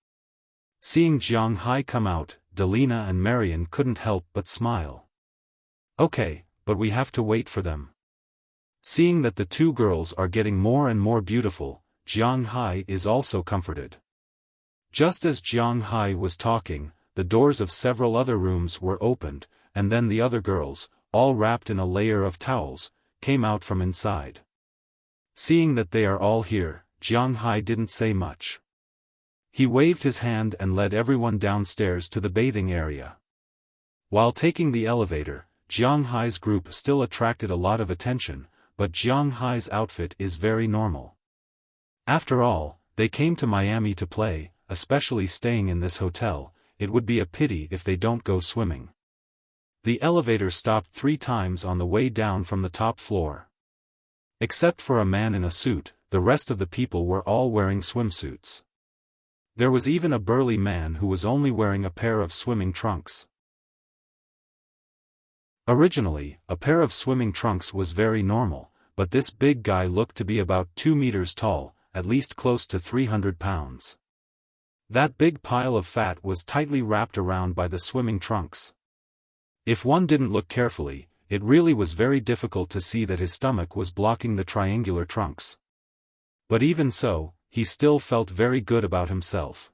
Speaker 1: Seeing Jiang Hai come out, Delina and Marian couldn't help but smile. Okay, but we have to wait for them. Seeing that the two girls are getting more and more beautiful, Jiang Hai is also comforted. Just as Jiang Hai was talking, the doors of several other rooms were opened, and then the other girls, all wrapped in a layer of towels, came out from inside. Seeing that they are all here, Jiang Hai didn't say much. He waved his hand and led everyone downstairs to the bathing area. While taking the elevator, Jiang Hai's group still attracted a lot of attention, but Jiang Hai's outfit is very normal. After all, they came to Miami to play, especially staying in this hotel. It would be a pity if they don't go swimming. The elevator stopped 3 times on the way down from the top floor. Except for a man in a suit, the rest of the people were all wearing swimsuits. There was even a burly man who was only wearing a pair of swimming trunks. Originally, a pair of swimming trunks was very normal, but this big guy looked to be about 2 meters tall, at least close to 300 pounds. That big pile of fat was tightly wrapped around by the swimming trunks. If one didn't look carefully, it really was very difficult to see that his stomach was blocking the triangular trunks. But even so, he still felt very good about himself.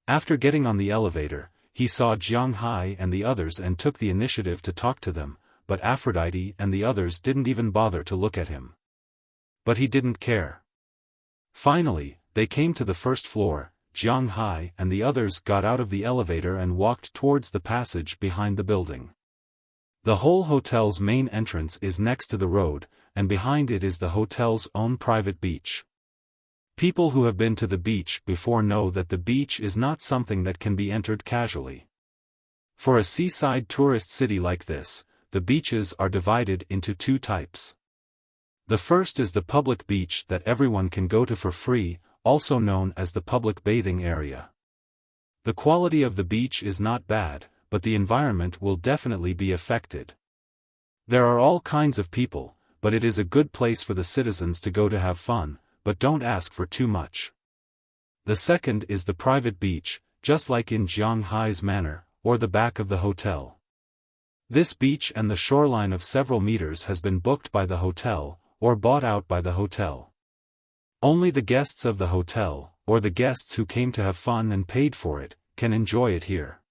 Speaker 1: After getting on the elevator, he saw Jiang Hai and the others and took the initiative to talk to them, but Aphrodite and the others didn't even bother to look at him. But he didn't care. Finally, they came to the first floor. Jiang Hai and the others got out of the elevator and walked towards the passage behind the building. The whole hotel's main entrance is next to the road, and behind it is the hotel's own private beach. People who have been to the beach before know that the beach is not something that can be entered casually. For a seaside tourist city like this, the beaches are divided into 2 types. The first is the public beach that everyone can go to for free, also known as the public bathing area. The quality of the beach is not bad, but the environment will definitely be affected. There are all kinds of people, but it is a good place for the citizens to go to have fun, but don't ask for too much. The second is the private beach, just like in Jiang Hai's manor, or the back of the hotel. This beach and the shoreline of several meters has been booked by the hotel, or bought out by the hotel. Only the guests of the hotel, or the guests who came to have fun and paid for it, can enjoy it here.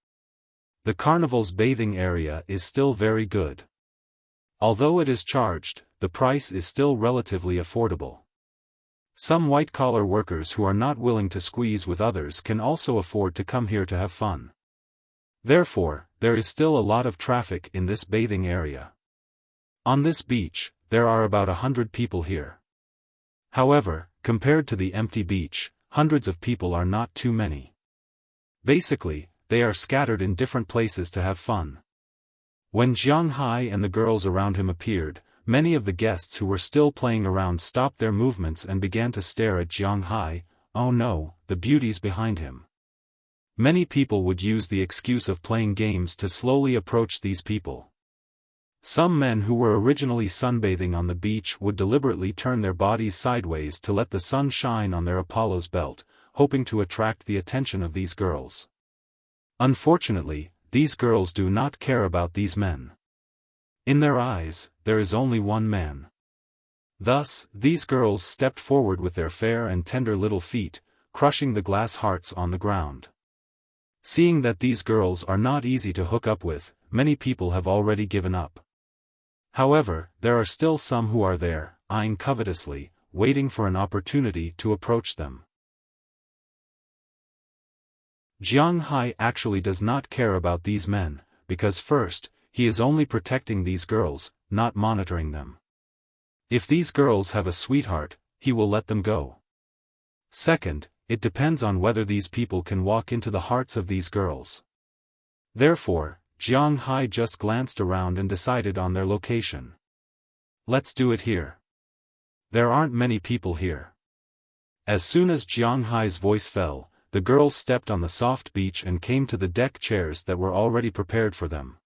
Speaker 1: The carnival's bathing area is still very good. Although it is charged, the price is still relatively affordable. Some white-collar workers who are not willing to squeeze with others can also afford to come here to have fun. Therefore, there is still a lot of traffic in this bathing area. On this beach, there are about 100 people here. However, compared to the empty beach, hundreds of people are not too many. Basically, they are scattered in different places to have fun. When Jiang Hai and the girls around him appeared, many of the guests who were still playing around stopped their movements and began to stare at Jiang Hai. Oh no, the beauties behind him. Many people would use the excuse of playing games to slowly approach these people. Some men who were originally sunbathing on the beach would deliberately turn their bodies sideways to let the sun shine on their Apollo's belt, hoping to attract the attention of these girls. Unfortunately, these girls do not care about these men. In their eyes, there is only one man. Thus, these girls stepped forward with their fair and tender little feet, crushing the glass hearts on the ground. Seeing that these girls are not easy to hook up with, many people have already given up. However, there are still some who are there, eyeing covetously, waiting for an opportunity to approach them. Jiang Hai actually does not care about these men, because first, he is only protecting these girls, not monitoring them. If these girls have a sweetheart, he will let them go. Second, it depends on whether these people can walk into the hearts of these girls. Therefore, Jiang Hai just glanced around and decided on their location. Let's do it here. There aren't many people here. As soon as Jiang Hai's voice fell, the girls stepped on the soft beach and came to the deck chairs that were already prepared for them.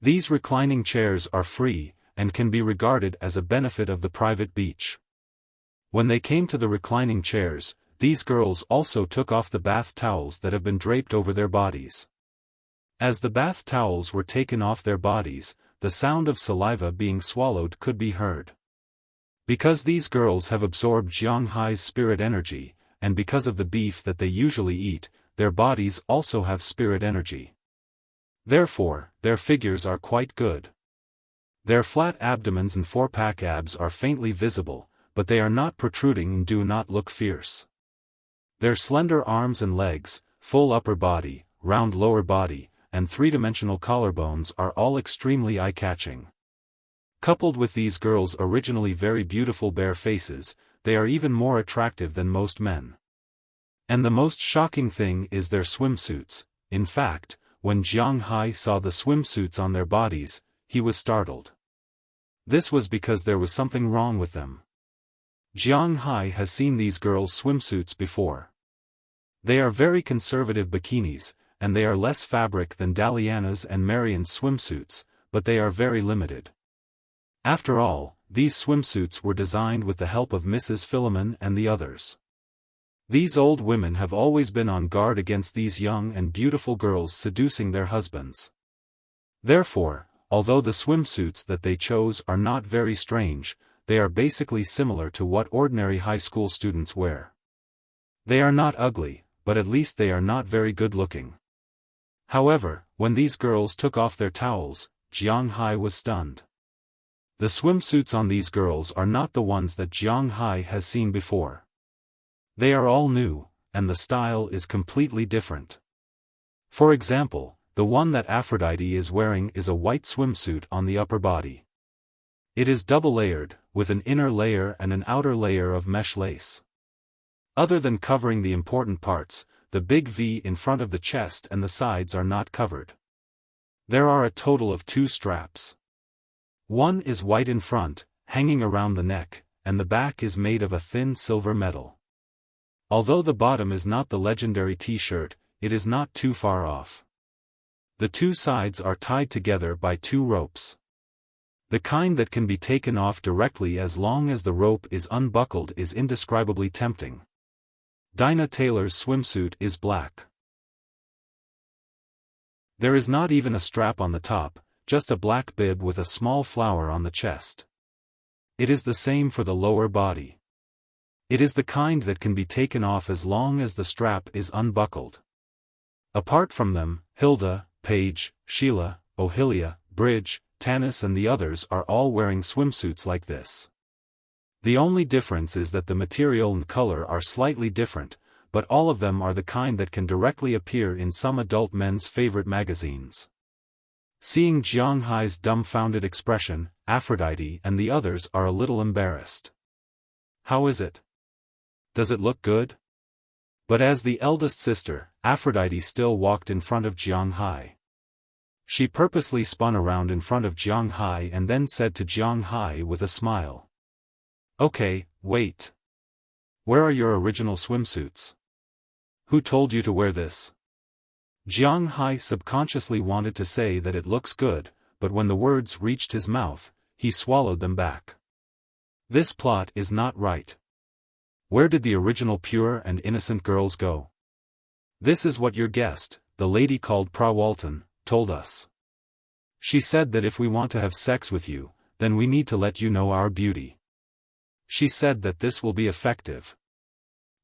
Speaker 1: These reclining chairs are free, and can be regarded as a benefit of the private beach. When they came to the reclining chairs, these girls also took off the bath towels that have been draped over their bodies. As the bath towels were taken off their bodies, the sound of saliva being swallowed could be heard. Because these girls have absorbed Jiang Hai's spirit energy, and because of the beef that they usually eat, their bodies also have spirit energy. Therefore, their figures are quite good. Their flat abdomens and four-pack abs are faintly visible, but they are not protruding and do not look fierce. Their slender arms and legs, full upper body, round lower body, and three-dimensional collarbones are all extremely eye-catching. Coupled with these girls' originally very beautiful bare faces, they are even more attractive than most men. And the most shocking thing is their swimsuits. In fact, when Jiang Hai saw the swimsuits on their bodies, he was startled. This was because there was something wrong with them. Jiang Hai has seen these girls' swimsuits before. They are very conservative bikinis, and they are less fabric than Daliana's and Marian's swimsuits, but they are very limited. After all, these swimsuits were designed with the help of Mrs. Philemon and the others. These old women have always been on guard against these young and beautiful girls seducing their husbands. Therefore, although the swimsuits that they chose are not very strange, they are basically similar to what ordinary high school students wear. They are not ugly, but at least they are not very good looking. However, when these girls took off their towels, Jiang Hai was stunned. The swimsuits on these girls are not the ones that Jiang Hai has seen before. They are all new, and the style is completely different. For example, the one that Aphrodite is wearing is a white swimsuit on the upper body. It is double-layered, with an inner layer and an outer layer of mesh lace. Other than covering the important parts, the big V in front of the chest and the sides are not covered. There are a total of 2 straps. One is white in front, hanging around the neck, and the back is made of a thin silver metal. Although the bottom is not the legendary T-shirt, it is not too far off. The 2 sides are tied together by 2 ropes. The kind that can be taken off directly as long as the rope is unbuckled is indescribably tempting. Dinah Taylor's swimsuit is black. There is not even a strap on the top, just a black bib with a small flower on the chest. It is the same for the lower body. It is the kind that can be taken off as long as the strap is unbuckled. Apart from them, Hilda, Paige, Sheila, Ohilia, Bridge, Tanis and the others are all wearing swimsuits like this. The only difference is that the material and color are slightly different, but all of them are the kind that can directly appear in some adult men's favorite magazines. Seeing Jiang Hai's dumbfounded expression, Aphrodite and the others are a little embarrassed. How is it? Does it look good? But as the eldest sister, Aphrodite still walked in front of Jiang Hai. She purposely spun around in front of Jiang Hai and then said to Jiang Hai with a smile. Okay, wait. Where are your original swimsuits? Who told you to wear this? Jiang Hai subconsciously wanted to say that it looks good, but when the words reached his mouth, he swallowed them back. This plot is not right. Where did the original pure and innocent girls go? This is what your guest, the lady called Pra Walton, told us. She said that if we want to have sex with you, then we need to let you know our beauty. She said that this will be effective.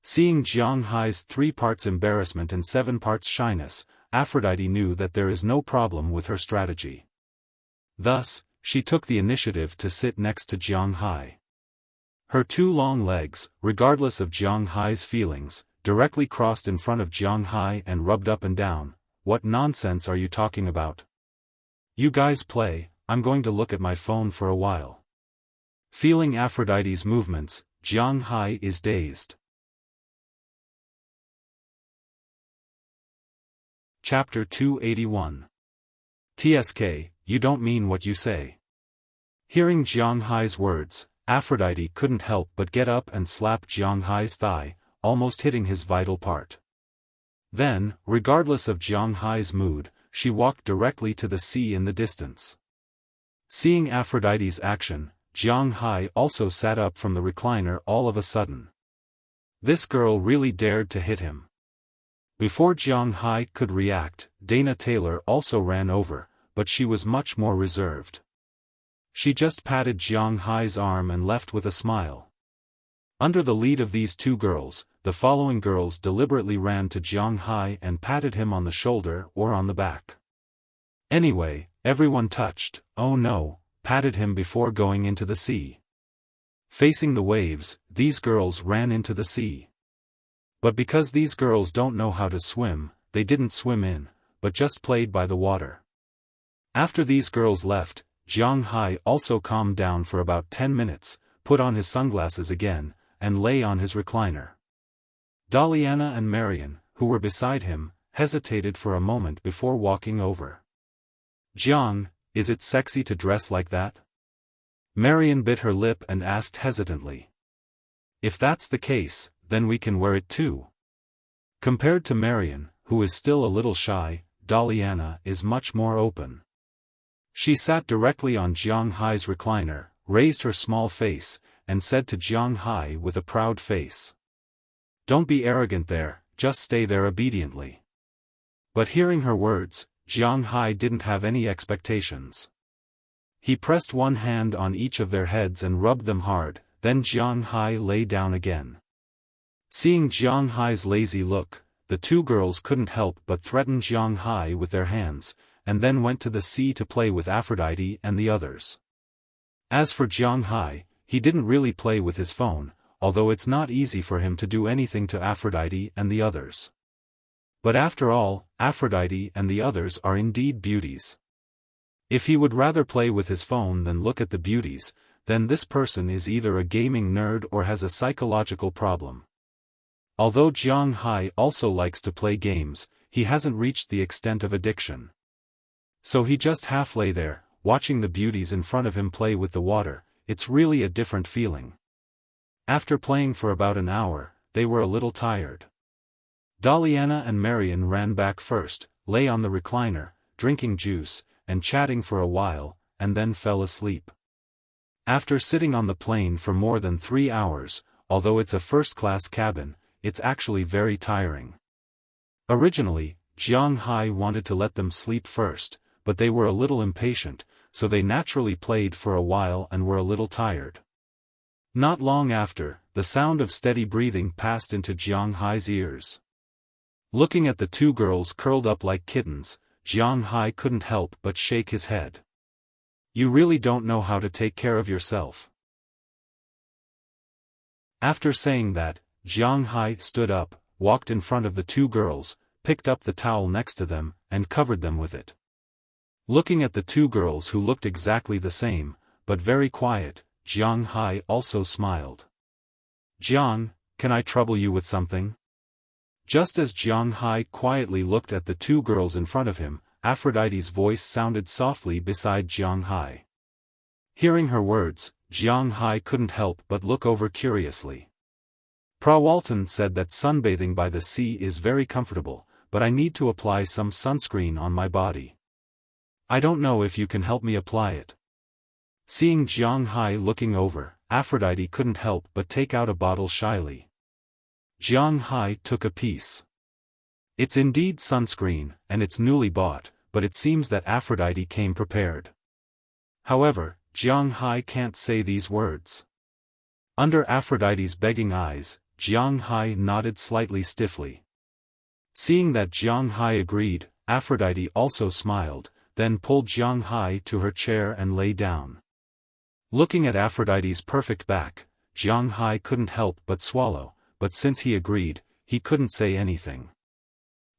Speaker 1: Seeing Jiang Hai's 3 parts embarrassment and 7 parts shyness, Aphrodite knew that there is no problem with her strategy. Thus, she took the initiative to sit next to Jiang Hai. Her 2 long legs, regardless of Jiang Hai's feelings, directly crossed in front of Jiang Hai and rubbed up and down. What nonsense are you talking about? You guys play, I'm going to look at my phone for a while. Feeling Aphrodite's movements, Jiang Hai is dazed. Chapter 281. TSK, you don't mean what you say. Hearing Jiang Hai's words, Aphrodite couldn't help but get up and slap Jiang Hai's thigh, almost hitting his vital part. Then, regardless of Jiang Hai's mood, she walked directly to the sea in the distance. Seeing Aphrodite's action, Jiang Hai also sat up from the recliner all of a sudden. This girl really dared to hit him. Before Jiang Hai could react, Dana Taylor also ran over, but she was much more reserved. She just patted Jiang Hai's arm and left with a smile. Under the lead of these 2 girls, the following girls deliberately ran to Jiang Hai and patted him on the shoulder or on the back. Anyway, everyone touched, oh no, patted him before going into the sea. Facing the waves, these girls ran into the sea. But because these girls don't know how to swim, they didn't swim in, but just played by the water. After these girls left, Jiang Hai also calmed down for about 10 minutes, put on his sunglasses again, and lay on his recliner. Daliana and Marian, who were beside him, hesitated for a moment before walking over. Jiang, is it sexy to dress like that? Marian bit her lip and asked hesitantly. If that's the case, then we can wear it too. Compared to Marian, who is still a little shy, Daliana is much more open. She sat directly on Jiang Hai's recliner, raised her small face, and said to Jiang Hai with a proud face. Don't be arrogant there, just stay there obediently. But hearing her words, Jiang Hai didn't have any expectations. He pressed one hand on each of their heads and rubbed them hard, then Jiang Hai lay down again. Seeing Jiang Hai's lazy look, the 2 girls couldn't help but threaten Jiang Hai with their hands, and then went to the sea to play with Aphrodite and the others. As for Jiang Hai, he didn't really play with his phone, although it's not easy for him to do anything to Aphrodite and the others. But after all, Aphrodite and the others are indeed beauties. If he would rather play with his phone than look at the beauties, then this person is either a gaming nerd or has a psychological problem. Although Jiang Hai also likes to play games, he hasn't reached the extent of addiction. So he just half lay there, watching the beauties in front of him play with the water. It's really a different feeling. After playing for about an hour, they were a little tired. Daliana and Marian ran back first, lay on the recliner, drinking juice, and chatting for a while, and then fell asleep. After sitting on the plane for more than 3 hours, although it's a first-class cabin, it's actually very tiring. Originally, Jiang Hai wanted to let them sleep first, but they were a little impatient, so they naturally played for a while and were a little tired. Not long after, the sound of steady breathing passed into Jiang Hai's ears. Looking at the two girls curled up like kittens, Jiang Hai couldn't help but shake his head. You really don't know how to take care of yourself. After saying that, Jiang Hai stood up, walked in front of the two girls, picked up the towel next to them, and covered them with it. Looking at the two girls who looked exactly the same, but very quiet, Jiang Hai also smiled. Jiang, can I trouble you with something? Just as Jiang Hai quietly looked at the two girls in front of him, Aphrodite's voice sounded softly beside Jiang Hai. Hearing her words, Jiang Hai couldn't help but look over curiously. Prawalton said that sunbathing by the sea is very comfortable, but I need to apply some sunscreen on my body. I don't know if you can help me apply it. Seeing Jiang Hai looking over, Aphrodite couldn't help but take out a bottle shyly. Jiang Hai took a piece. It's indeed sunscreen, and it's newly bought, but it seems that Aphrodite came prepared. However, Jiang Hai can't say these words. Under Aphrodite's begging eyes, Jiang Hai nodded slightly stiffly. Seeing that Jiang Hai agreed, Aphrodite also smiled, then pulled Jiang Hai to her chair and lay down. Looking at Aphrodite's perfect back, Jiang Hai couldn't help but swallow, but since he agreed, he couldn't say anything.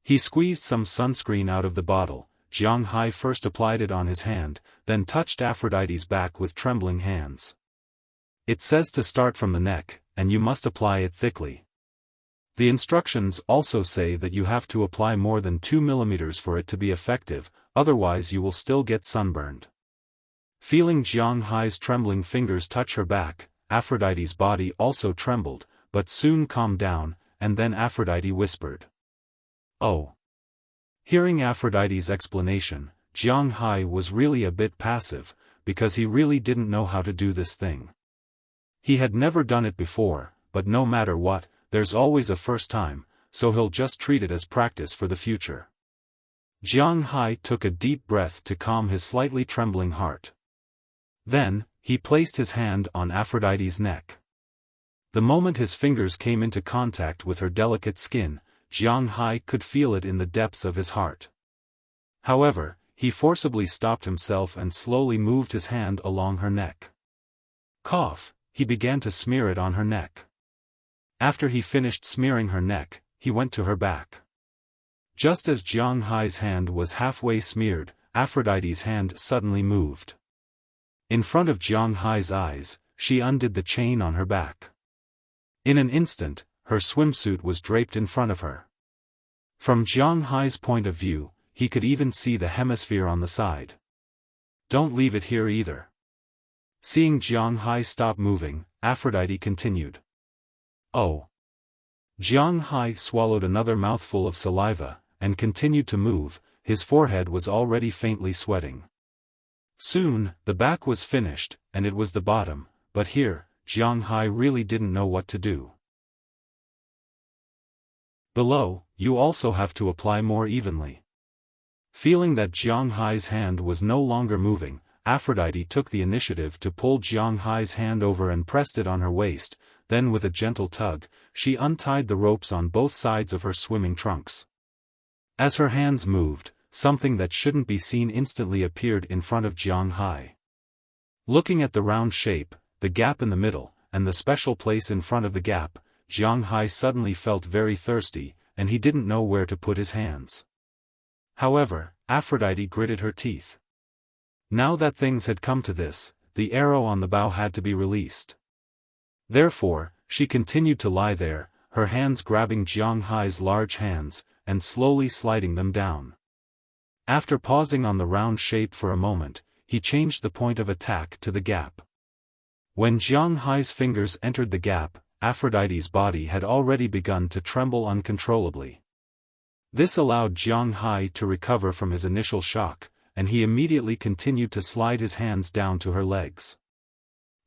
Speaker 1: He squeezed some sunscreen out of the bottle. Jiang Hai first applied it on his hand, then touched Aphrodite's back with trembling hands. It says to start from the neck, and you must apply it thickly. The instructions also say that you have to apply more than 2 mm for it to be effective, otherwise you will still get sunburned. Feeling Jiang Hai's trembling fingers touch her back, Aphrodite's body also trembled, but soon calmed down, and then Aphrodite whispered. Oh. Hearing Aphrodite's explanation, Jiang Hai was really a bit passive, because he really didn't know how to do this thing. He had never done it before, but no matter what, there's always a first time, so he'll just treat it as practice for the future. Jiang Hai took a deep breath to calm his slightly trembling heart. Then, he placed his hand on Aphrodite's neck. The moment his fingers came into contact with her delicate skin, Jiang Hai could feel it in the depths of his heart. However, he forcibly stopped himself and slowly moved his hand along her neck. Cough, he began to smear it on her neck. After he finished smearing her neck, he went to her back. Just as Jiang Hai's hand was halfway smeared, Aphrodite's hand suddenly moved. In front of Jiang Hai's eyes, she undid the chain on her back. In an instant, her swimsuit was draped in front of her. From Jiang Hai's point of view, he could even see the hemisphere on the side. Don't leave it here either. Seeing Jiang Hai stop moving, Aphrodite continued. Oh. Jiang Hai swallowed another mouthful of saliva, and continued to move. His forehead was already faintly sweating. Soon, the back was finished, and it was the bottom, but here, Jiang Hai really didn't know what to do. Below, you also have to apply more evenly. Feeling that Jiang Hai's hand was no longer moving, Aphrodite took the initiative to pull Jiang Hai's hand over and pressed it on her waist, then with a gentle tug, she untied the ropes on both sides of her swimming trunks. As her hands moved, something that shouldn't be seen instantly appeared in front of Jiang Hai. Looking at the round shape, the gap in the middle, and the special place in front of the gap, Jiang Hai suddenly felt very thirsty, and he didn't know where to put his hands. However, Aphrodite gritted her teeth. Now that things had come to this, the arrow on the bow had to be released. Therefore, she continued to lie there, her hands grabbing Jiang Hai's large hands, and slowly sliding them down. After pausing on the round shape for a moment, he changed the point of attack to the gap. When Jiang Hai's fingers entered the gap, Aphrodite's body had already begun to tremble uncontrollably. This allowed Jiang Hai to recover from his initial shock, and he immediately continued to slide his hands down to her legs.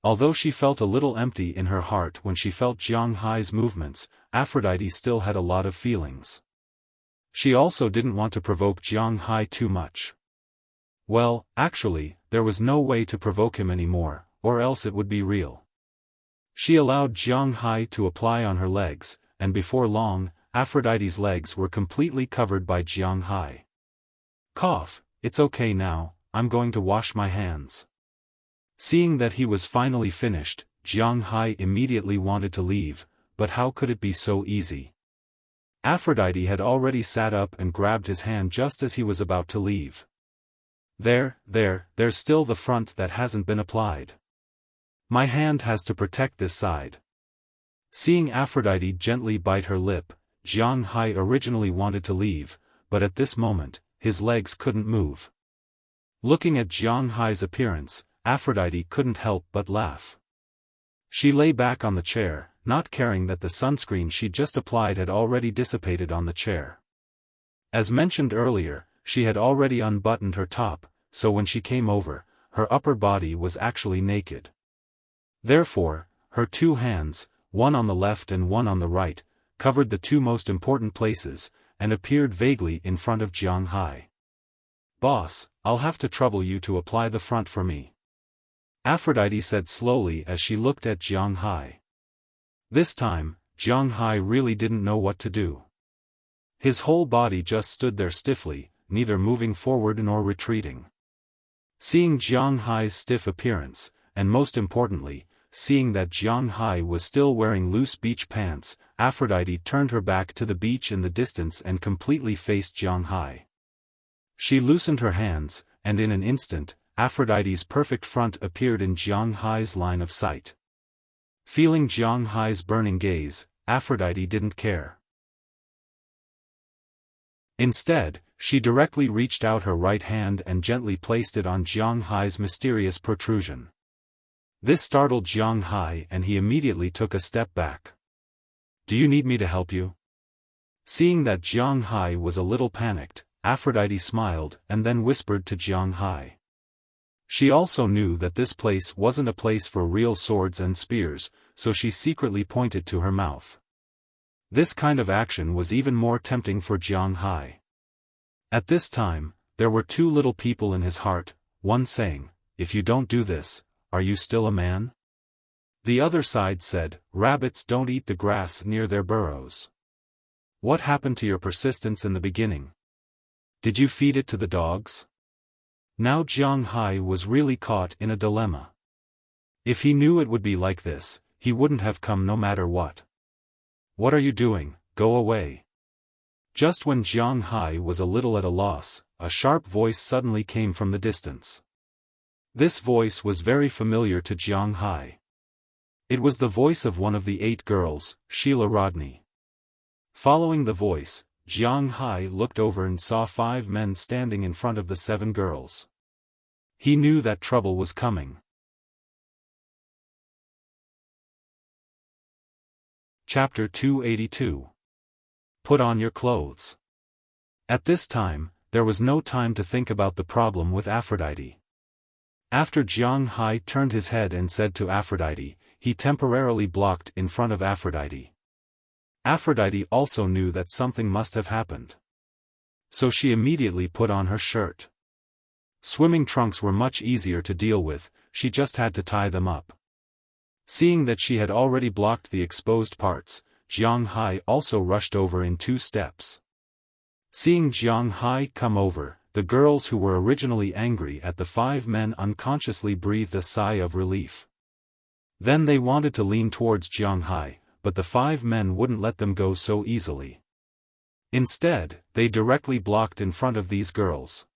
Speaker 1: Although she felt a little empty in her heart when she felt Jiang Hai's movements, Aphrodite still had a lot of feelings. She also didn't want to provoke Jiang Hai too much. Well, actually, there was no way to provoke him anymore, or else it would be real. She allowed Jiang Hai to apply on her legs, and before long, Aphrodite's legs were completely covered by Jiang Hai. Cough, it's okay now, I'm going to wash my hands. Seeing that he was finally finished, Jiang Hai immediately wanted to leave, but how could it be so easy? Aphrodite had already sat up and grabbed his hand just as he was about to leave. There's still the front that hasn't been applied. My hand has to protect this side. Seeing Aphrodite gently bite her lip, Jiang Hai originally wanted to leave, but at this moment, his legs couldn't move. Looking at Jiang Hai's appearance, Aphrodite couldn't help but laugh. She lay back on the chair, not caring that the sunscreen she just applied had already dissipated on the chair. As mentioned earlier, she had already unbuttoned her top, so when she came over, her upper body was actually naked. Therefore, her two hands, one on the left and one on the right, covered the two most important places, and appeared vaguely in front of Jiang Hai. "Boss, I'll have to trouble you to apply the front for me," Aphrodite said slowly as she looked at Jiang Hai. This time, Jiang Hai really didn't know what to do. His whole body just stood there stiffly, neither moving forward nor retreating. Seeing Jiang Hai's stiff appearance, and most importantly, seeing that Jiang Hai was still wearing loose beach pants, Aphrodite turned her back to the beach in the distance and completely faced Jiang Hai. She loosened her hands, and in an instant, Aphrodite's perfect front appeared in Jiang Hai's line of sight. Feeling Jiang Hai's burning gaze, Aphrodite didn't care. Instead, she directly reached out her right hand and gently placed it on Jiang Hai's mysterious protrusion. This startled Jiang Hai and he immediately took a step back. "Do you need me to help you?" Seeing that Jiang Hai was a little panicked, Aphrodite smiled and then whispered to Jiang Hai. She also knew that this place wasn't a place for real swords and spears, so she secretly pointed to her mouth. This kind of action was even more tempting for Jiang Hai. At this time, there were two little people in his heart, one saying, "If you don't do this, are you still a man?" The other side said, "Rabbits don't eat the grass near their burrows. What happened to your persistence in the beginning? Did you feed it to the dogs?" Now Jiang Hai was really caught in a dilemma. If he knew it would be like this, he wouldn't have come no matter what. "What are you doing? Go away." Just when Jiang Hai was a little at a loss, a sharp voice suddenly came from the distance. This voice was very familiar to Jiang Hai. It was the voice of one of the 8 girls, Sheila Rodney. Following the voice, Jiang Hai looked over and saw 5 men standing in front of the 7 girls. He knew that trouble was coming. Chapter 282. Put on your clothes. At this time, there was no time to think about the problem with Aphrodite. After Jiang Hai turned his head and said to Aphrodite, he temporarily blocked in front of Aphrodite. Aphrodite also knew that something must have happened. So she immediately put on her shirt. Swimming trunks were much easier to deal with, she just had to tie them up. Seeing that she had already blocked the exposed parts, Jiang Hai also rushed over in 2 steps. Seeing Jiang Hai come over, the girls who were originally angry at the 5 men unconsciously breathed a sigh of relief. Then they wanted to lean towards Jiang Hai, but the 5 men wouldn't let them go so easily. Instead, they directly blocked in front of these girls.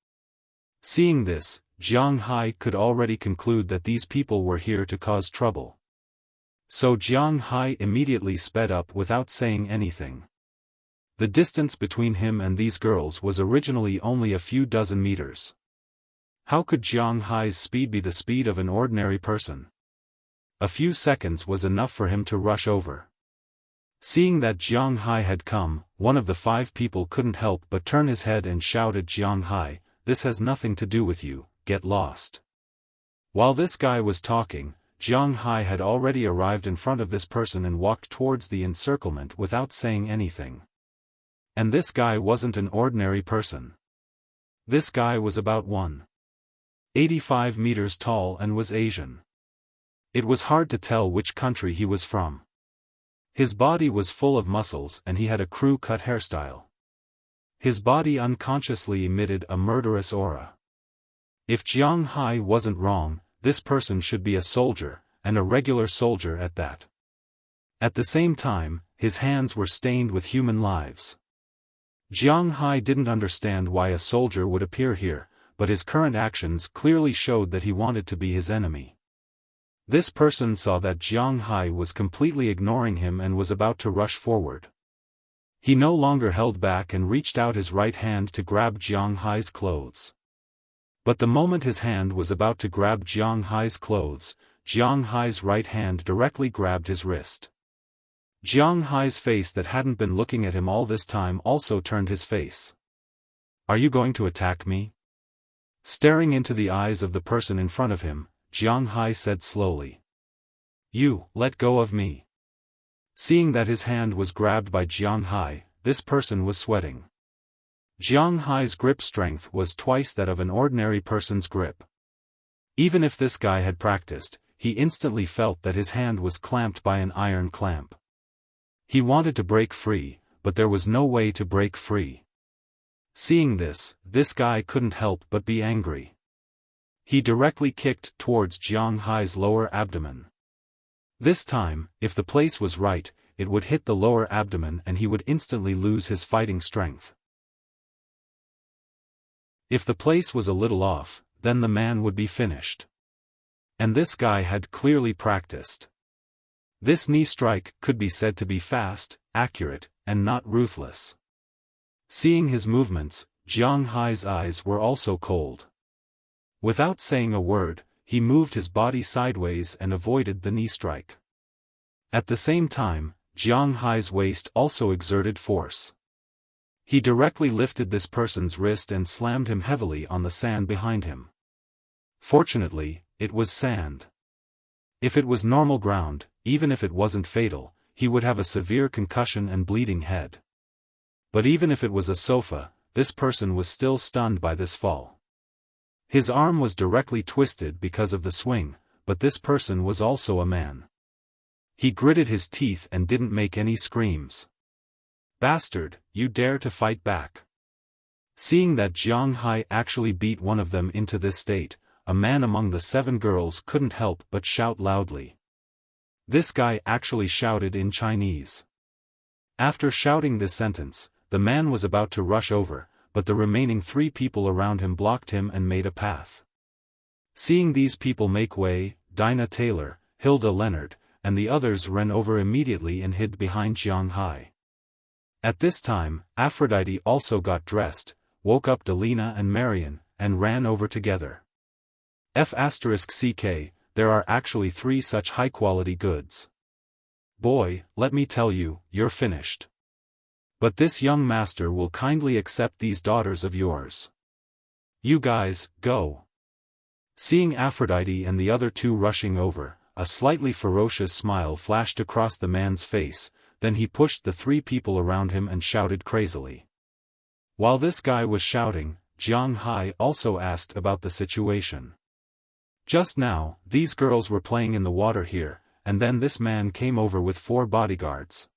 Speaker 1: Seeing this, Jiang Hai could already conclude that these people were here to cause trouble. So Jiang Hai immediately sped up without saying anything. The distance between him and these girls was originally only a few dozen meters. How could Jiang Hai's speed be the speed of an ordinary person? A few seconds was enough for him to rush over. Seeing that Jiang Hai had come, one of the 5 people couldn't help but turn his head and shouted, "Jiang Hai, this has nothing to do with you, get lost." While this guy was talking, Jiang Hai had already arrived in front of this person and walked towards the encirclement without saying anything. And this guy wasn't an ordinary person. This guy was about 185 meters tall and was Asian. It was hard to tell which country he was from. His body was full of muscles and he had a crew-cut hairstyle. His body unconsciously emitted a murderous aura. If Jiang Hai wasn't wrong, this person should be a soldier, and a regular soldier at that. At the same time, his hands were stained with human lives. Jiang Hai didn't understand why a soldier would appear here, but his current actions clearly showed that he wanted to be his enemy. This person saw that Jiang Hai was completely ignoring him and was about to rush forward. He no longer held back and reached out his right hand to grab Jiang Hai's clothes. But the moment his hand was about to grab Jiang Hai's clothes, Jiang Hai's right hand directly grabbed his wrist. Jiang Hai's face that hadn't been looking at him all this time also turned his face. "Are you going to attack me?" Staring into the eyes of the person in front of him, Jiang Hai said slowly. "You, let go of me." Seeing that his hand was grabbed by Jiang Hai, this person was sweating. Jiang Hai's grip strength was twice that of an ordinary person's grip. Even if this guy had practiced, he instantly felt that his hand was clamped by an iron clamp. He wanted to break free, but there was no way to break free. Seeing this guy couldn't help but be angry. He directly kicked towards Jiang Hai's lower abdomen. This time, if the place was right, it would hit the lower abdomen and he would instantly lose his fighting strength. If the place was a little off, then the man would be finished. And this guy had clearly practiced. This knee strike could be said to be fast, accurate, and not ruthless. Seeing his movements, Jiang Hai's eyes were also cold. Without saying a word, he moved his body sideways and avoided the knee strike. At the same time, Jiang Hai's waist also exerted force. He directly lifted this person's wrist and slammed him heavily on the sand behind him. Fortunately, it was sand. If it was normal ground, even if it wasn't fatal, he would have a severe concussion and bleeding head. But even if it was a sofa, this person was still stunned by this fall. His arm was directly twisted because of the swing, but this person was also a man. He gritted his teeth and didn't make any screams. "Bastard, you dare to fight back." Seeing that Jiang Hai actually beat one of them into this state, a man among the 7 girls couldn't help but shout loudly. This guy actually shouted in Chinese. After shouting this sentence, the man was about to rush over, but the remaining 3 people around him blocked him and made a path. Seeing these people make way, Dinah Taylor, Hilda Leonard, and the others ran over immediately and hid behind Jiang Hai. At this time, Aphrodite also got dressed, woke up Delina and Marion, and ran over together. F***ck, there are actually 3 such high-quality goods. Boy, let me tell you, you're finished. But this young master will kindly accept these daughters of yours. You guys, go. Seeing Aphrodite and the other 2 rushing over, a slightly ferocious smile flashed across the man's face, then he pushed the 3 people around him and shouted crazily. While this guy was shouting, Jiang Hai also asked about the situation. Just now, these girls were playing in the water here, and then this man came over with 4 bodyguards.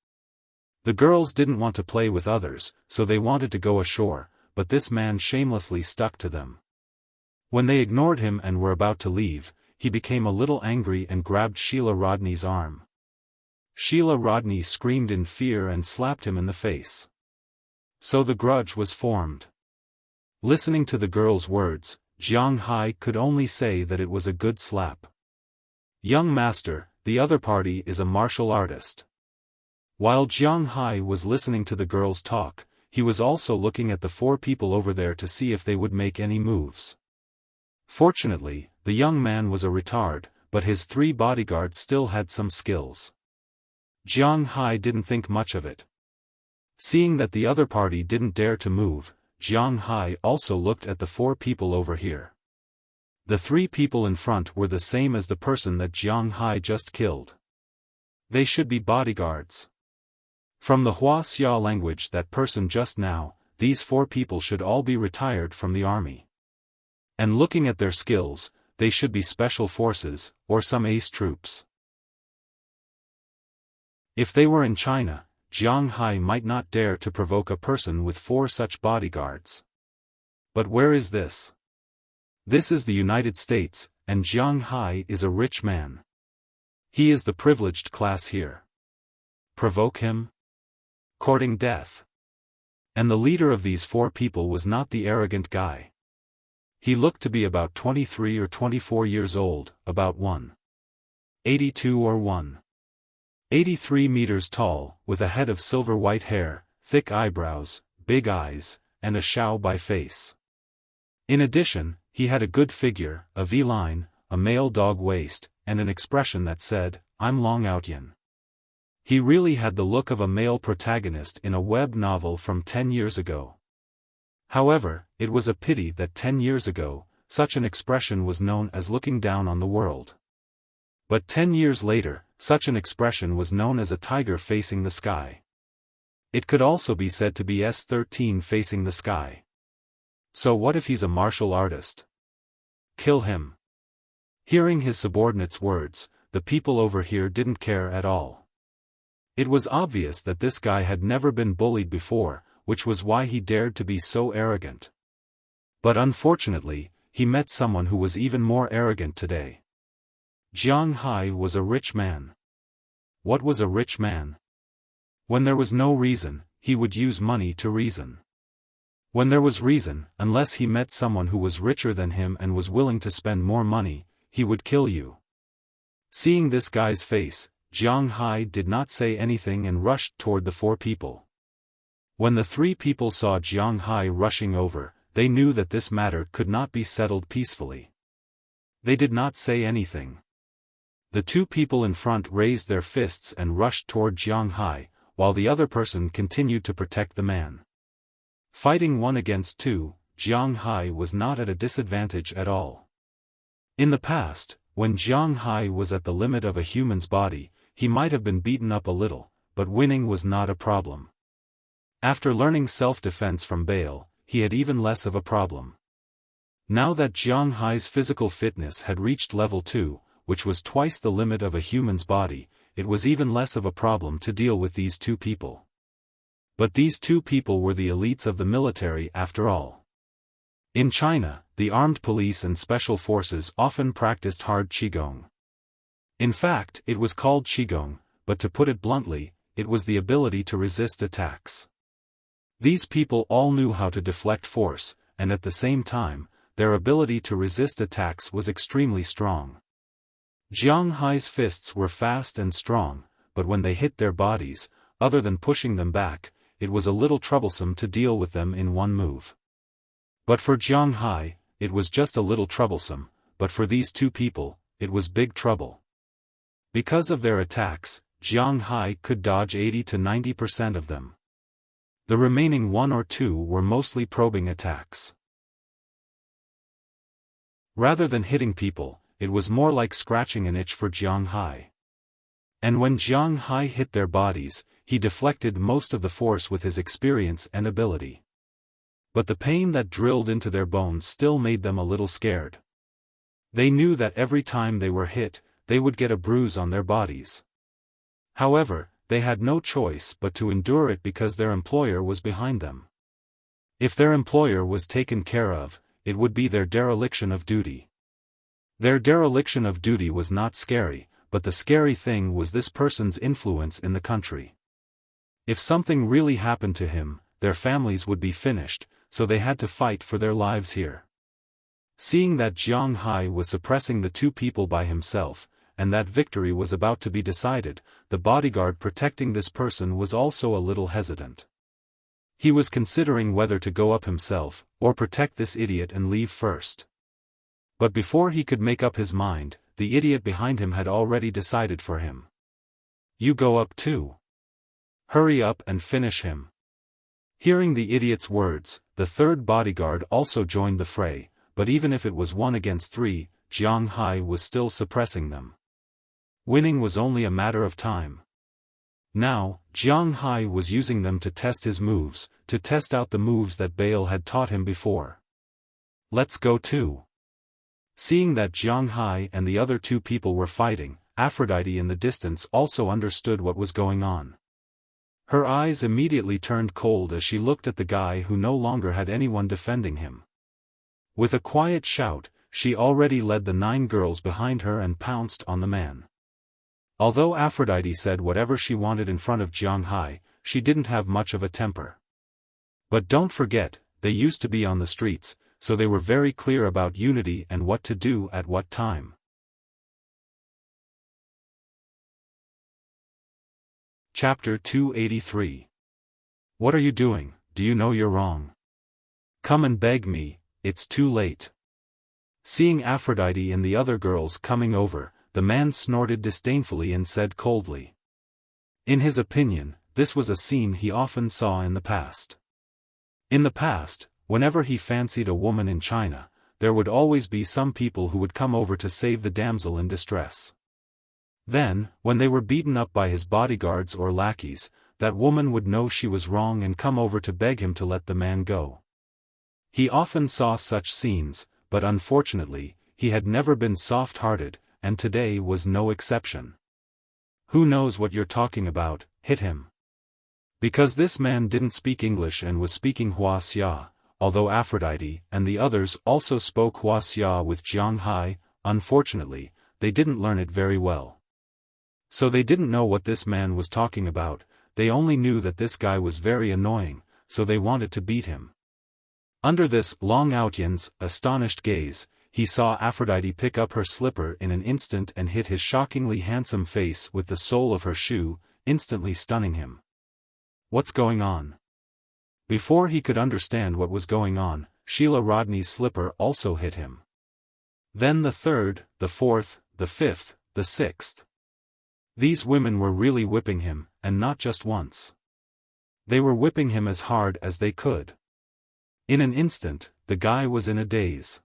Speaker 1: The girls didn't want to play with others, so they wanted to go ashore, but this man shamelessly stuck to them. When they ignored him and were about to leave, he became a little angry and grabbed Sheila Rodney's arm. Sheila Rodney screamed in fear and slapped him in the face. So the grudge was formed. Listening to the girl's words, Jiang Hai could only say that it was a good slap. Young master, the other party is a martial artist. While Jiang Hai was listening to the girls talk, he was also looking at the 4 people over there to see if they would make any moves. Fortunately, the young man was a retard, but his 3 bodyguards still had some skills. Jiang Hai didn't think much of it. Seeing that the other party didn't dare to move, Jiang Hai also looked at the 4 people over here. The 3 people in front were the same as the person that Jiang Hai just killed. They should be bodyguards. From the Wuxia language, that person just now, these 4 people should all be retired from the army. And looking at their skills, they should be special forces, or some ace troops. If they were in China, Jiang Hai might not dare to provoke a person with 4 such bodyguards. But where is this? This is the United States, and Jiang Hai is a rich man. He is the privileged class here. Provoke him? Courting death. And the leader of these 4 people was not the arrogant guy. He looked to be about 23 or 24 years old, about 1.82 or 1.83 meters tall, with a head of silver white hair, thick eyebrows, big eyes, and a Xiaofan face. In addition, he had a good figure, a V-line, a male dog waist, and an expression that said, "I'm Long Outyan." He really had the look of a male protagonist in a web novel from 10 years ago. However, it was a pity that 10 years ago, such an expression was known as looking down on the world. But 10 years later, such an expression was known as a tiger facing the sky. It could also be said to be S-13 facing the sky. So what if he's a martial artist? Kill him. Hearing his subordinate's words, the people over here didn't care at all. It was obvious that this guy had never been bullied before, which was why he dared to be so arrogant. But unfortunately, he met someone who was even more arrogant today. Jiang Hai was a rich man. What was a rich man? When there was no reason, he would use money to reason. When there was reason, unless he met someone who was richer than him and was willing to spend more money, he would kill you. Seeing this guy's face, Jiang Hai did not say anything and rushed toward the 4 people. When the 3 people saw Jiang Hai rushing over, they knew that this matter could not be settled peacefully. They did not say anything. The 2 people in front raised their fists and rushed toward Jiang Hai, while the other person continued to protect the man. Fighting 1 against 2, Jiang Hai was not at a disadvantage at all. In the past, when Jiang Hai was at the limit of a human's body, he might have been beaten up a little, but winning was not a problem. After learning self-defense from Bale, he had even less of a problem. Now that Jiang Hai's physical fitness had reached level 2, which was twice the limit of a human's body, it was even less of a problem to deal with these 2 people. But these 2 people were the elites of the military after all. In China, the armed police and special forces often practiced hard qigong. In fact, it was called qigong, but to put it bluntly, it was the ability to resist attacks. These people all knew how to deflect force, and at the same time, their ability to resist attacks was extremely strong. Jiang Hai's fists were fast and strong, but when they hit their bodies, other than pushing them back, it was a little troublesome to deal with them in one move. But for Jiang Hai, it was just a little troublesome, but for these 2 people, it was big trouble. Because of their attacks, Jiang Hai could dodge 80 to 90% of them. The remaining 1 or 2 were mostly probing attacks. Rather than hitting people, it was more like scratching an itch for Jiang Hai. And when Jiang Hai hit their bodies, he deflected most of the force with his experience and ability. But the pain that drilled into their bones still made them a little scared. They knew that every time they were hit, they would get a bruise on their bodies. However, they had no choice but to endure it because their employer was behind them. If their employer was taken care of, it would be their dereliction of duty. Their dereliction of duty was not scary, but the scary thing was this person's influence in the country. If something really happened to him, their families would be finished, so they had to fight for their lives here. Seeing that Jiang Hai was suppressing the 2 people by himself, and that victory was about to be decided, the bodyguard protecting this person was also a little hesitant. He was considering whether to go up himself, or protect this idiot and leave first. But before he could make up his mind, the idiot behind him had already decided for him. You go up too. Hurry up and finish him. Hearing the idiot's words, the 3rd bodyguard also joined the fray, but even if it was 1 against 3, Jiang Hai was still suppressing them. Winning was only a matter of time. Now, Jiang Hai was using them to test his moves, to test out the moves that Baal had taught him before. Let's go too. Seeing that Jiang Hai and the other two people were fighting, Aphrodite in the distance also understood what was going on. Her eyes immediately turned cold as she looked at the guy who no longer had anyone defending him. With a quiet shout, she already led the 9 girls behind her and pounced on the man. Although Aphrodite said whatever she wanted in front of Jiang Hai, she didn't have much of a temper. But don't forget, they used to be on the streets, so they were very clear about unity and what to do at what time. Chapter 283. What are you doing? Do you know you're wrong? Come and beg me, it's too late. Seeing Aphrodite and the other girls coming over, the man snorted disdainfully and said coldly. In his opinion, this was a scene he often saw in the past. In the past, whenever he fancied a woman in China, there would always be some people who would come over to save the damsel in distress. Then, when they were beaten up by his bodyguards or lackeys, that woman would know she was wrong and come over to beg him to let the man go. He often saw such scenes, but unfortunately, he had never been soft-hearted, and today was no exception. Who knows what you're talking about, hit him. Because this man didn't speak English and was speaking Wuxia, although Aphrodite and the others also spoke Wuxia with Jiang Hai, unfortunately, they didn't learn it very well. So they didn't know what this man was talking about, they only knew that this guy was very annoying, so they wanted to beat him. Under this Long Outyan's astonished gaze, he saw Aphrodite pick up her slipper in an instant and hit his shockingly handsome face with the sole of her shoe, instantly stunning him. What's going on? Before he could understand what was going on, Sheila Rodney's slipper also hit him. Then the 3rd, the 4th, the 5th, the 6th. These women were really whipping him, and not just once. They were whipping him as hard as they could. In an instant, the guy was in a daze.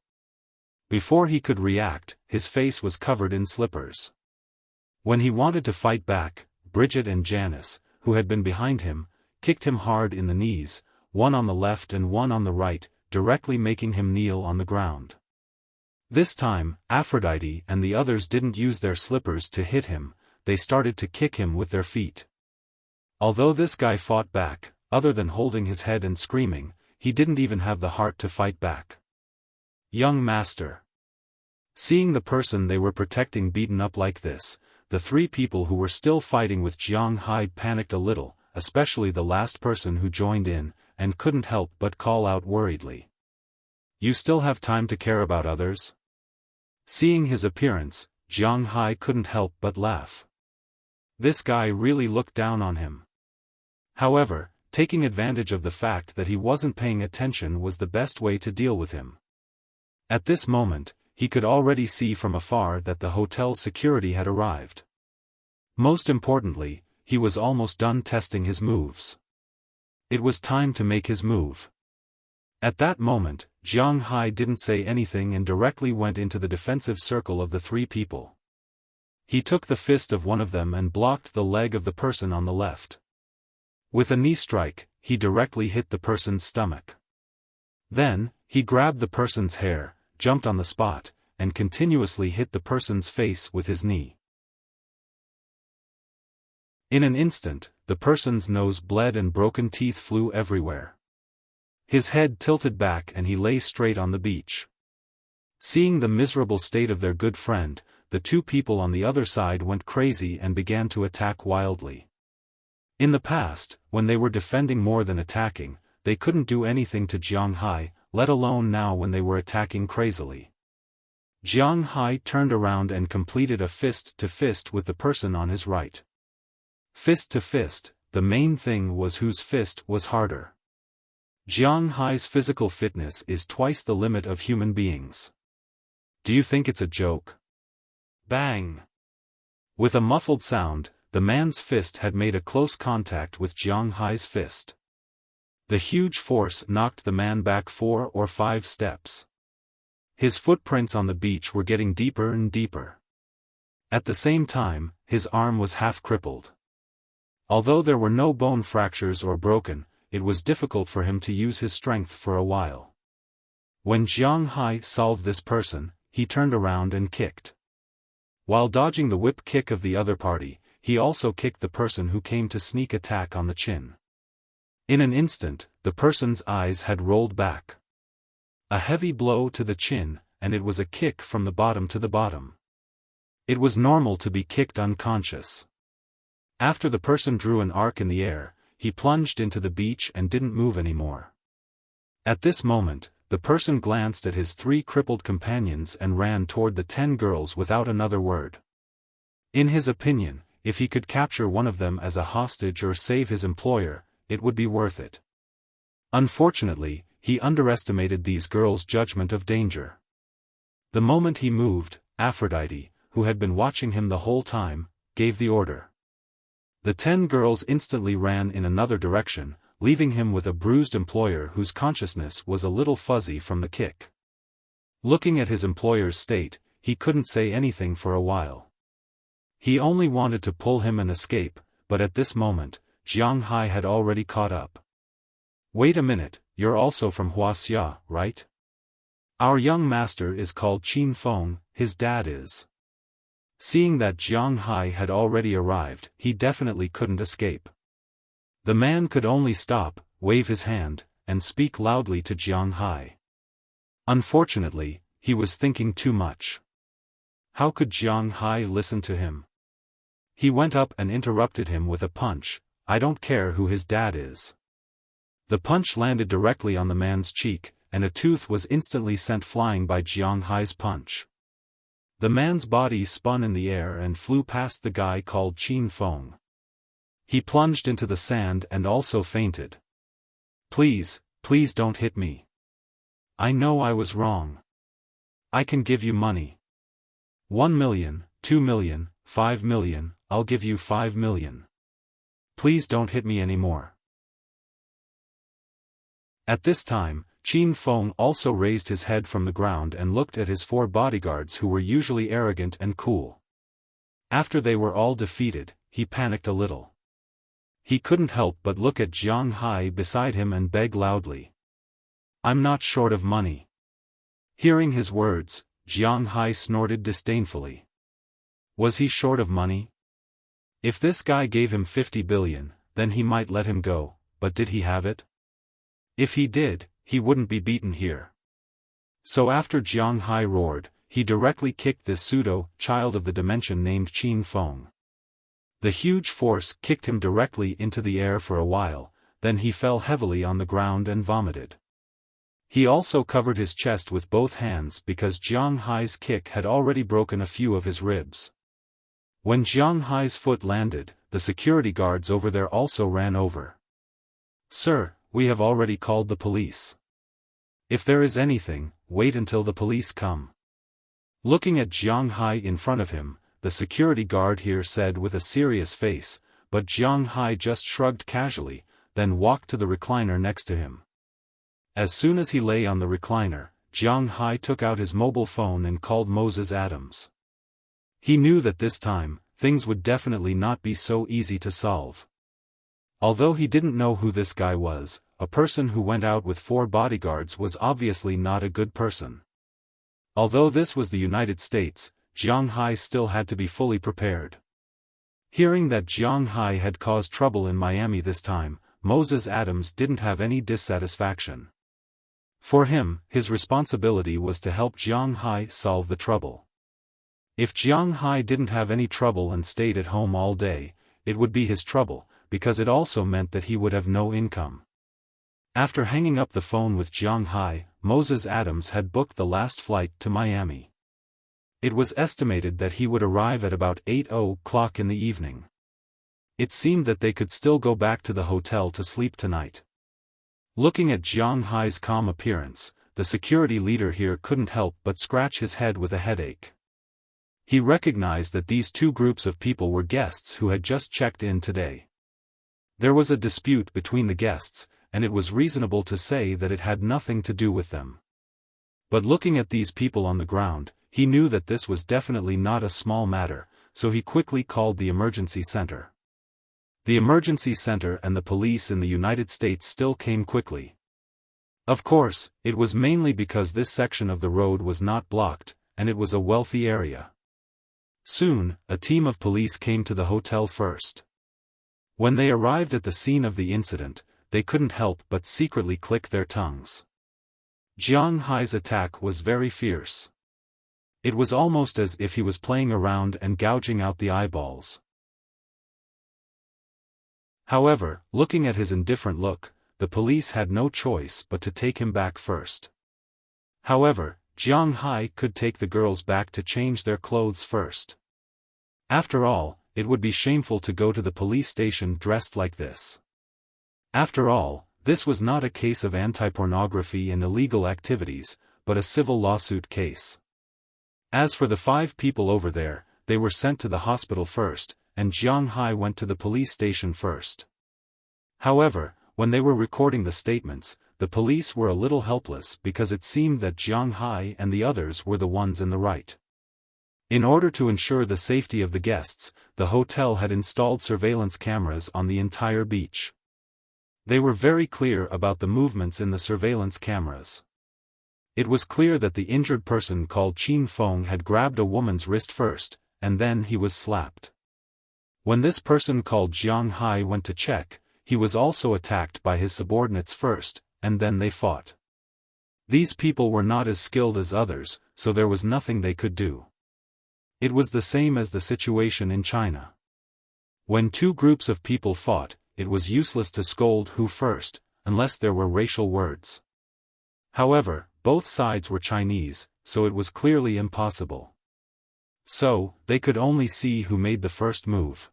Speaker 1: Before he could react, his face was covered in slippers. When he wanted to fight back, Bridget and Janice, who had been behind him, kicked him hard in the knees, one on the left and one on the right, directly making him kneel on the ground. This time, Aphrodite and the others didn't use their slippers to hit him, they started to kick him with their feet. Although this guy fought back, other than holding his head and screaming, he didn't even have the heart to fight back. Young master. Seeing the person they were protecting beaten up like this, the 3 people who were still fighting with Jiang Hai panicked a little, especially the last person who joined in, and couldn't help but call out worriedly. You still have time to care about others? Seeing his appearance, Jiang Hai couldn't help but laugh. This guy really looked down on him. However, taking advantage of the fact that he wasn't paying attention was the best way to deal with him. At this moment, he could already see from afar that the hotel's security had arrived. Most importantly, he was almost done testing his moves. It was time to make his move. At that moment, Jiang Hai didn't say anything and directly went into the defensive circle of the 3 people. He took the fist of one of them and blocked the leg of the person on the left. With a knee strike, he directly hit the person's stomach. Then, he grabbed the person's hair, jumped on the spot, and continuously hit the person's face with his knee. In an instant, the person's nose bled and broken teeth flew everywhere. His head tilted back and he lay straight on the beach. Seeing the miserable state of their good friend, the 2 people on the other side went crazy and began to attack wildly. In the past, when they were defending more than attacking, they couldn't do anything to Jiang Hai, let alone now when they were attacking crazily. Jiang Hai turned around and completed a fist-to-fist with the person on his right. Fist to fist, the main thing was whose fist was harder. Jiang Hai's physical fitness is twice the limit of human beings. Do you think it's a joke? Bang! With a muffled sound, the man's fist had made a close contact with Jiang Hai's fist. The huge force knocked the man back 4 or 5 steps. His footprints on the beach were getting deeper and deeper. At the same time, his arm was half crippled. Although there were no bone fractures or broken, it was difficult for him to use his strength for a while. When Jiang Hai solved this person, he turned around and kicked. While dodging the whip kick of the other party, he also kicked the person who came to sneak attack on the chin. In an instant, the person's eyes had rolled back. A heavy blow to the chin, and it was a kick from the bottom to the bottom. It was normal to be kicked unconscious. After the person drew an arc in the air, he plunged into the beach and didn't move anymore. At this moment, the person glanced at his 3 crippled companions and ran toward the 10 girls without another word. In his opinion, if he could capture one of them as a hostage or save his employer, it would be worth it. Unfortunately, he underestimated these girls' judgment of danger. The moment he moved, Aphrodite, who had been watching him the whole time, gave the order. The 10 girls instantly ran in another direction, leaving him with a bruised employer whose consciousness was a little fuzzy from the kick. Looking at his employer's state, he couldn't say anything for a while. He only wanted to pull him and escape, but at this moment, Jiang Hai had already caught up. "Wait a minute, you're also from Wuxia, right? Our young master is called Qin Feng, his dad is." Seeing that Jiang Hai had already arrived, he definitely couldn't escape. The man could only stop, wave his hand, and speak loudly to Jiang Hai. Unfortunately, he was thinking too much. How could Jiang Hai listen to him? He went up and interrupted him with a punch. "I don't care who his dad is." The punch landed directly on the man's cheek, and a tooth was instantly sent flying by Jiang Hai's punch. The man's body spun in the air and flew past the guy called Qin Feng. He plunged into the sand and also fainted. Please don't hit me. I know I was wrong. I can give you money. 1 million, 2 million, 5 million, I'll give you 5 million. Please don't hit me anymore." At this time, Qin Feng also raised his head from the ground and looked at his 4 bodyguards who were usually arrogant and cool. After they were all defeated, he panicked a little. He couldn't help but look at Jiang Hai beside him and beg loudly. "I'm not short of money." Hearing his words, Jiang Hai snorted disdainfully. Was he short of money? If this guy gave him 50 billion, then he might let him go, but did he have it? If he did, he wouldn't be beaten here. So after Jiang Hai roared, he directly kicked this pseudo-child of the dimension named Qin Feng. The huge force kicked him directly into the air for a while, then he fell heavily on the ground and vomited. He also covered his chest with both hands because Jiang Hai's kick had already broken a few of his ribs. When Jiang Hai's foot landed, the security guards over there also ran over. "Sir, we have already called the police. If there is anything, wait until the police come." Looking at Jiang Hai in front of him, the security guard here said with a serious face, but Jiang Hai just shrugged casually, then walked to the recliner next to him. As soon as he lay on the recliner, Jiang Hai took out his mobile phone and called Moses Adams. He knew that this time, things would definitely not be so easy to solve. Although he didn't know who this guy was, a person who went out with 4 bodyguards was obviously not a good person. Although this was the United States, Jiang Hai still had to be fully prepared. Hearing that Jiang Hai had caused trouble in Miami this time, Moses Adams didn't have any dissatisfaction. For him, his responsibility was to help Jiang Hai solve the trouble. If Jiang Hai didn't have any trouble and stayed at home all day, it would be his trouble, because it also meant that he would have no income. After hanging up the phone with Jiang Hai, Moses Adams had booked the last flight to Miami. It was estimated that he would arrive at about 8:00 in the evening. It seemed that they could still go back to the hotel to sleep tonight. Looking at Jiang Hai's calm appearance, the security leader here couldn't help but scratch his head with a headache. He recognized that these 2 groups of people were guests who had just checked in today. There was a dispute between the guests, and it was reasonable to say that it had nothing to do with them. But looking at these people on the ground, he knew that this was definitely not a small matter, so he quickly called the emergency center. The emergency center and the police in the United States still came quickly. Of course, it was mainly because this section of the road was not blocked, and it was a wealthy area. Soon, a team of police came to the hotel first. When they arrived at the scene of the incident, they couldn't help but secretly click their tongues. Jiang Hai's attack was very fierce. It was almost as if he was playing around and gouging out the eyeballs. However, looking at his indifferent look, the police had no choice but to take him back first. However, Jiang Hai could take the girls back to change their clothes first. After all, it would be shameful to go to the police station dressed like this. After all, this was not a case of anti-pornography and illegal activities, but a civil lawsuit case. As for the 5 people over there, they were sent to the hospital first, and Jiang Hai went to the police station first. However, when they were recording the statements, the police were a little helpless because it seemed that Jiang Hai and the others were the ones in the right. In order to ensure the safety of the guests, the hotel had installed surveillance cameras on the entire beach. They were very clear about the movements in the surveillance cameras. It was clear that the injured person called Qin Feng had grabbed a woman's wrist first, and then he was slapped. When this person called Jiang Hai went to check, he was also attacked by his subordinates first, and then they fought. These people were not as skilled as others, so there was nothing they could do. It was the same as the situation in China. When 2 groups of people fought, it was useless to scold who first, unless there were racial words. However, both sides were Chinese, so it was clearly impossible. So, they could only see who made the first move.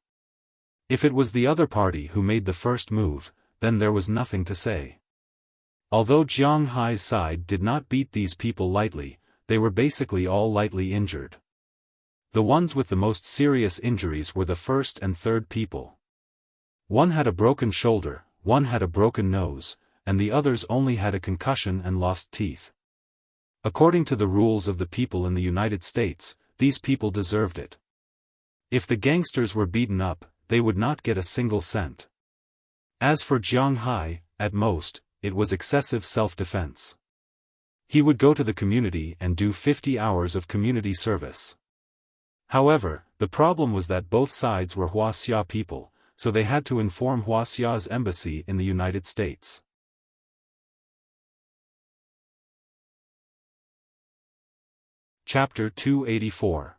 Speaker 1: If it was the other party who made the first move, then there was nothing to say. Although Jiang Hai's side did not beat these people lightly, they were basically all lightly injured. The ones with the most serious injuries were the first and third people. One had a broken shoulder, one had a broken nose, and the others only had a concussion and lost teeth. According to the rules of the people in the United States, these people deserved it. If the gangsters were beaten up, they would not get a single cent. As for Jiang Hai, at most, it was excessive self-defense. He would go to the community and do 50 hours of community service. However, the problem was that both sides were Wuxia people, so they had to inform Wuxia's embassy in the United States. Chapter 284.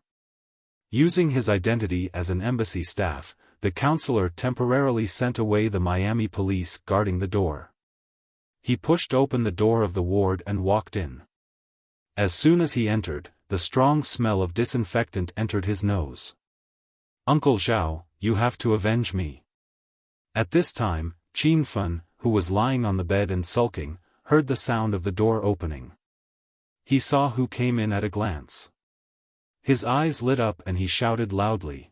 Speaker 1: Using his identity as an embassy staff, the counselor temporarily sent away the Miami police guarding the door. He pushed open the door of the ward and walked in. As soon as he entered, the strong smell of disinfectant entered his nose. "Uncle Zhao, you have to avenge me." At this time, Qin Feng, who was lying on the bed and sulking, heard the sound of the door opening. He saw who came in at a glance. His eyes lit up and he shouted loudly.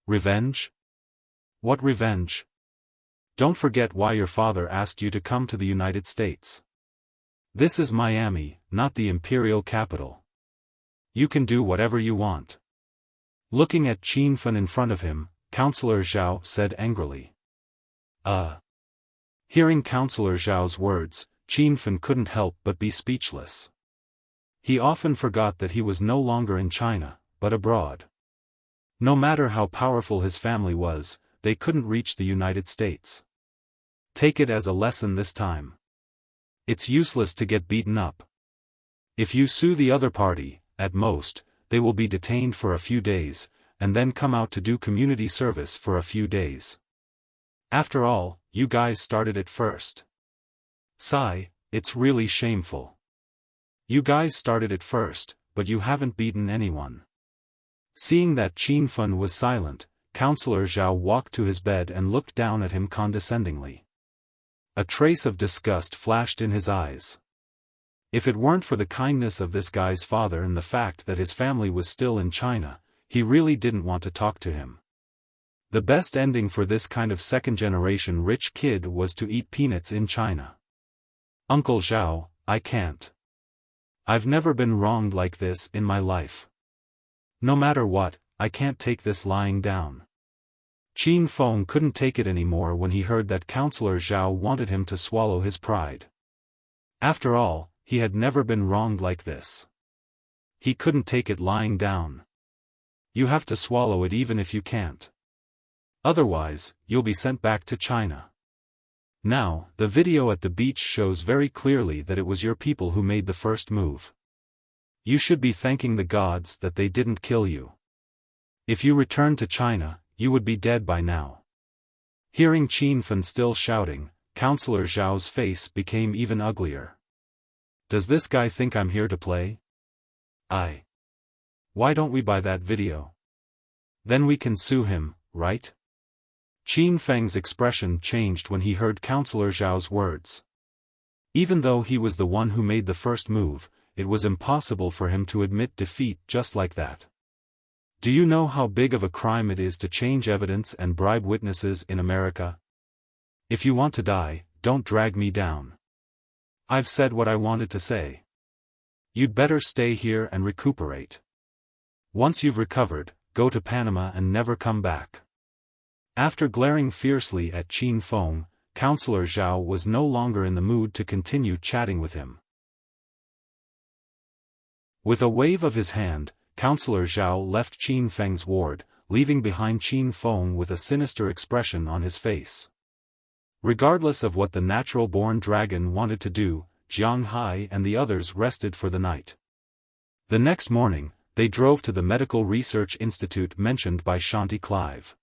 Speaker 1: "Revenge? What revenge? Don't forget why your father asked you to come to the United States. This is Miami, not the imperial capital. You can do whatever you want." Looking at Qin Feng in front of him, Counselor Zhao said angrily. Hearing Counselor Zhao's words, Qin Feng couldn't help but be speechless. He often forgot that he was no longer in China, but abroad. No matter how powerful his family was, they couldn't reach the United States. Take it as a lesson this time. It's useless to get beaten up. If you sue the other party, at most, they will be detained for a few days, and then come out to do community service for a few days. After all, you guys started it first. Sigh, it's really shameful. You guys started it first, but you haven't beaten anyone. Seeing that Qin Feng was silent, Counselor Zhao walked to his bed and looked down at him condescendingly. A trace of disgust flashed in his eyes. If it weren't for the kindness of this guy's father and the fact that his family was still in China, he really didn't want to talk to him. The best ending for this kind of second-generation rich kid was to eat peanuts in China. "Uncle Zhao, I can't. I've never been wronged like this in my life. No matter what, I can't take this lying down." Qin Feng couldn't take it anymore when he heard that Counselor Zhao wanted him to swallow his pride. After all, he had never been wronged like this. He couldn't take it lying down. You have to swallow it even if you can't. Otherwise, you'll be sent back to China. Now, the video at the beach shows very clearly that it was your people who made the first move. You should be thanking the gods that they didn't kill you. If you returned to China, you would be dead by now. Hearing Qin Feng still shouting, Counselor Zhao's face became even uglier. Does this guy think I'm here to play? Why don't we buy that video? Then we can sue him, right? Qin Feng's expression changed when he heard Counselor Zhao's words. Even though he was the one who made the first move, it was impossible for him to admit defeat just like that. Do you know how big of a crime it is to change evidence and bribe witnesses in America? If you want to die, don't drag me down. I've said what I wanted to say. You'd better stay here and recuperate. Once you've recovered, go to Panama and never come back. After glaring fiercely at Qin Feng, Counselor Zhao was no longer in the mood to continue chatting with him. With a wave of his hand, Counselor Zhao left Qin Feng's ward, leaving behind Qin Feng with a sinister expression on his face. Regardless of what the natural-born dragon wanted to do, Jiang Hai and the others rested for the night. The next morning, they drove to the Medical Research Institute mentioned by Shanti Clive.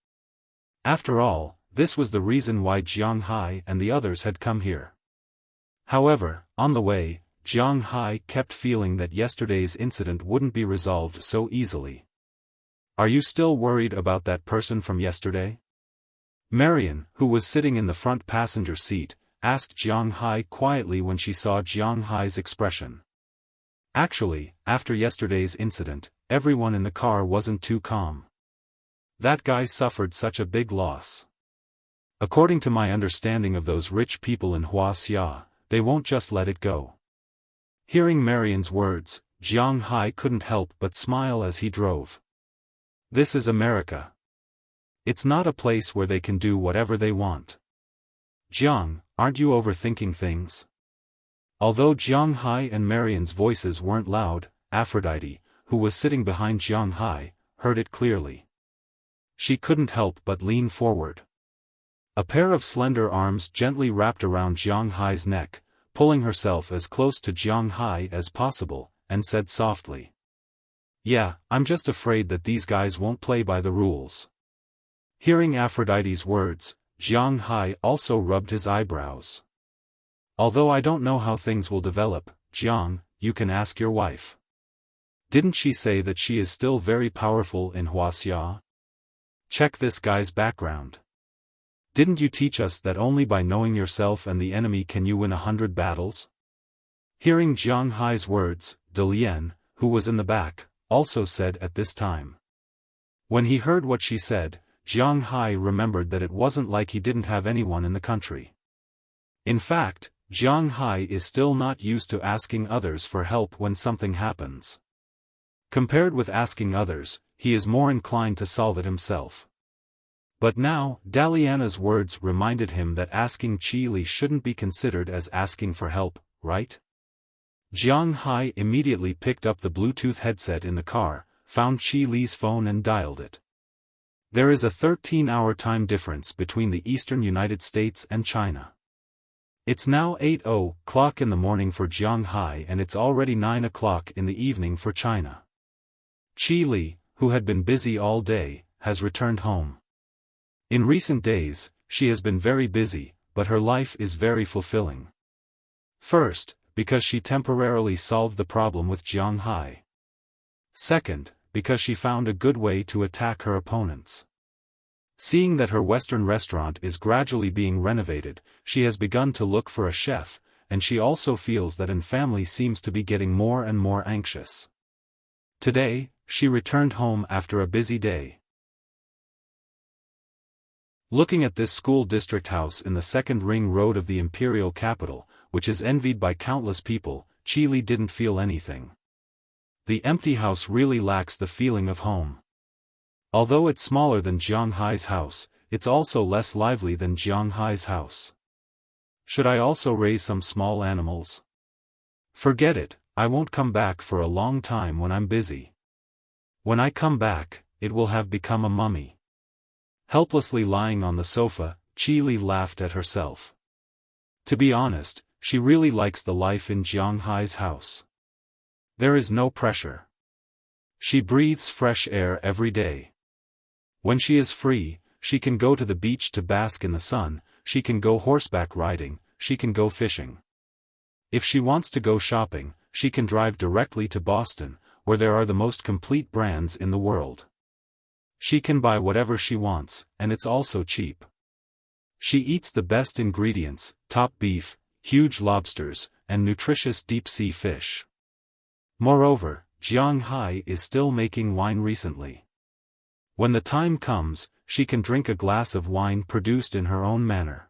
Speaker 1: After all, this was the reason why Jiang Hai and the others had come here. However, on the way, Jiang Hai kept feeling that yesterday's incident wouldn't be resolved so easily. Are you still worried about that person from yesterday? Marian, who was sitting in the front passenger seat, asked Jiang Hai quietly when she saw Jiang Hai's expression. Actually, after yesterday's incident, everyone in the car wasn't too calm. That guy suffered such a big loss. According to my understanding of those rich people in Wuxia, they won't just let it go. Hearing Marian's words, Jiang Hai couldn't help but smile as he drove. This is America. It's not a place where they can do whatever they want. Jiang, aren't you overthinking things? Although Jiang Hai and Marian's voices weren't loud, Aphrodite, who was sitting behind Jiang Hai, heard it clearly. She couldn't help but lean forward. A pair of slender arms gently wrapped around Jiang Hai's neck, pulling herself as close to Jiang Hai as possible, and said softly. Yeah, I'm just afraid that these guys won't play by the rules. Hearing Aphrodite's words, Jiang Hai also rubbed his eyebrows. Although I don't know how things will develop, Jiang, you can ask your wife. Didn't she say that she is still very powerful in Wuxia? Check this guy's background. Didn't you teach us that only by knowing yourself and the enemy can you win 100 battles? Hearing Jiang Hai's words, De Lian, who was in the back, also said at this time. When he heard what she said, Jiang Hai remembered that it wasn't like he didn't have anyone in the country. In fact, Jiang Hai is still not used to asking others for help when something happens. Compared with asking others, he is more inclined to solve it himself. But now, Daliana's words reminded him that asking Qi Li shouldn't be considered as asking for help, right? Jiang Hai immediately picked up the Bluetooth headset in the car, found Qi Li's phone and dialed it. There is a 13-hour time difference between the eastern United States and China. It's now 8:00 in the morning for Jiang Hai and it's already 9:00 in the evening for China. Qi Li, who had been busy all day, has returned home. In recent days, she has been very busy, but her life is very fulfilling. First, because she temporarily solved the problem with Jiang Hai. Second, because she found a good way to attack her opponents. Seeing that her Western restaurant is gradually being renovated, she has begun to look for a chef, and she also feels that her family seems to be getting more and more anxious. Today, she returned home after a busy day. Looking at this school district house in the second ring road of the imperial capital, which is envied by countless people, Qi Li didn't feel anything. The empty house really lacks the feeling of home. Although it's smaller than Jiang Hai's house, it's also less lively than Jiang Hai's house. Should I also raise some small animals? Forget it, I won't come back for a long time when I'm busy. When I come back, it will have become a mummy. Helplessly lying on the sofa, Qi Li laughed at herself. To be honest, she really likes the life in Jiang Hai's house. There is no pressure. She breathes fresh air every day. When she is free, she can go to the beach to bask in the sun, she can go horseback riding, she can go fishing. If she wants to go shopping, she can drive directly to Boston, where there are the most complete brands in the world. She can buy whatever she wants, and it's also cheap. She eats the best ingredients, top beef, huge lobsters, and nutritious deep-sea fish. Moreover, Jiang Hai is still making wine recently. When the time comes, she can drink a glass of wine produced in her own manner.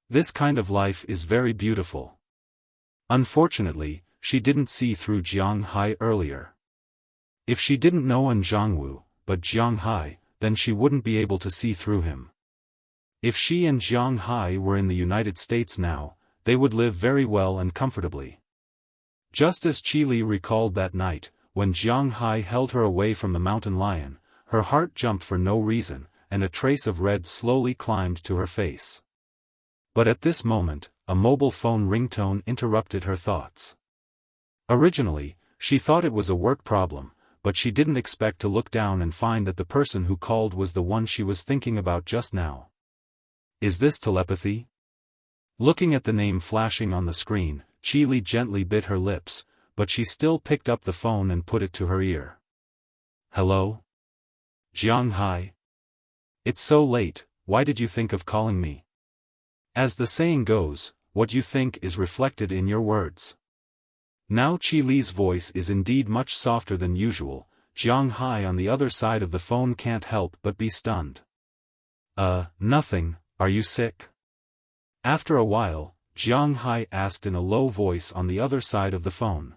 Speaker 1: This kind of life is very beautiful. Unfortunately, she didn't see through Jiang Hai earlier. If she didn't know An Zhangwu, but Jiang Hai, then she wouldn't be able to see through him. If she and Jiang Hai were in the United States now, they would live very well and comfortably. Just as Qi Li recalled that night, when Jiang Hai held her away from the mountain lion, her heart jumped for no reason, and a trace of red slowly climbed to her face. But at this moment, a mobile phone ringtone interrupted her thoughts. Originally, she thought it was a work problem, but she didn't expect to look down and find that the person who called was the one she was thinking about just now. Is this telepathy? Looking at the name flashing on the screen, Qi Li gently bit her lips, but she still picked up the phone and put it to her ear. Hello? Jiang Hai? It's so late, why did you think of calling me? As the saying goes, what you think is reflected in your words. Now Qi Li's voice is indeed much softer than usual. Jiang Hai on the other side of the phone can't help but be stunned. Nothing, are you sick? After a while, Jiang Hai asked in a low voice on the other side of the phone.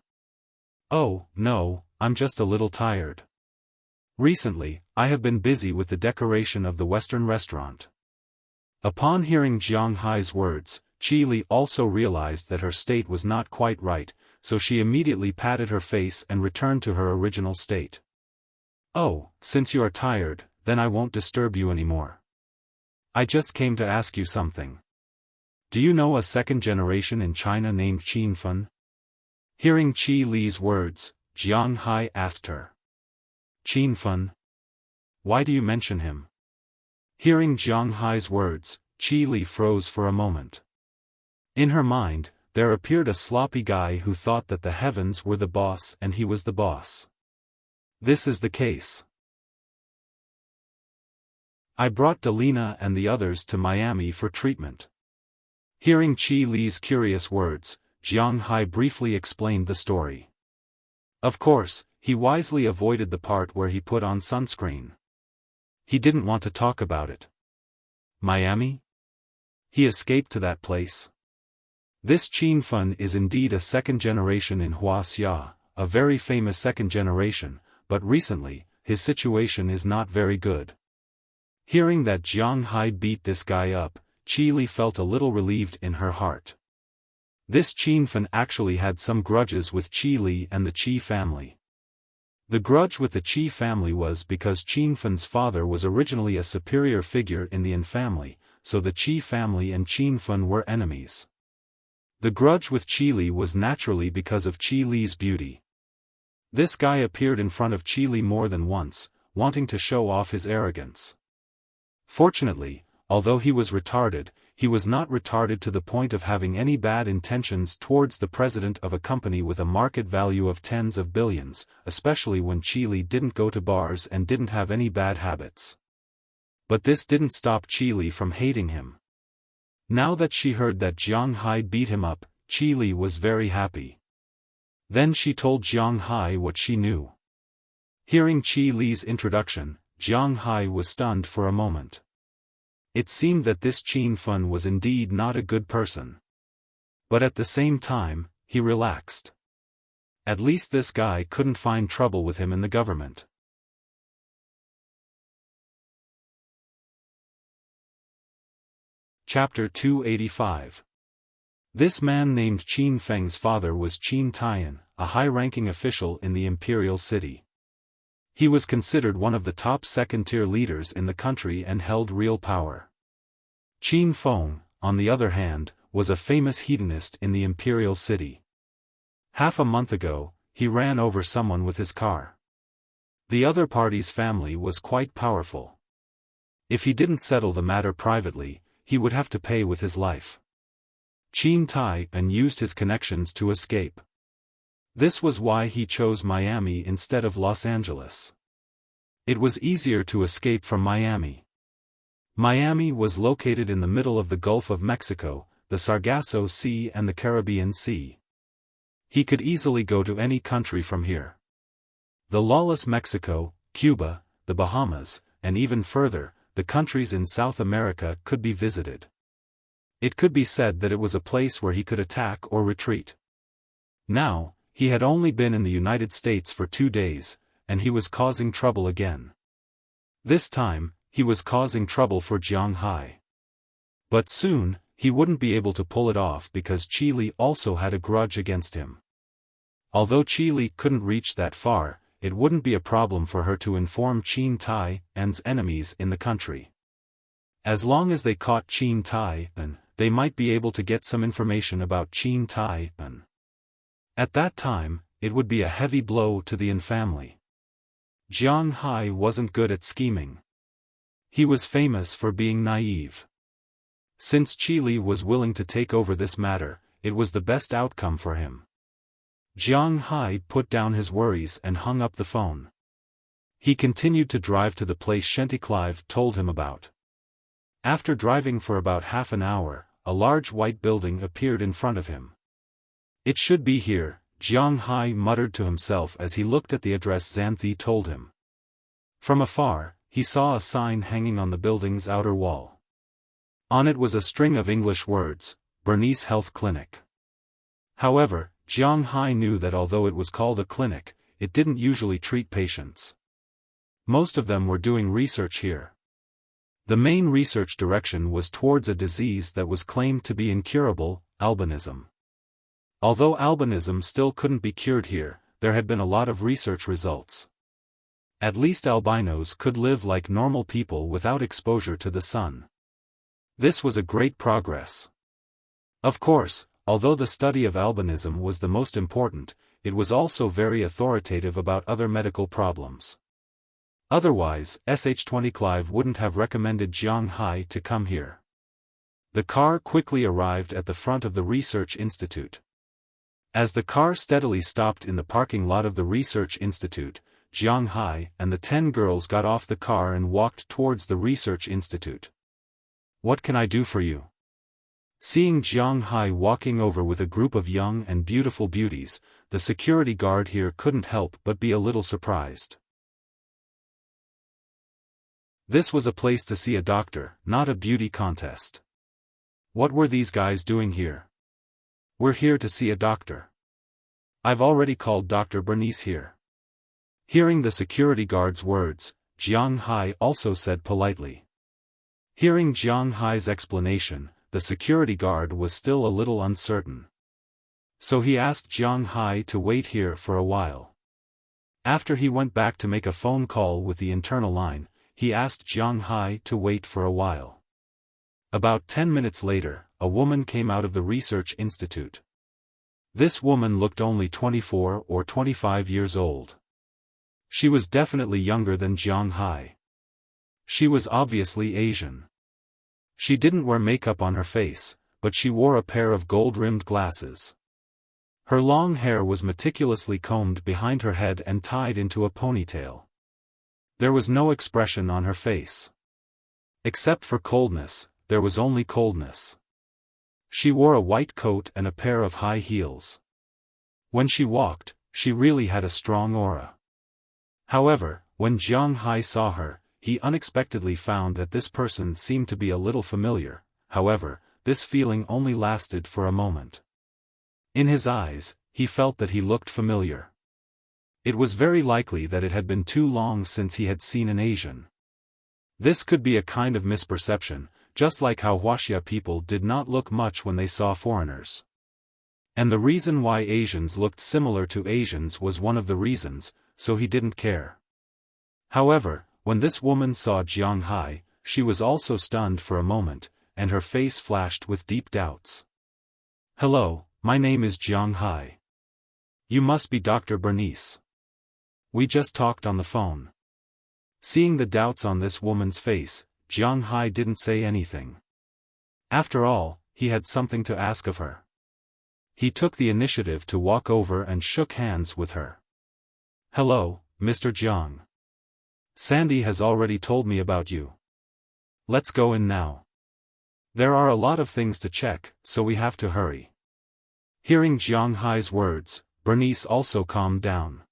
Speaker 1: Oh, no, I'm just a little tired. Recently, I have been busy with the decoration of the Western restaurant. Upon hearing Jiang Hai's words, Qi Li also realized that her state was not quite right, so she immediately patted her face and returned to her original state. Oh, since you are tired, then I won't disturb you anymore. I just came to ask you something. Do you know a second generation in China named Xiaofan? Hearing Qi Li's words, Jiang Hai asked her. Xiaofan? Why do you mention him? Hearing Jiang Hai's words, Qi Li froze for a moment. In her mind, there appeared a sloppy guy who thought that the heavens were the boss and he was the boss. This is the case. I brought Delina and the others to Miami for treatment. Hearing Qi Li's curious words, Jiang Hai briefly explained the story. Of course, he wisely avoided the part where he put on sunscreen. He didn't want to talk about it. Miami? He escaped to that place. This Xiaofan is indeed a second generation in Wuxia, a very famous second generation, but recently, his situation is not very good. Hearing that Jiang Hai beat this guy up, Qi Li felt a little relieved in her heart. This Xiaofan actually had some grudges with Qi Li and the Qi family. The grudge with the Qi family was because Xiaofan's father was originally a superior figure in the An family, so the Qi family and Xiaofan were enemies. The grudge with Qi Li was naturally because of Qi Li's beauty. This guy appeared in front of Qi Li more than once, wanting to show off his arrogance. Fortunately, although he was retarded, he was not retarded to the point of having any bad intentions towards the president of a company with a market value of tens of billions, especially when Qi Li didn't go to bars and didn't have any bad habits. But this didn't stop Qi Li from hating him. Now that she heard that Jiang Hai beat him up, Qi Li was very happy. Then she told Jiang Hai what she knew. Hearing Qi Li's introduction, Jiang Hai was stunned for a moment. It seemed that this Xiaofan was indeed not a good person. But at the same time, he relaxed. At least this guy couldn't find trouble with him in the government. Chapter 285. This man named Qin Feng's father was Qin Tian, a high-ranking official in the imperial city. He was considered one of the top second-tier leaders in the country and held real power. Qin Feng, on the other hand, was a famous hedonist in the imperial city. Half a month ago, he ran over someone with his car. The other party's family was quite powerful. If he didn't settle the matter privately, he would have to pay with his life. Qin Tian used his connections to escape. This was why he chose Miami instead of Los Angeles. It was easier to escape from Miami. Miami was located in the middle of the Gulf of Mexico, the Sargasso Sea and the Caribbean Sea. He could easily go to any country from here. The lawless Mexico, Cuba, the Bahamas, and even further, the countries in South America could be visited. It could be said that it was a place where he could attack or retreat. Now, he had only been in the United States for 2 days, and he was causing trouble again. This time, he was causing trouble for Jiang Hai. But soon, he wouldn't be able to pull it off because Qili also had a grudge against him. Although Qili couldn't reach that far, it wouldn't be a problem for her to inform Qin Tian's enemies in the country. As long as they caught Qin Tian, they might be able to get some information about Qin Tian. At that time, it would be a heavy blow to the An family. Jiang Hai wasn't good at scheming. He was famous for being naive. Since Qili was willing to take over this matter, it was the best outcome for him. Jiang Hai put down his worries and hung up the phone. He continued to drive to the place Clive told him about. After driving for about half an hour, a large white building appeared in front of him. It should be here, Jiang Hai muttered to himself as he looked at the address Xanthi told him. From afar, he saw a sign hanging on the building's outer wall. On it was a string of English words, Bernice Health Clinic. However, Jiang Hai knew that although it was called a clinic, it didn't usually treat patients. Most of them were doing research here. The main research direction was towards a disease that was claimed to be incurable, albinism. Although albinism still couldn't be cured here, there had been a lot of research results. At least albinos could live like normal people without exposure to the sun. This was a great progress. Of course, although the study of albinism was the most important, it was also very authoritative about other medical problems. Otherwise, Clive wouldn't have recommended Jiang Hai to come here. The car quickly arrived at the front of the research institute. As the car steadily stopped in the parking lot of the research institute, Jiang Hai and the 10 girls got off the car and walked towards the research institute. "What can I do for you?" Seeing Jiang Hai walking over with a group of young and beautiful beauties, the security guard here couldn't help but be a little surprised. This was a place to see a doctor, not a beauty contest. What were these guys doing here? "We're here to see a doctor. I've already called Dr. Bernice here." Hearing the security guard's words, Jiang Hai also said politely. Hearing Jiang Hai's explanation, the security guard was still a little uncertain. So he asked Jiang Hai to wait here for a while. After he went back to make a phone call with the internal line, he asked Jiang Hai to wait for a while. About 10 minutes later, a woman came out of the research institute. This woman looked only 24 or 25 years old. She was definitely younger than Jiang Hai. She was obviously Asian. She didn't wear makeup on her face, but she wore a pair of gold-rimmed glasses. Her long hair was meticulously combed behind her head and tied into a ponytail. There was no expression on her face. Except for coldness, there was only coldness. She wore a white coat and a pair of high heels. When she walked, she really had a strong aura. However, when Jiang Hai saw her, he unexpectedly found that this person seemed to be a little familiar. However, this feeling only lasted for a moment. In his eyes, he felt that he looked familiar. It was very likely that it had been too long since he had seen an Asian. This could be a kind of misperception, just like how Wuxia people did not look much when they saw foreigners. And the reason why Asians looked similar to Asians was one of the reasons, so he didn't care. However, when this woman saw Jiang Hai, she was also stunned for a moment, and her face flashed with deep doubts. "Hello, my name is Jiang Hai. You must be Dr. Bernice. We just talked on the phone." Seeing the doubts on this woman's face, Jiang Hai didn't say anything. After all, he had something to ask of her. He took the initiative to walk over and shook hands with her. "Hello, Mr. Jiang. Sandy has already told me about you. Let's go in now. There are a lot of things to check, so we have to hurry." Hearing Jiang Hai's words, Bernice also calmed down.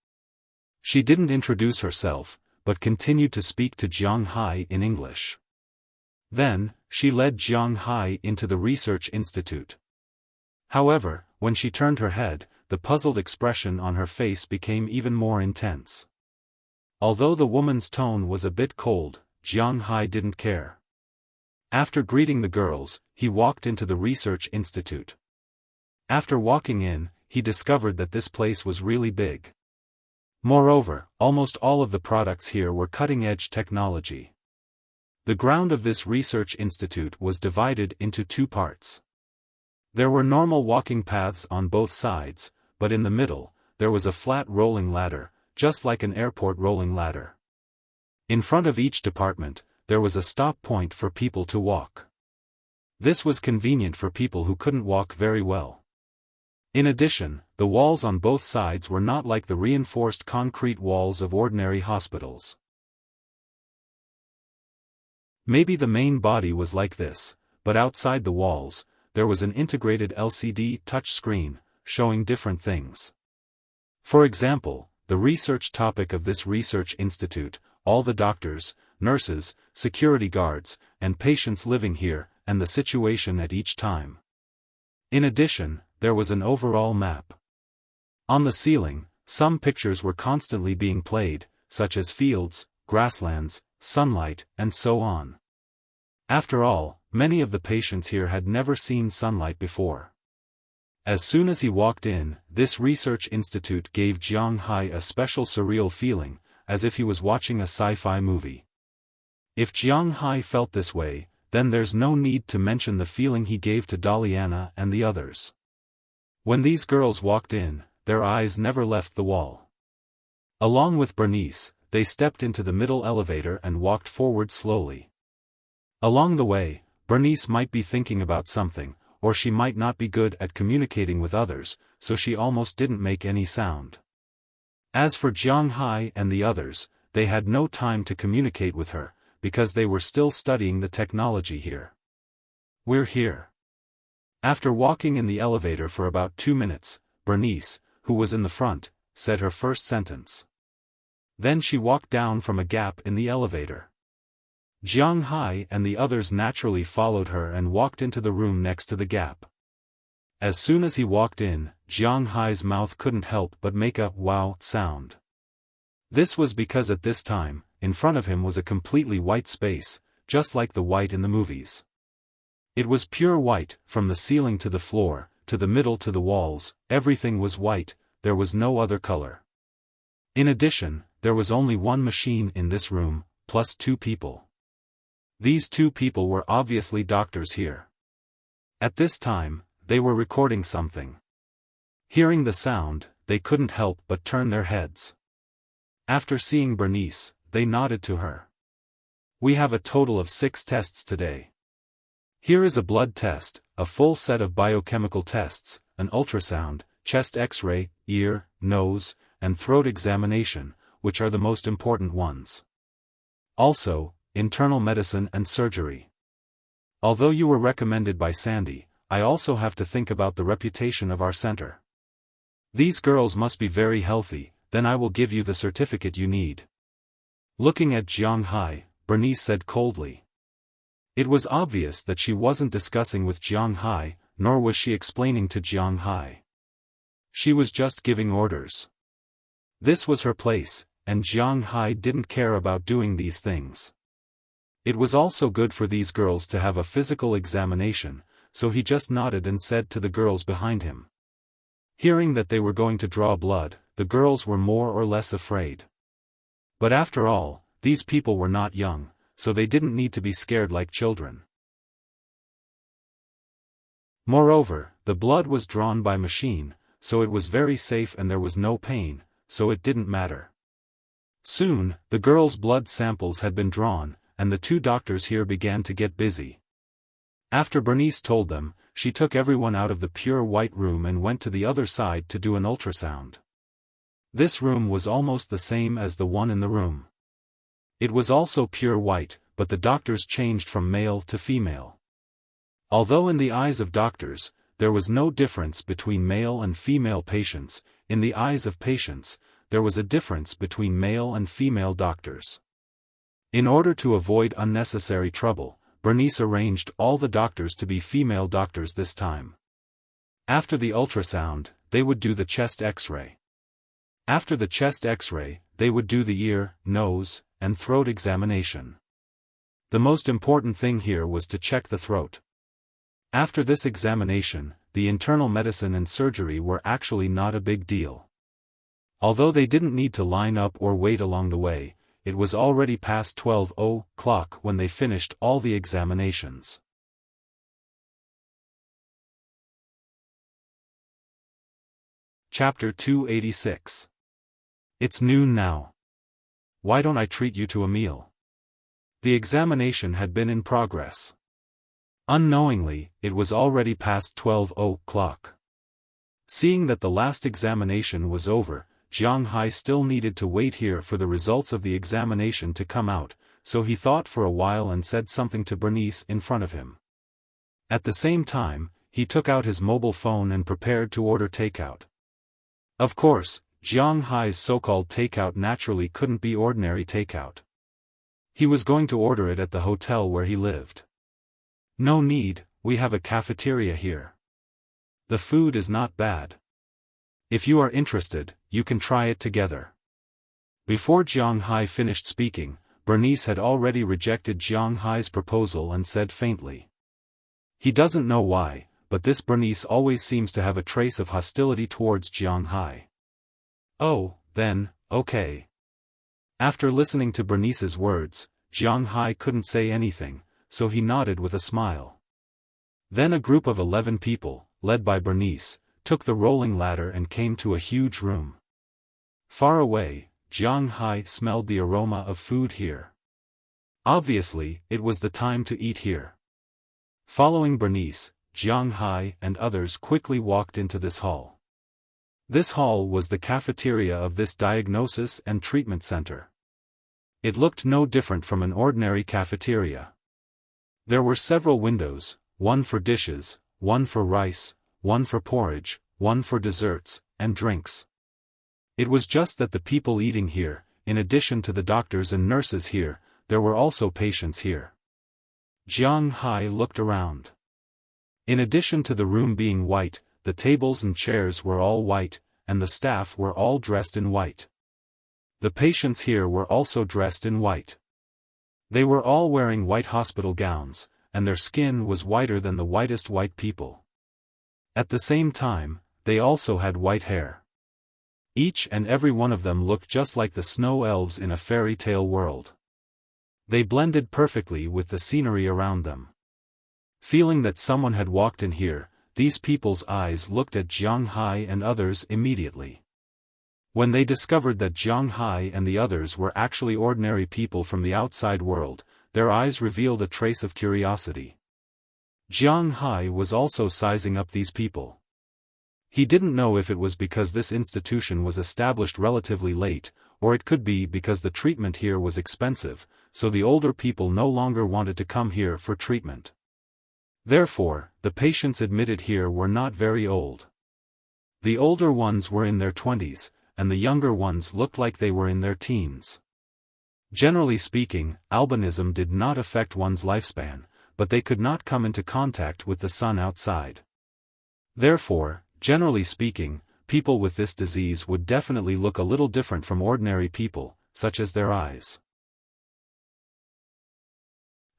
Speaker 1: She didn't introduce herself, but continued to speak to Jiang Hai in English. Then, she led Jiang Hai into the research institute. However, when she turned her head, the puzzled expression on her face became even more intense. Although the woman's tone was a bit cold, Jiang Hai didn't care. After greeting the girls, he walked into the research institute. After walking in, he discovered that this place was really big. Moreover, almost all of the products here were cutting-edge technology. The ground of this research institute was divided into two parts. There were normal walking paths on both sides, but in the middle, there was a flat rolling ladder, just like an airport rolling ladder. In front of each department, there was a stop point for people to walk. This was convenient for people who couldn't walk very well. In addition, the walls on both sides were not like the reinforced concrete walls of ordinary hospitals. Maybe the main body was like this, but outside the walls, there was an integrated LCD touch screen, showing different things. For example, the research topic of this research institute, all the doctors, nurses, security guards, and patients living here, and the situation at each time. In addition, there was an overall map. On the ceiling, some pictures were constantly being played, such as fields, grasslands, sunlight, and so on. After all, many of the patients here had never seen sunlight before. As soon as he walked in, this research institute gave Jiang Hai a special surreal feeling, as if he was watching a sci-fi movie. If Jiang Hai felt this way, then there's no need to mention the feeling he gave to Daliana and the others. When these girls walked in, their eyes never left the wall. Along with Bernice, they stepped into the middle elevator and walked forward slowly. Along the way, Bernice might be thinking about something, or she might not be good at communicating with others, so she almost didn't make any sound. As for Jiang Hai and the others, they had no time to communicate with her, because they were still studying the technology here. "We're here." After walking in the elevator for about 2 minutes, Bernice, who was in the front, said her first sentence. Then she walked down from a gap in the elevator. Jiang Hai and the others naturally followed her and walked into the room next to the gap. As soon as he walked in, Jiang Hai's mouth couldn't help but make a "wow" sound. This was because at this time, in front of him was a completely white space, just like the white in the movies. It was pure white, from the ceiling to the floor, to the middle to the walls, everything was white, there was no other color. In addition, there was only one machine in this room, plus 2 people. These 2 people were obviously doctors here. At this time, they were recording something. Hearing the sound, they couldn't help but turn their heads. After seeing Bernice, they nodded to her. "We have a total of 6 tests today. Here is a blood test, a full set of biochemical tests, an ultrasound, chest X-ray, ear, nose, and throat examination, which are the most important ones. Also, internal medicine and surgery. Although you were recommended by Sandy, I also have to think about the reputation of our center. These girls must be very healthy, then I will give you the certificate you need." Looking at Jiang Hai, Bernice said coldly. It was obvious that she wasn't discussing with Jiang Hai, nor was she explaining to Jiang Hai. She was just giving orders. This was her place, and Jiang Hai didn't care about doing these things. It was also good for these girls to have a physical examination, so he just nodded and said to the girls behind him. Hearing that they were going to draw blood, the girls were more or less afraid. But after all, these people were not young, so they didn't need to be scared like children. Moreover, the blood was drawn by machine, so it was very safe and there was no pain, so it didn't matter. Soon, the girls' blood samples had been drawn, and the two doctors here began to get busy. After Bernice told them, she took everyone out of the pure white room and went to the other side to do an ultrasound. This room was almost the same as the one in the room. It was also pure white, but the doctors changed from male to female. Although in the eyes of doctors, there was no difference between male and female patients, in the eyes of patients, there was a difference between male and female doctors. In order to avoid unnecessary trouble, Bernice arranged all the doctors to be female doctors this time. After the ultrasound, they would do the chest X-ray. After the chest X-ray, they would do the ear, nose, and throat examination. The most important thing here was to check the throat. After this examination, the internal medicine and surgery were actually not a big deal. Although they didn't need to line up or wait along the way, it was already past 12 o'clock when they finished all the examinations. Chapter 286. It's noon now. Why don't I treat you to a meal? The examination had been in progress. Unknowingly, it was already past 12 o'clock. Seeing that the last examination was over, Jiang Hai still needed to wait here for the results of the examination to come out, so he thought for a while and said something to Bernice in front of him. At the same time, he took out his mobile phone and prepared to order takeout. Of course, Jiang Hai's so-called takeout naturally couldn't be ordinary takeout. He was going to order it at the hotel where he lived. No need, we have a cafeteria here. The food is not bad. If you are interested, you can try it together. Before Jiang Hai finished speaking, Bernice had already rejected Jiang Hai's proposal and said faintly. He doesn't know why, but this Bernice always seems to have a trace of hostility towards Jiang Hai. Oh, then, okay. After listening to Bernice's words, Jiang Hai couldn't say anything, so he nodded with a smile. Then a group of 11 people, led by Bernice, took the rolling ladder and came to a huge room. Far away, Jiang Hai smelled the aroma of food here. Obviously, it was the time to eat here. Following Bernice, Jiang Hai and others quickly walked into this hall. This hall was the cafeteria of this diagnosis and treatment center. It looked no different from an ordinary cafeteria. There were several windows, one for dishes, one for rice, one for porridge, one for desserts, and drinks. It was just that the people eating here, in addition to the doctors and nurses here, there were also patients here. Jiang Hai looked around. In addition to the room being white, the tables and chairs were all white, and the staff were all dressed in white. The patients here were also dressed in white. They were all wearing white hospital gowns, and their skin was whiter than the whitest white people. At the same time, they also had white hair. Each and every one of them looked just like the snow elves in a fairy tale world. They blended perfectly with the scenery around them. Feeling that someone had walked in here, these people's eyes looked at Jiang Hai and others immediately. When they discovered that Jiang Hai and the others were actually ordinary people from the outside world, their eyes revealed a trace of curiosity. Jiang Hai was also sizing up these people. He didn't know if it was because this institution was established relatively late, or it could be because the treatment here was expensive, so the older people no longer wanted to come here for treatment. Therefore, the patients admitted here were not very old. The older ones were in their 20s, and the younger ones looked like they were in their teens. Generally speaking, albinism did not affect one's lifespan, but they could not come into contact with the sun outside. Therefore, generally speaking, people with this disease would definitely look a little different from ordinary people, such as their eyes.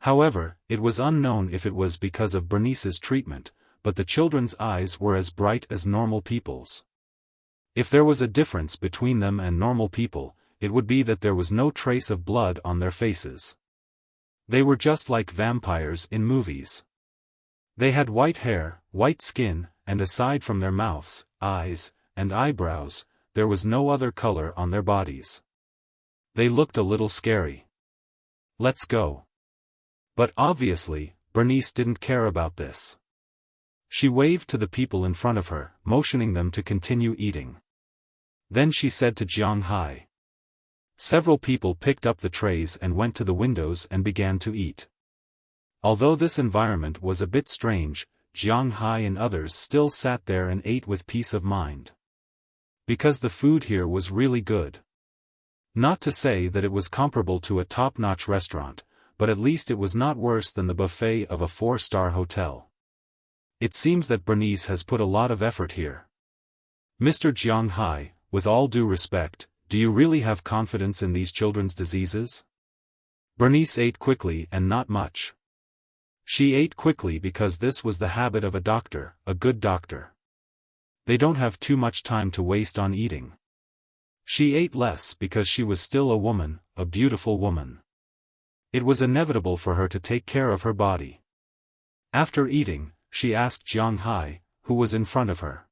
Speaker 1: However, it was unknown if it was because of Bernice's treatment, but the children's eyes were as bright as normal people's. If there was a difference between them and normal people, it would be that there was no trace of blood on their faces. They were just like vampires in movies. They had white hair, white skin, and aside from their mouths, eyes, and eyebrows, there was no other color on their bodies. They looked a little scary. "Let's go." But obviously, Bernice didn't care about this. She waved to the people in front of her, motioning them to continue eating. Then she said to Jiang Hai. Several people picked up the trays and went to the windows and began to eat. Although this environment was a bit strange, Jiang Hai and others still sat there and ate with peace of mind. Because the food here was really good. Not to say that it was comparable to a top-notch restaurant, but at least it was not worse than the buffet of a 4-star hotel. It seems that Bernice has put a lot of effort here. Mr. Jiang Hai, with all due respect, do you really have confidence in these children's diseases? Bernice ate quickly and not much. She ate quickly because this was the habit of a doctor, a good doctor. They don't have too much time to waste on eating. She ate less because she was still a woman, a beautiful woman. It was inevitable for her to take care of her body. After eating, she asked Jiang Hai, who was in front of her.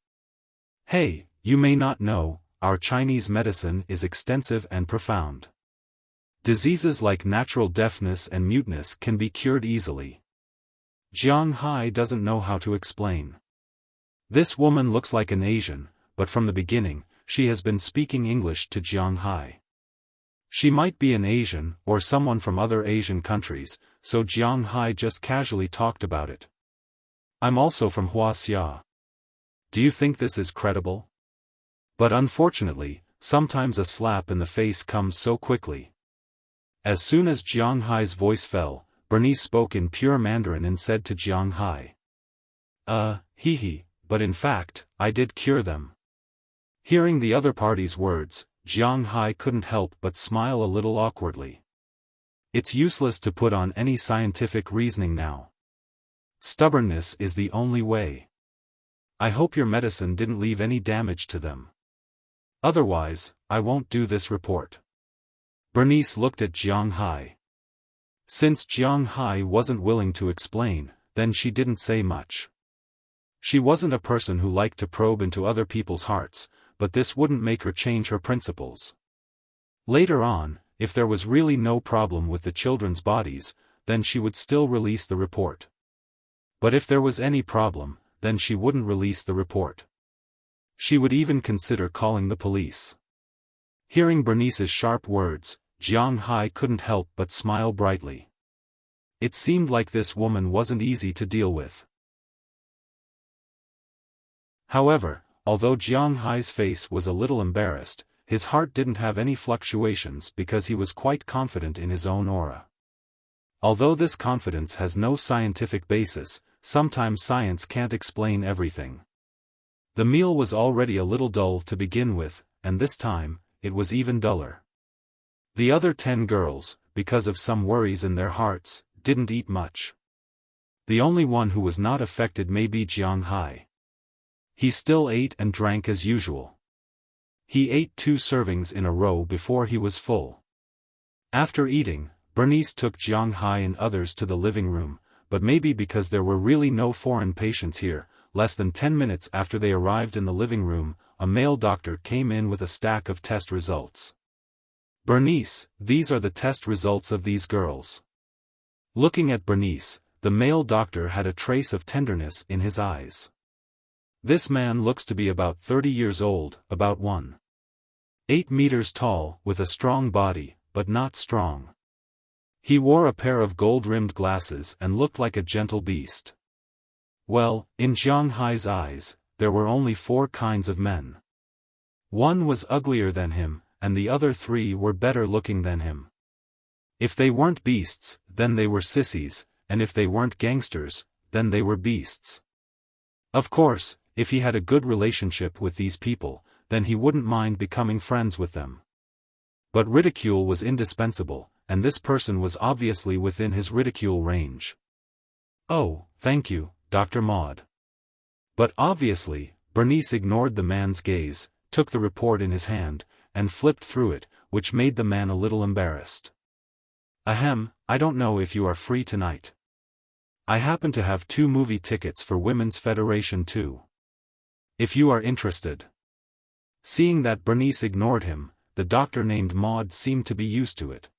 Speaker 1: "Hey, you may not know, our Chinese medicine is extensive and profound. Diseases like natural deafness and muteness can be cured easily." Jiang Hai doesn't know how to explain. This woman looks like an Asian, but from the beginning, she has been speaking English to Jiang Hai. She might be an Asian or someone from other Asian countries, so Jiang Hai just casually talked about it. "I'm also from Wuxia. Do you think this is credible?" But unfortunately, sometimes a slap in the face comes so quickly. As soon as Jiang Hai's voice fell, Bernice spoke in pure Mandarin and said to Jiang Hai. Hee, but in fact, I did cure them." Hearing the other party's words, Jiang Hai couldn't help but smile a little awkwardly. It's useless to put on any scientific reasoning now. Stubbornness is the only way. I hope your medicine didn't leave any damage to them. Otherwise, I won't do this report. Bernice looked at Jiang Hai. Since Jiang Hai wasn't willing to explain, then she didn't say much. She wasn't a person who liked to probe into other people's hearts, but this wouldn't make her change her principles. Later on, if there was really no problem with the children's bodies, then she would still release the report. But if there was any problem, then she wouldn't release the report. She would even consider calling the police. Hearing Bernice's sharp words, Jiang Hai couldn't help but smile brightly. It seemed like this woman wasn't easy to deal with. However, although Jiang Hai's face was a little embarrassed, his heart didn't have any fluctuations because he was quite confident in his own aura. Although this confidence has no scientific basis, sometimes science can't explain everything. The meal was already a little dull to begin with, and this time, it was even duller. The other 10 girls, because of some worries in their hearts, didn't eat much. The only one who was not affected may be Jiang Hai. He still ate and drank as usual. He ate 2 servings in a row before he was full. After eating, Bernice took Jiang Hai and others to the living room, but maybe because there were really no foreign patients here, less than 10 minutes after they arrived in the living room, a male doctor came in with a stack of test results. "Bernice, these are the test results of these girls." Looking at Bernice, the male doctor had a trace of tenderness in his eyes. This man looks to be about 30 years old, about 1.8 meters tall, with a strong body, but not strong. He wore a pair of gold-rimmed glasses and looked like a gentle beast. Well, in Jiang Hai's eyes, there were only 4 kinds of men. One was uglier than him, and the other 3 were better looking than him. If they weren't beasts, then they were sissies, and if they weren't gangsters, then they were beasts. Of course, if he had a good relationship with these people, then he wouldn't mind becoming friends with them. But ridicule was indispensable, and this person was obviously within his ridicule range. "Oh, thank you, Dr. Maud." But obviously, Bernice ignored the man's gaze, took the report in his hand, and flipped through it, which made the man a little embarrassed. "Ahem, I don't know if you are free tonight. I happen to have 2 movie tickets for Women's Federation too. If you are interested." Seeing that Bernice ignored him, the doctor named Maud seemed to be used to it.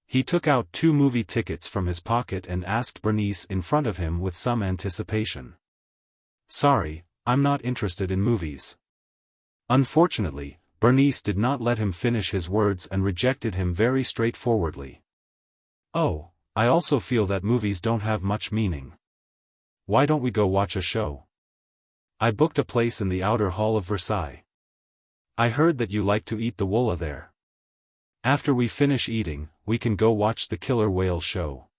Speaker 1: He took out 2 movie tickets from his pocket and asked Bernice in front of him with some anticipation. "Sorry, I'm not interested in movies." Unfortunately, Bernice did not let him finish his words and rejected him very straightforwardly. "Oh, I also feel that movies don't have much meaning. Why don't we go watch a show? I booked a place in the outer hall of Versailles. I heard that you like to eat the wulla there. After we finish eating, we can go watch the killer whale show."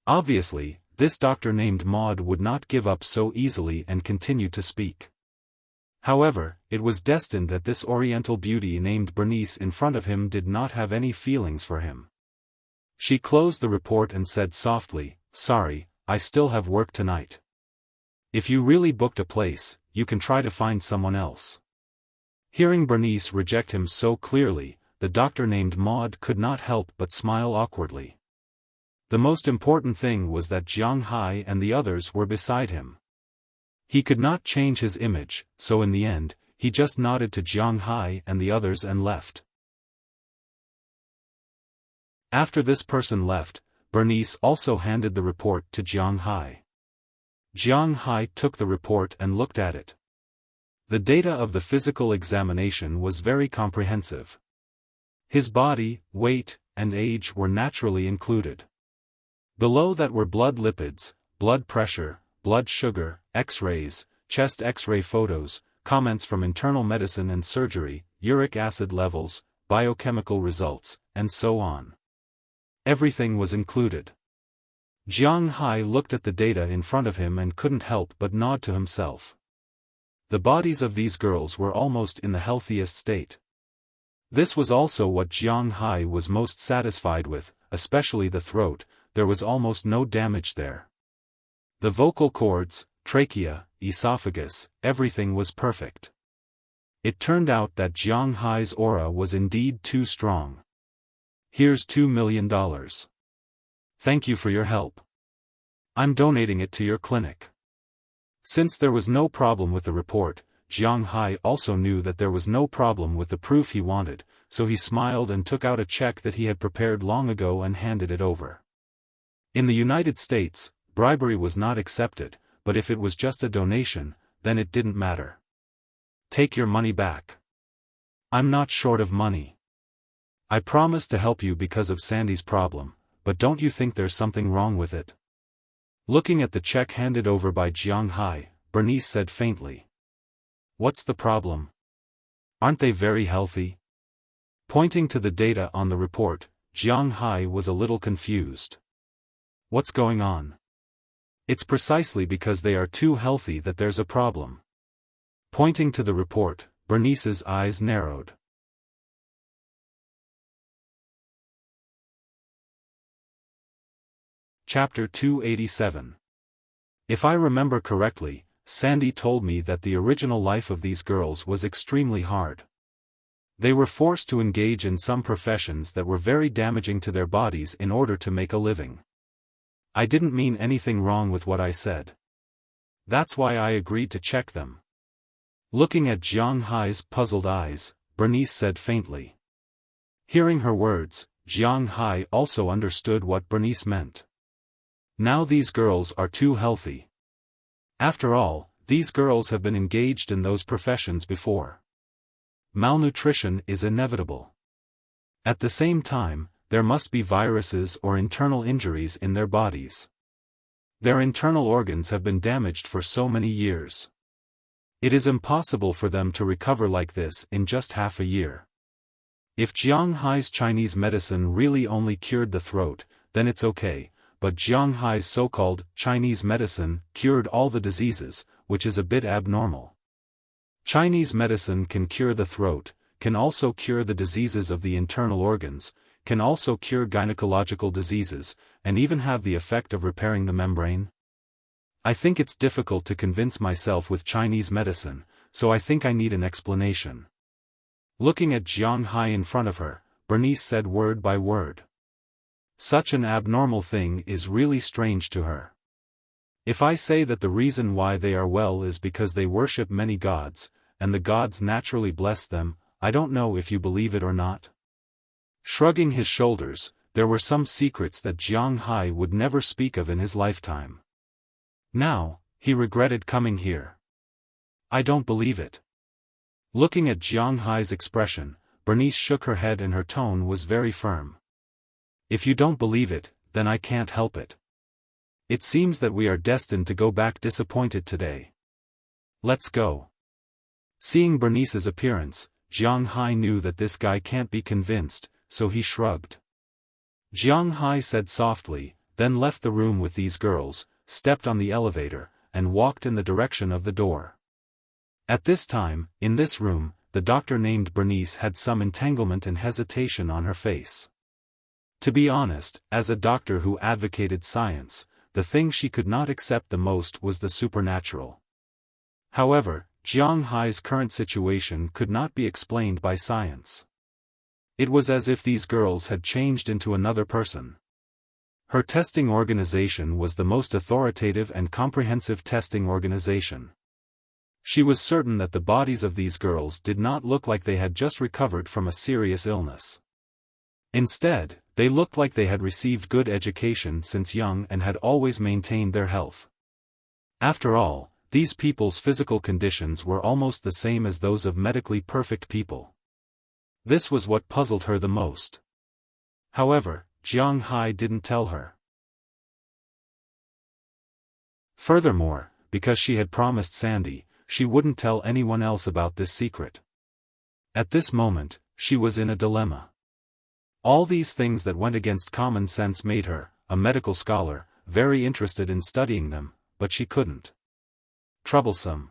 Speaker 1: Obviously, this doctor named Maud would not give up so easily and continued to speak. However, it was destined that this oriental beauty named Bernice in front of him did not have any feelings for him. She closed the report and said softly, "Sorry, I still have work tonight. If you really booked a place, you can try to find someone else." Hearing Bernice reject him so clearly, the doctor named Maud could not help but smile awkwardly. The most important thing was that Jiang Hai and the others were beside him. He could not change his image, so in the end, he just nodded to Jiang Hai and the others and left. After this person left, Bernice also handed the report to Jiang Hai. Jiang Hai took the report and looked at it. The data of the physical examination was very comprehensive. His body, weight, and age were naturally included. Below that were blood lipids, blood pressure, blood sugar, X-rays, chest X-ray photos, comments from internal medicine and surgery, uric acid levels, biochemical results, and so on. Everything was included. Jiang Hai looked at the data in front of him and couldn't help but nod to himself. The bodies of these girls were almost in the healthiest state. This was also what Jiang Hai was most satisfied with, especially the throat. There was almost no damage there. The vocal cords, trachea, esophagus, everything was perfect. It turned out that Jiang Hai's aura was indeed too strong. "Here's $2 million. Thank you for your help. I'm donating it to your clinic." Since there was no problem with the report, Jiang Hai also knew that there was no problem with the proof he wanted, so he smiled and took out a check that he had prepared long ago and handed it over. In the United States, bribery was not accepted, but if it was just a donation, then it didn't matter. "Take your money back. I'm not short of money. I promise to help you because of Sandy's problem, but don't you think there's something wrong with it?" Looking at the check handed over by Jiang Hai, Bernice said faintly. "What's the problem? Aren't they very healthy?" Pointing to the data on the report, Jiang Hai was a little confused. "What's going on? It's precisely because they are too healthy that there's a problem." Pointing to the report, Bernice's eyes narrowed. Chapter 287. If I remember correctly, Sandy told me that the original life of these girls was extremely hard. They were forced to engage in some professions that were very damaging to their bodies in order to make a living. I didn't mean anything wrong with what I said. That's why I agreed to check them. Looking at Jiang Hai's puzzled eyes, Bernice said faintly. Hearing her words, Jiang Hai also understood what Bernice meant. Now these girls are too healthy. After all, these girls have been engaged in those professions before. Malnutrition is inevitable. At the same time, there must be viruses or internal injuries in their bodies. Their internal organs have been damaged for so many years. It is impossible for them to recover like this in just half a year. If Jiang Hai's Chinese medicine really only cured the throat, then it's okay, but Jiang Hai's so-called Chinese medicine cured all the diseases, which is a bit abnormal. Chinese medicine can cure the throat, can also cure the diseases of the internal organs, can also cure gynecological diseases, and even have the effect of repairing the membrane? I think it's difficult to convince myself with Chinese medicine, so I think I need an explanation. Looking at Jiang Hai in front of her, Bernice said word by word. Such an abnormal thing is really strange to her. If I say that the reason why they are well is because they worship many gods, and the gods naturally bless them, I don't know if you believe it or not. Shrugging his shoulders, there were some secrets that Jiang Hai would never speak of in his lifetime. Now, he regretted coming here. I don't believe it. Looking at Jiang Hai's expression, Bernice shook her head and her tone was very firm. If you don't believe it, then I can't help it. It seems that we are destined to go back disappointed today. Let's go. Seeing Bernice's appearance, Jiang Hai knew that this guy can't be convinced, so he shrugged. Jiang Hai said softly, then left the room with these girls, stepped on the elevator, and walked in the direction of the door. At this time, in this room, the doctor named Bernice had some entanglement and hesitation on her face. To be honest, as a doctor who advocated science, the thing she could not accept the most was the supernatural. However, Jiang Hai's current situation could not be explained by science. It was as if these girls had changed into another person. Her testing organization was the most authoritative and comprehensive testing organization. She was certain that the bodies of these girls did not look like they had just recovered from a serious illness. Instead, they looked like they had received good education since young and had always maintained their health. After all, these people's physical conditions were almost the same as those of medically perfect people. This was what puzzled her the most. However, Jiang Hai didn't tell her. Furthermore, because she had promised Sandy, she wouldn't tell anyone else about this secret. At this moment, she was in a dilemma. All these things that went against common sense made her, a medical scholar, very interested in studying them, but she couldn't. Troublesome.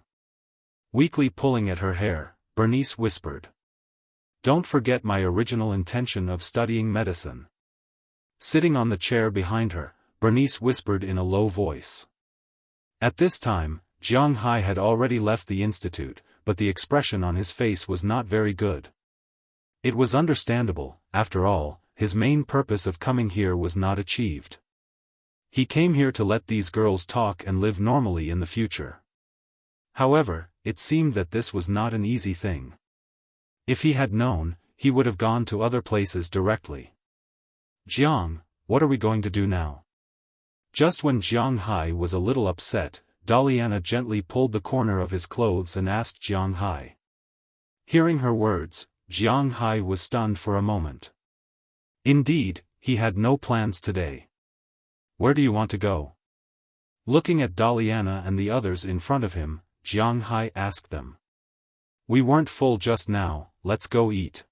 Speaker 1: Weakly pulling at her hair, Bernice whispered. Don't forget my original intention of studying medicine. Sitting on the chair behind her, Bernice whispered in a low voice. At this time, Jiang Hai had already left the institute, but the expression on his face was not very good. It was understandable, after all, his main purpose of coming here was not achieved. He came here to let these girls talk and live normally in the future. However, it seemed that this was not an easy thing. If he had known, he would have gone to other places directly. Jiang, what are we going to do now? Just when Jiang Hai was a little upset, Daliana gently pulled the corner of his clothes and asked Jiang Hai. Hearing her words, Jiang Hai was stunned for a moment. Indeed, he had no plans today. Where do you want to go? Looking at Daliana and the others in front of him, Jiang Hai asked them. We weren't full just now, let's go eat.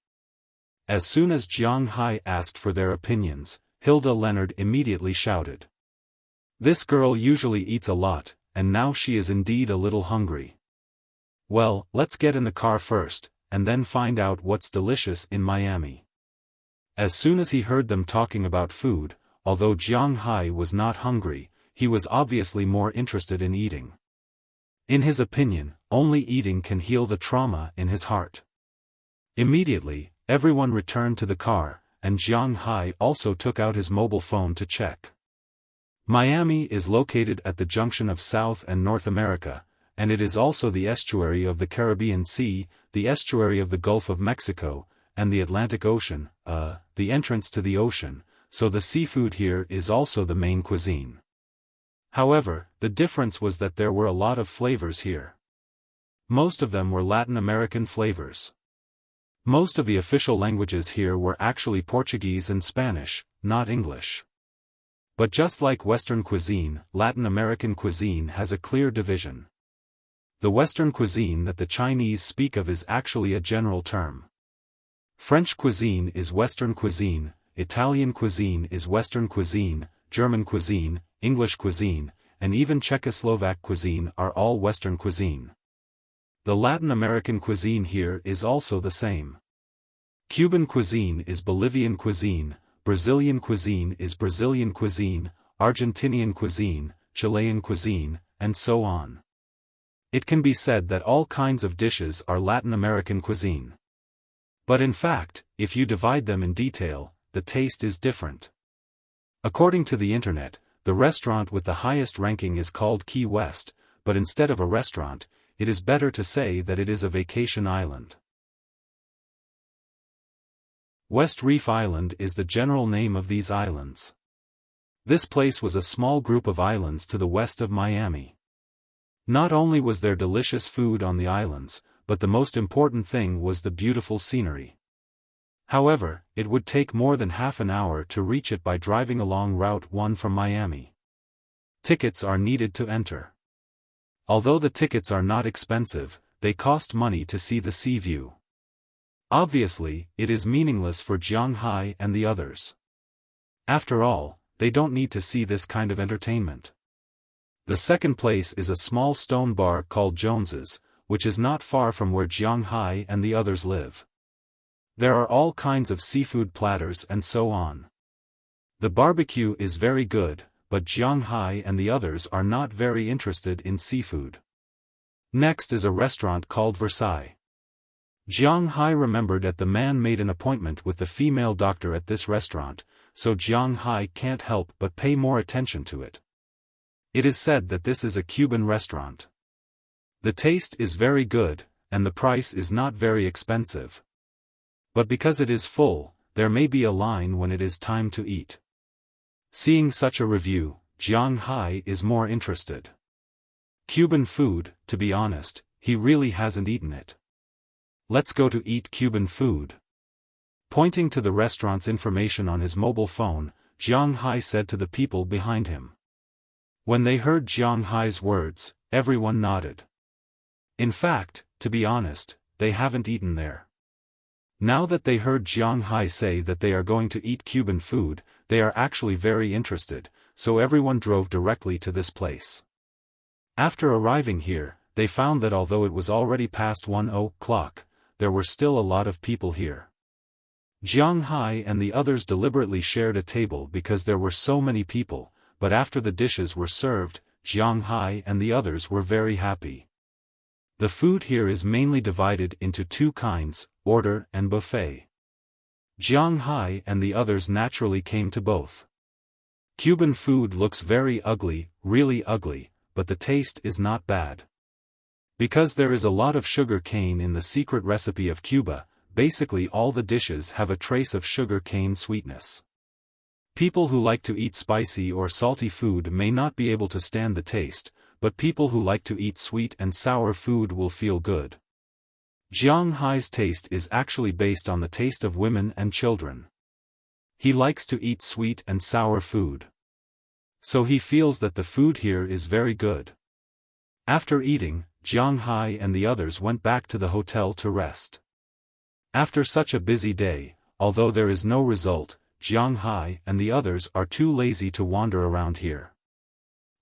Speaker 1: As soon as Jiang Hai asked for their opinions, Hilda Leonard immediately shouted. This girl usually eats a lot, and now she is indeed a little hungry. Well, let's get in the car first, and then find out what's delicious in Miami. As soon as he heard them talking about food, although Jiang Hai was not hungry, he was obviously more interested in eating. In his opinion, only eating can heal the trauma in his heart. Immediately, everyone returned to the car, and Jiang Hai also took out his mobile phone to check. Miami is located at the junction of South and North America, and it is also the estuary of the Caribbean Sea, the estuary of the Gulf of Mexico, and the Atlantic Ocean, the entrance to the ocean, so the seafood here is also the main cuisine. However, the difference was that there were a lot of flavors here. Most of them were Latin American flavors. Most of the official languages here were actually Portuguese and Spanish, not English. But just like Western cuisine, Latin American cuisine has a clear division. The Western cuisine that the Chinese speak of is actually a general term. French cuisine is Western cuisine, Italian cuisine is Western cuisine, German cuisine, English cuisine, and even Czechoslovak cuisine are all Western cuisine. The Latin American cuisine here is also the same. Cuban cuisine is Bolivian cuisine, Brazilian cuisine is Brazilian cuisine, Argentinian cuisine, Chilean cuisine, and so on. It can be said that all kinds of dishes are Latin American cuisine. But in fact, if you divide them in detail, the taste is different. According to the internet, the restaurant with the highest ranking is called Key West, but instead of a restaurant, it is better to say that it is a vacation island. West Reef Island is the general name of these islands. This place was a small group of islands to the west of Miami. Not only was there delicious food on the islands, but the most important thing was the beautiful scenery. However, it would take more than half an hour to reach it by driving along Route 1 from Miami. Tickets are needed to enter. Although the tickets are not expensive, they cost money to see the sea view. Obviously, it is meaningless for Jiang Hai and the others. After all, they don't need to see this kind of entertainment. The second place is a small stone bar called Jones's, which is not far from where Jiang Hai and the others live. There are all kinds of seafood platters and so on. The barbecue is very good, but Jiang Hai and the others are not very interested in seafood. Next is a restaurant called Versailles. Jiang Hai remembered that the man made an appointment with the female doctor at this restaurant, so Jiang Hai can't help but pay more attention to it. It is said that this is a Cuban restaurant. The taste is very good, and the price is not very expensive. But because it is full, there may be a line when it is time to eat. Seeing such a review, Jiang Hai is more interested. Cuban food, to be honest, he really hasn't eaten it. Let's go to eat Cuban food. Pointing to the restaurant's information on his mobile phone, Jiang Hai said to the people behind him. When they heard Jiang Hai's words, everyone nodded. In fact, to be honest, they haven't eaten there. Now that they heard Jiang Hai say that they are going to eat Cuban food, they are actually very interested, so everyone drove directly to this place. After arriving here, they found that although it was already past 1 o'clock, there were still a lot of people here. Jiang Hai and the others deliberately shared a table because there were so many people, but after the dishes were served, Jiang Hai and the others were very happy. The food here is mainly divided into two kinds, order and buffet. Jiang Hai and the others naturally came to both. Cuban food looks very ugly, really ugly, but the taste is not bad. Because there is a lot of sugar cane in the secret recipe of Cuba, basically all the dishes have a trace of sugar cane sweetness. People who like to eat spicy or salty food may not be able to stand the taste, but people who like to eat sweet and sour food will feel good. Jiang Hai's taste is actually based on the taste of women and children. He likes to eat sweet and sour food. So he feels that the food here is very good. After eating, Jiang Hai and the others went back to the hotel to rest. After such a busy day, although there is no result, Jiang Hai and the others are too lazy to wander around here.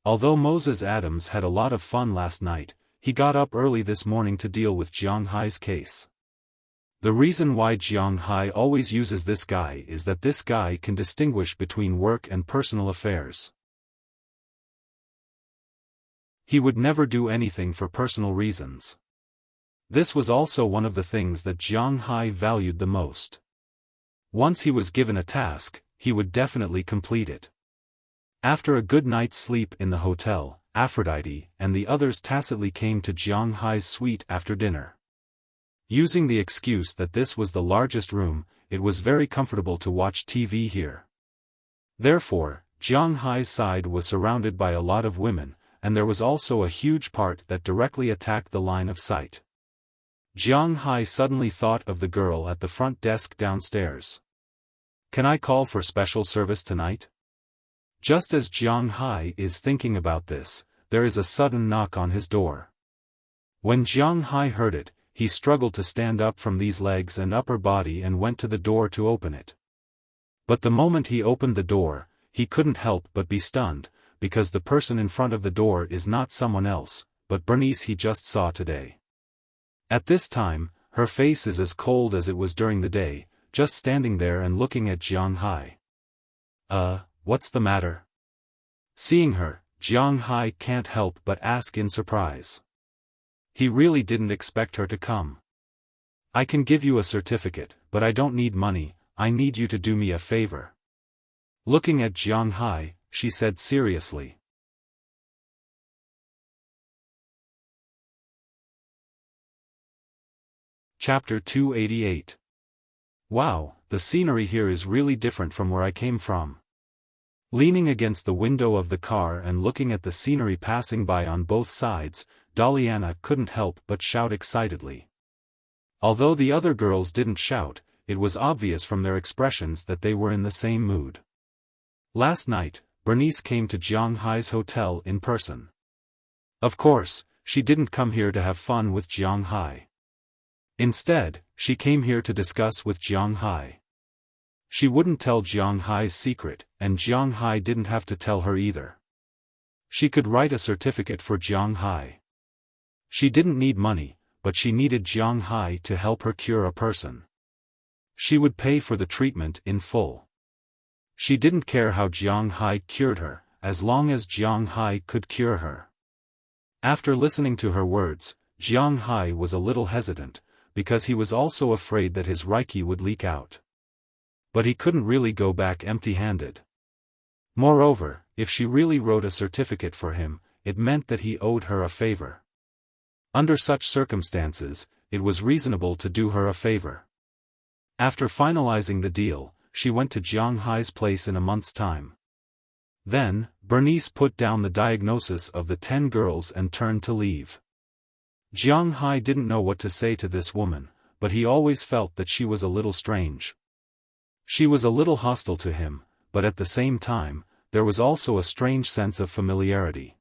Speaker 1: Although Moses Adams had a lot of fun last night, he got up early this morning to deal with Jiang Hai's case. The reason why Jiang Hai always uses this guy is that this guy can distinguish between work and personal affairs. He would never do anything for personal reasons. This was also one of the things that Jiang Hai valued the most. Once he was given a task, he would definitely complete it. After a good night's sleep in the hotel, Aphrodite and the others tacitly came to Jiang Hai's suite after dinner. Using the excuse that this was the largest room, it was very comfortable to watch TV here. Therefore, Jiang Hai's side was surrounded by a lot of women, and there was also a huge part that directly attacked the line of sight. Jiang Hai suddenly thought of the girl at the front desk downstairs. Can I call for special service tonight? Just as Jiang Hai is thinking about this, there is a sudden knock on his door. When Jiang Hai heard it, he struggled to stand up from these legs and upper body and went to the door to open it. But the moment he opened the door, he couldn't help but be stunned, because the person in front of the door is not someone else, but Bernice he just saw today. At this time, her face is as cold as it was during the day, just standing there and looking at Jiang Hai. What's the matter? Seeing her, Jiang Hai can't help but ask in surprise. He really didn't expect her to come. I can give you a certificate, but I don't need money, I need you to do me a favor. Looking at Jiang Hai, she said seriously. Chapter 288. Wow, the scenery here is really different from where I came from. Leaning against the window of the car and looking at the scenery passing by on both sides, Daliana couldn't help but shout excitedly. Although the other girls didn't shout, it was obvious from their expressions that they were in the same mood. Last night, Bernice came to Jiang Hai's hotel in person. Of course, she didn't come here to have fun with Jiang Hai. Instead, she came here to discuss with Jiang Hai. She wouldn't tell Jiang Hai's secret, and Jiang Hai didn't have to tell her either. She could write a certificate for Jiang Hai. She didn't need money, but she needed Jiang Hai to help her cure a person. She would pay for the treatment in full. She didn't care how Jiang Hai cured her, as long as Jiang Hai could cure her. After listening to her words, Jiang Hai was a little hesitant, because he was also afraid that his Reiki would leak out. But he couldn't really go back empty-handed. Moreover, if she really wrote a certificate for him, it meant that he owed her a favor. Under such circumstances, it was reasonable to do her a favor. After finalizing the deal, she went to Jiang Hai's place in a month's time. Then, Bernice put down the diagnosis of the 10 girls and turned to leave. Jiang Hai didn't know what to say to this woman, but he always felt that she was a little strange. She was a little hostile to him, but at the same time, there was also a strange sense of familiarity.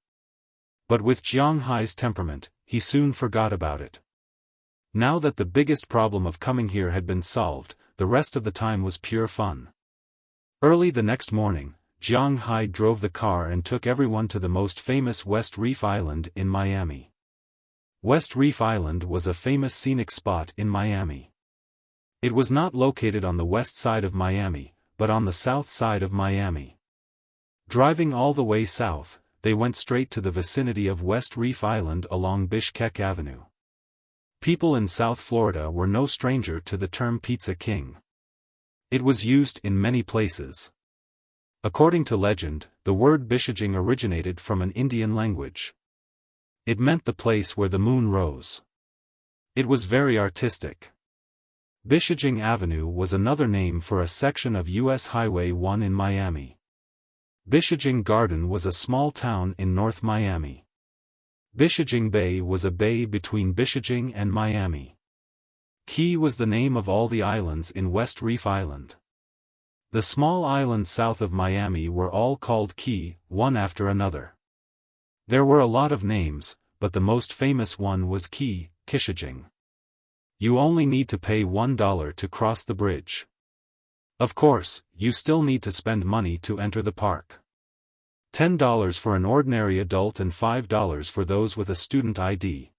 Speaker 1: But with Jiang Hai's temperament, he soon forgot about it. Now that the biggest problem of coming here had been solved, the rest of the time was pure fun. Early the next morning, Jiang Hai drove the car and took everyone to the most famous West Reef Island in Miami. West Reef Island was a famous scenic spot in Miami. It was not located on the west side of Miami, but on the south side of Miami. Driving all the way south, they went straight to the vicinity of West Reef Island along Bishkek Avenue. People in South Florida were no stranger to the term Pizza King. It was used in many places. According to legend, the word Bishijing originated from an Indian language. It meant the place where the moon rose. It was very artistic. Bishijing Avenue was another name for a section of U.S. Highway 1 in Miami. Bishijing Garden was a small town in North Miami. Bishijing Bay was a bay between Bishijing and Miami. Key was the name of all the islands in West Reef Island. The small islands south of Miami were all called Key, one after another. There were a lot of names, but the most famous one was Key, Kishijing. You only need to pay $1 to cross the bridge. Of course, you still need to spend money to enter the park. $10 for an ordinary adult and $5 for those with a student ID.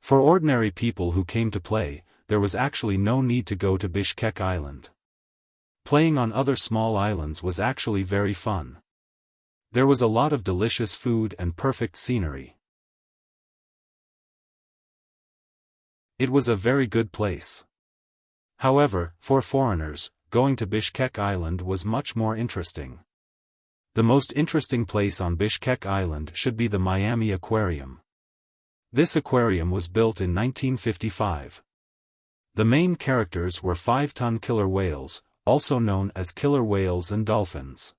Speaker 1: For ordinary people who came to play, there was actually no need to go to Bishkek Island. Playing on other small islands was actually very fun. There was a lot of delicious food and perfect scenery. It was a very good place. However, for foreigners, going to Bishkek Island was much more interesting. The most interesting place on Bishkek Island should be the Miami Aquarium. This aquarium was built in 1955. The main characters were 5-ton killer whales, also known as killer whales and dolphins.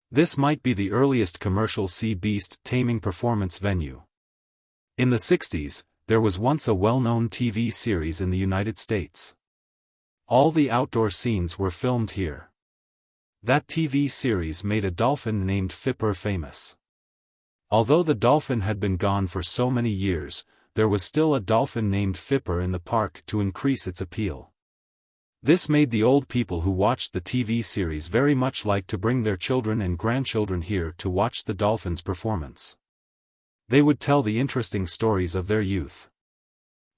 Speaker 1: This might be the earliest commercial sea beast taming performance venue. In the 60s, there was once a well-known TV series in the United States. All the outdoor scenes were filmed here. That TV series made a dolphin named Fipper famous. Although the dolphin had been gone for so many years, there was still a dolphin named Fipper in the park to increase its appeal. This made the old people who watched the TV series very much like to bring their children and grandchildren here to watch the dolphins' performance. They would tell the interesting stories of their youth.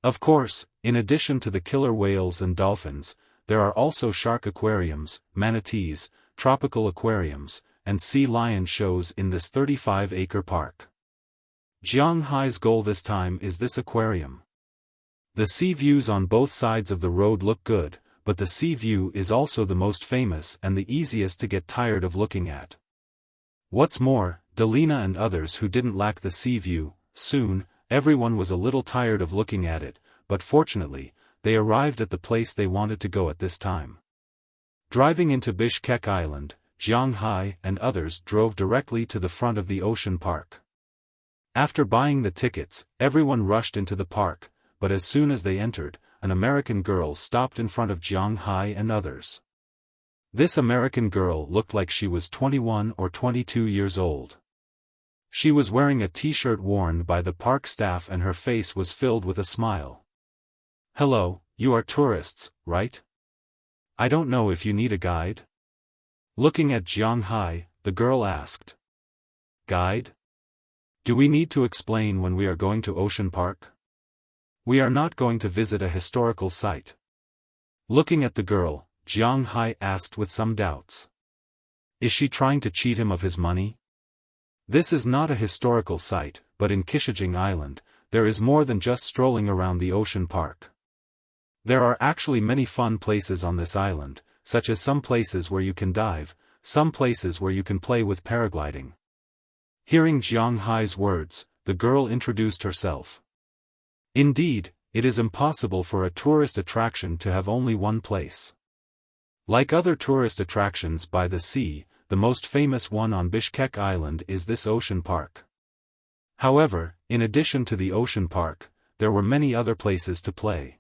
Speaker 1: Of course, in addition to the killer whales and dolphins, there are also shark aquariums, manatees, tropical aquariums, and sea lion shows in this 35-acre park. Jiang Hai's goal this time is this aquarium. The sea views on both sides of the road look good, but the sea view is also the most famous and the easiest to get tired of looking at. What's more, Delina and others who didn't lack the sea view, soon, everyone was a little tired of looking at it, but fortunately, they arrived at the place they wanted to go at this time. Driving into Bishkek Island, Jiang Hai and others drove directly to the front of the ocean park. After buying the tickets, everyone rushed into the park, but as soon as they entered, an American girl stopped in front of Jiang Hai and others. This American girl looked like she was 21 or 22 years old. She was wearing a t-shirt worn by the park staff and her face was filled with a smile. "Hello, you are tourists, right? I don't know if you need a guide?" Looking at Jiang Hai, the girl asked. "Guide? Do we need to explain when we are going to Ocean Park? We are not going to visit a historical site." Looking at the girl, Jiang Hai asked with some doubts. Is she trying to cheat him of his money? This is not a historical site, but in Kishijing Island, there is more than just strolling around the ocean park. There are actually many fun places on this island, such as some places where you can dive, some places where you can play with paragliding. Hearing Jiang Hai's words, the girl introduced herself. Indeed, it is impossible for a tourist attraction to have only one place. Like other tourist attractions by the sea, the most famous one on Bishkek Island is this ocean park. However, in addition to the ocean park, there were many other places to play.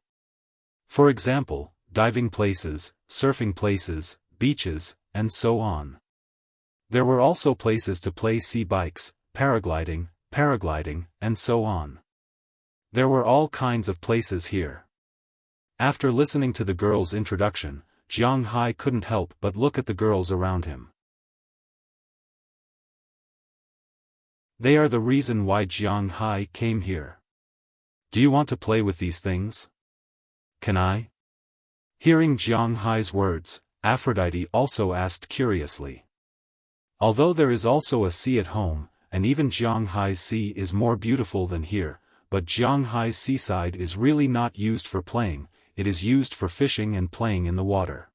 Speaker 1: For example, diving places, surfing places, beaches, and so on. There were also places to play sea bikes, paragliding, and so on. There were all kinds of places here. After listening to the girl's introduction, Jiang Hai couldn't help but look at the girls around him. They are the reason why Jiang Hai came here. Do you want to play with these things? Can I? Hearing Jiang Hai's words, Aphrodite also asked curiously. Although there is also a sea at home, and even Jiang Hai's sea is more beautiful than here, but Jiang Hai's seaside is really not used for playing, it is used for fishing and playing in the water.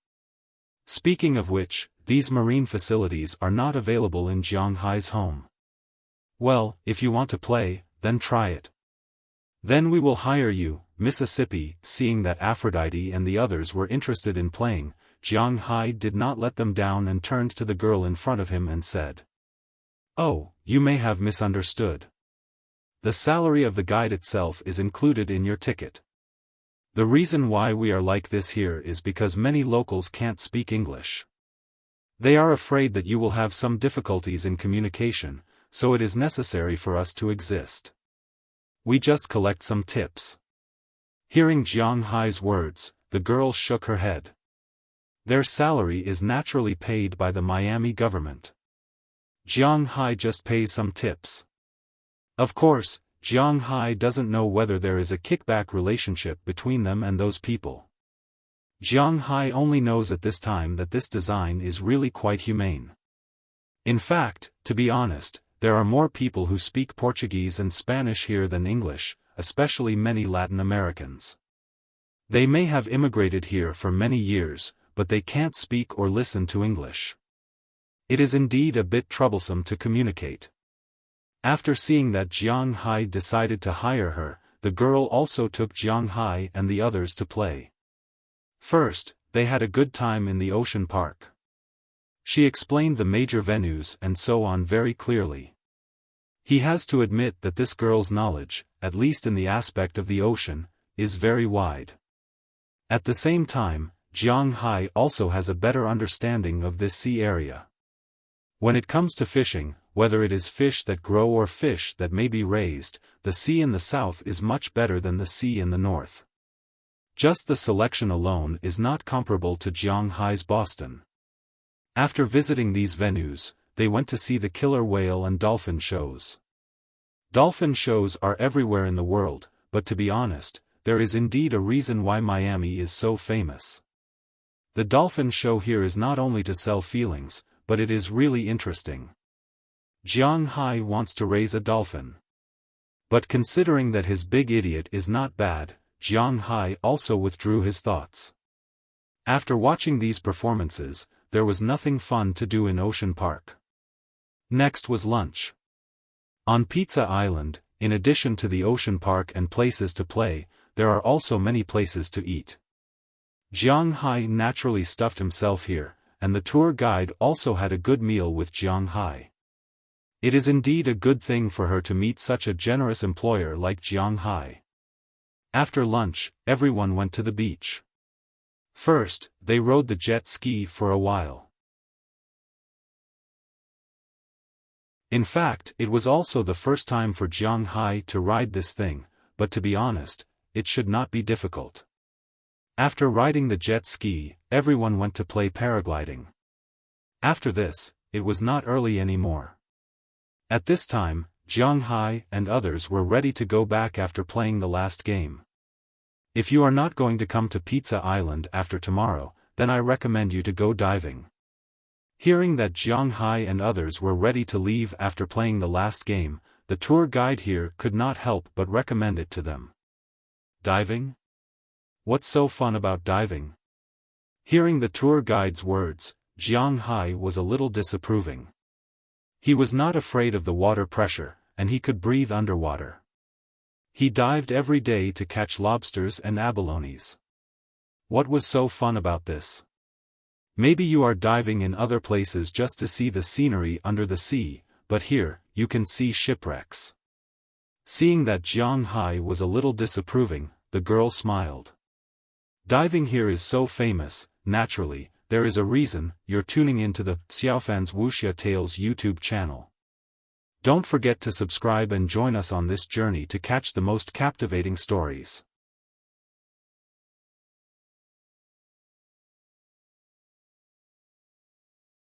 Speaker 1: Speaking of which, these marine facilities are not available in Jiang Hai's home. Well, if you want to play, then try it. Then we will hire you, Mississippi. Seeing that Aphrodite and the others were interested in playing, Jiang Hai did not let them down and turned to the girl in front of him and said, "Oh, you may have misunderstood. The salary of the guide itself is included in your ticket. The reason why we are like this here is because many locals can't speak English. They are afraid that you will have some difficulties in communication, so it is necessary for us to exist. We just collect some tips." Hearing Jiang Hai's words, the girl shook her head. Their salary is naturally paid by the Miami government. Jiang Hai just pays some tips. Of course, Jiang Hai doesn't know whether there is a kickback relationship between them and those people. Jiang Hai only knows at this time that this design is really quite humane. In fact, to be honest, there are more people who speak Portuguese and Spanish here than English, especially many Latin Americans. They may have immigrated here for many years, but they can't speak or listen to English. It is indeed a bit troublesome to communicate. After seeing that Jiang Hai decided to hire her, the girl also took Jiang Hai and the others to play. First, they had a good time in the ocean park. She explained the major venues and so on very clearly. He has to admit that this girl's knowledge, at least in the aspect of the ocean, is very wide. At the same time, Jiang Hai also has a better understanding of this sea area. When it comes to fishing, whether it is fish that grow or fish that may be raised, the sea in the south is much better than the sea in the north. Just the selection alone is not comparable to Jiang Hai's Boston. After visiting these venues, they went to see the killer whale and dolphin shows. Dolphin shows are everywhere in the world, but to be honest, there is indeed a reason why Miami is so famous. The dolphin show here is not only to sell feelings, but it is really interesting. Jiang Hai wants to raise a dolphin. But considering that his big idiot is not bad, Jiang Hai also withdrew his thoughts. After watching these performances, there was nothing fun to do in Ocean Park. Next was lunch. On Pizza Island, in addition to the Ocean Park and places to play, there are also many places to eat. Jiang Hai naturally stuffed himself here, and the tour guide also had a good meal with Jiang Hai. It is indeed a good thing for her to meet such a generous employer like Jiang Hai. After lunch, everyone went to the beach. First, they rode the jet ski for a while. In fact, it was also the first time for Jiang Hai to ride this thing, but to be honest, it should not be difficult. After riding the jet ski, everyone went to play paragliding. After this, it was not early anymore. At this time, Jiang Hai and others were ready to go back after playing the last game. If you are not going to come to Pizza Island after tomorrow, then I recommend you to go diving. Hearing that Jiang Hai and others were ready to leave after playing the last game, the tour guide here could not help but recommend it to them. Diving? What's so fun about diving? Hearing the tour guide's words, Jiang Hai was a little disapproving. He was not afraid of the water pressure, and he could breathe underwater. He dived every day to catch lobsters and abalones. What was so fun about this? Maybe you are diving in other places just to see the scenery under the sea, but here, you can see shipwrecks. Seeing that Jiang Hai was a little disapproving, the girl smiled. Diving here is so famous, naturally, there is a reason you're tuning into the Xiaofan's Wuxia Tales YouTube channel. Don't forget to subscribe and join us on this journey to catch the most captivating stories.